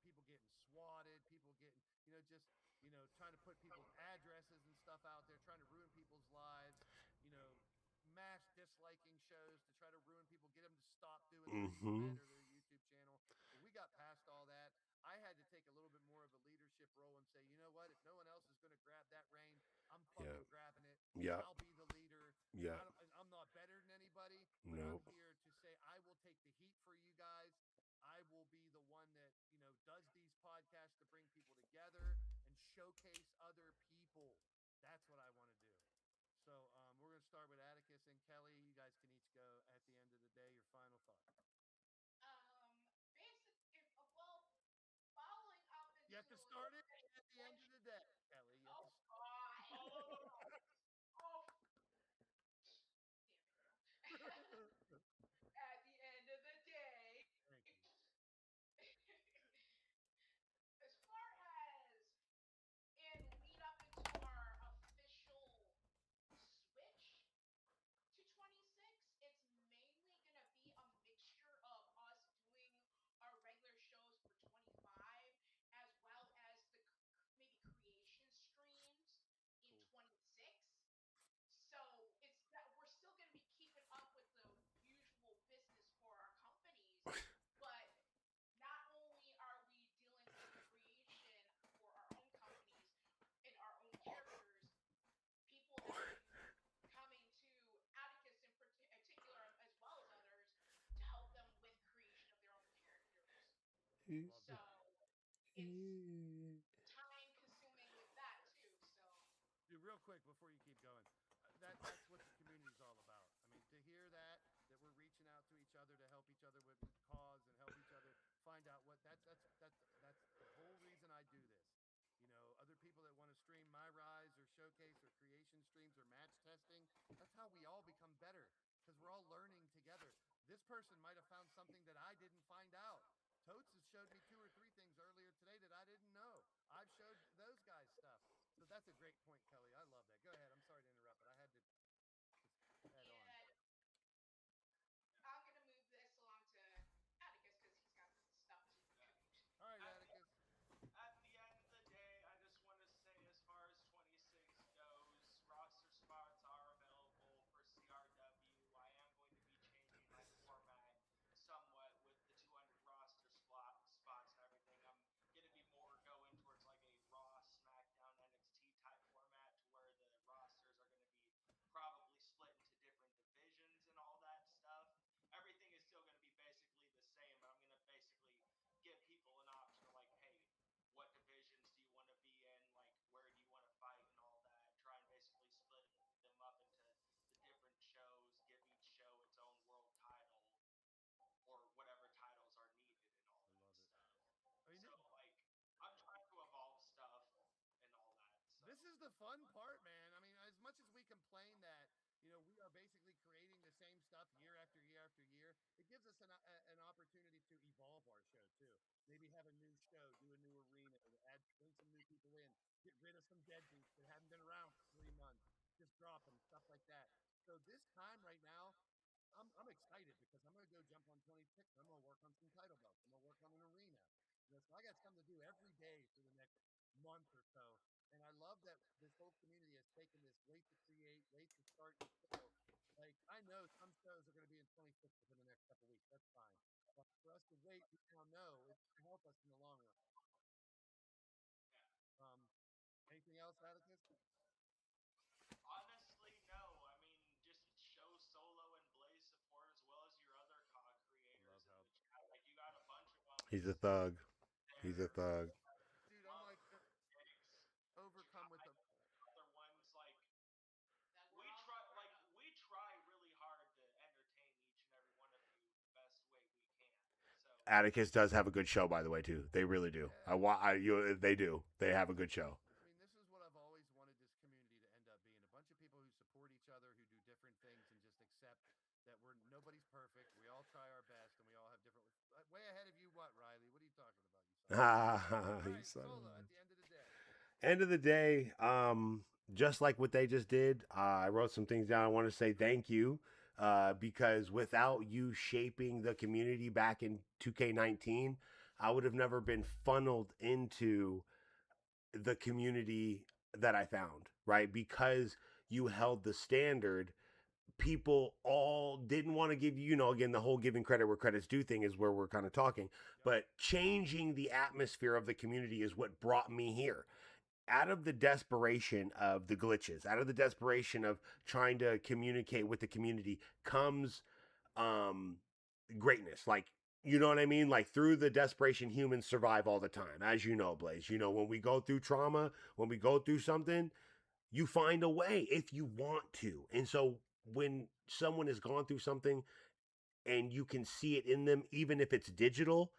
people getting swatted, people getting, trying to put people's addresses and stuff out there, trying to ruin people's lives, mass disliking shows to try to ruin people, get them to stop doing their event or their YouTube channel. When we got past all that, I had to take a little bit more of a leadership role and say, you know what? If no one else is going to grab that reign, I'm fucking grabbing it. Yeah. I'll be the leader. Yeah. I'm not better than anybody, but I'm here to say I will take the heat for you guys. I will be the one that, does these podcasts to bring people together and showcase other people. That's what I want to do. So we're going to start with Atticus and Kelly. You guys can each go at the end of the day. Your final thought. Following up into... You have to start it at the end of the day, Kelly. God. Oh. Damn it. At the end of the day... Thank you. As far as in lead up into our official switch to 26, it's mainly going to be a mixture of us doing our regular shows for 25 as well as the maybe creation streams in 26. So it's that we're still going to be keeping up with the usual business for our companies, but not only are we dealing with creation for our own companies and our own characters, people have been coming to Atticus in particular, as well as others, to help them with creation of their own characters. So it's time consuming with that too. So real quick before you keep going, that's what the community's all about. I mean, to hear that we're reaching out to each other to help each other with the cause and help each other find out what that's the whole reason I do this. Other people that want to stream my rise or showcase or creation streams or match testing, that's how we all become better because we're all learning together. This person might have found something that I didn't find out. Totes has showed me 2 or 3 things earlier today that I didn't know. I've showed those guys stuff. So that's a great point, Kelly. I love that. Go ahead. I'm sorry to interrupt, but I had to just add on. I'm going to move this along to Atticus because he's got stuff to contribute. All right, Atticus. At the end of the day, I just want to say as far as 26 goes, roster spots are available for CRW. I am going to be changing my format somewhat with the 200 roster spots and everything. I'm going to be more going towards like a Raw, SmackDown, NXT type format to where the rosters are going is the fun part, man. I mean, as much as we complain that, you know, we are basically creating the same stuff year after year after year, it gives us an opportunity to evolve our show too. Maybe have a new show, do a new arena, bring some new people in, get rid of some deadbeats that haven't been around for 3 months, just drop them, stuff like that. So this time right now, I'm excited because I'm gonna go jump on 26. I'm gonna work on some title belts. I'm gonna work on an arena. You know, so I got something to do every day for the next month or so. And I love that this whole community has taken this late to create, late to start your show. Like I know some shows are going to be in 26 within the next couple weeks. That's fine. But for us to wait, we now know it's going to help us in the long run. Anything else, Atticus? Honestly, no. I mean, just show Solo and Blaze support as well as your other CAW creators in the chat. Like, you got a bunch of them. He's a thug. He's a thug. Dude, I'm like overcome with the other ones. Like, we try really hard to entertain each and every one of you the best way we can. So Atticus does have a good show, by the way, too. They really do. Yeah. They do. They have a good show. I mean, this is what I've always wanted this community to end up being. A bunch of people who support each other, who do different things, and just accept that nobody's perfect. We all try our best, and we all have different. Way ahead of you, what, Riley? What are you talking about? You son of a... Solo, at the end of the day. End of the day, just like what they just did, I wrote some things down. I want to say thank you because without you shaping the community back in 2K19, I would have never been funneled into the community that I found, right? Because you held the standard, people all didn't want to give you, you know, again, the whole giving credit where credit's due thing is where we're kind of talking, but changing the atmosphere of the community is what brought me here. Out of the desperation of the glitches, out of the desperation of trying to communicate with the community comes greatness. Like, you know what I mean? Like through the desperation, humans survive all the time. As you know, Blaise, you know, when we go through trauma, when we go through something, you find a way if you want to. And so when someone has gone through something and you can see it in them, even if it's digital,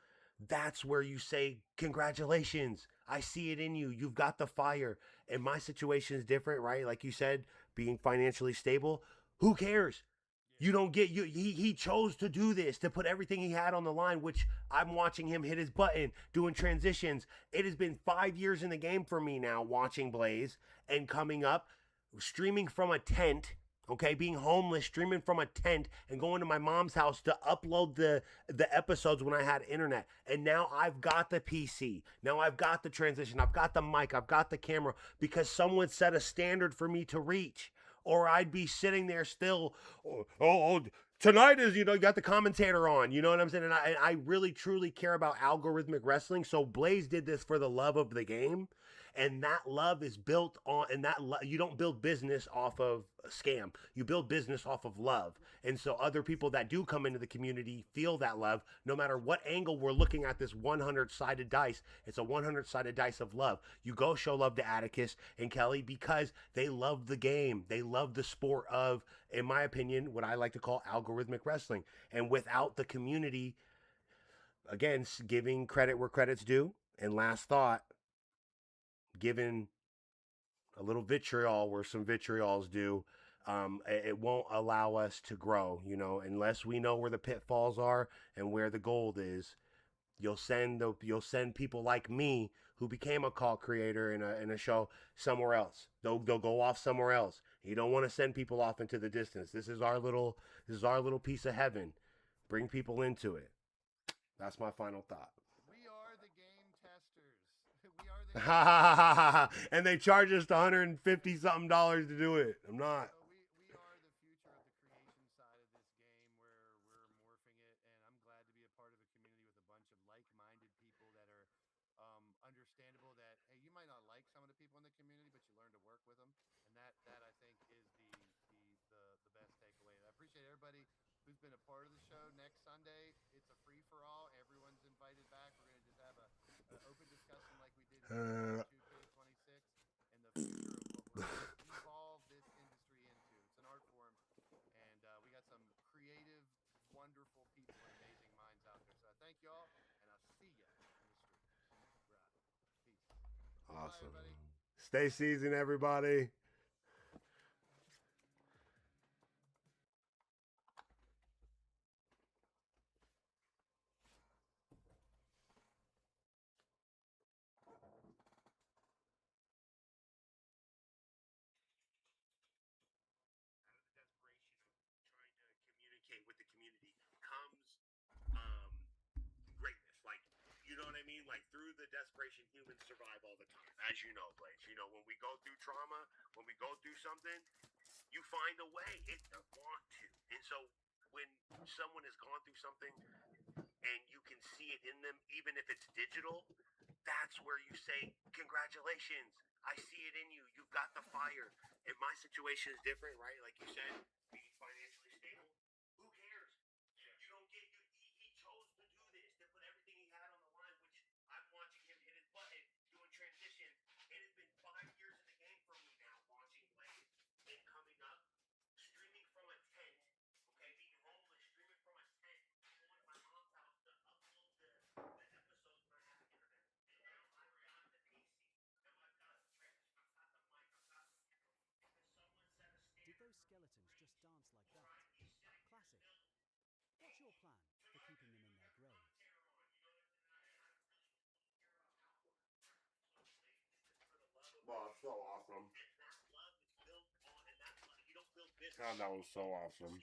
that's where you say, congratulations, I see it in you. You've got the fire. And my situation is different, right? Like you said, being financially stable, who cares? You don't get you. He chose to do this, to put everything he had on the line, which I'm watching him hit his button, doing transitions. It has been 5 years in the game for me now, watching Blaise and coming up, streaming from a tent. Okay, being homeless, streaming from a tent, and going to my mom's house to upload the episodes when I had internet. And now I've got the PC. Now I've got the transition. I've got the mic. I've got the camera because someone set a standard for me to reach. Or I'd be sitting there still, tonight is, you know, you got the commentator on, you know what I'm saying? And I really, truly care about algorithmic wrestling. So Blaise did this for the love of the game. And that love is built on, and you don't build business off of a scam. You build business off of love. And so other people that do come into the community feel that love, no matter what angle we're looking at this 100-sided dice. It's a 100-sided dice of love. You go show love to Atticus and Kelly because they love the game. They love the sport of, in my opinion, what I like to call algorithmic wrestling. And without the community, again, giving credit where credit's due. And last thought, giving a little vitriol where some vitriol's due, it won't allow us to grow, you know, unless we know where the pitfalls are and where the gold is. You'll send people like me who became a call creator in a show somewhere else. They'll go off somewhere else. You don't want to send people off into the distance. This is our little piece of heaven. Bring people into it. That's my final thought. We are the game testers. We are the and they charge us $150 something to do it. I'm not. So we are the future of the creation side of this game where we're morphing it, and I'm glad to be a part of a community with a bunch of like-minded people that are understandable that, hey, you might not like some of the people in the community, but you learn to work with them. And that I think is the best takeaway. I appreciate everybody who's been a part of the show. Next Sunday, it's a free-for-all. Everyone's invited back. We're going to just have an open discussion like we did here 2K26 and the future of what we're going to evolve this industry into. It's an art form, and we got some creative, wonderful people and amazing minds out there. So I thank y'all, and I'll see ya in the streets. Right. Peace. Awesome. Bye, everybody. Stay seasoned, everybody. With the community comes greatness. Like, you know what I mean? Like, through the desperation, humans survive all the time. As you know, Blaise. You know, when we go through trauma, when we go through something, you find a way. It want to. And so when someone has gone through something and you can see it in them, even if it's digital, that's where you say, congratulations. I see it in you. You've got the fire. And my situation is different, right? Like you said, being financially stable. Who cares? You don't get you. He chose to do this, to put everything he had on the line, which I'm watching him hit his button, doing transition. It has been 5 years in the game for me now, watching Blaise and coming up, streaming from a tent, okay, being homeless, streaming from a tent, going to my mom's house to upload the episodes when I have internet. And now I've got the PC. Now I've got the mic, I've got the camera. Because someone set a standard. Did those skeletons just dance like that? Classic. What's your plan for keeping them in their graves? Wow, so awesome. God, that was so awesome.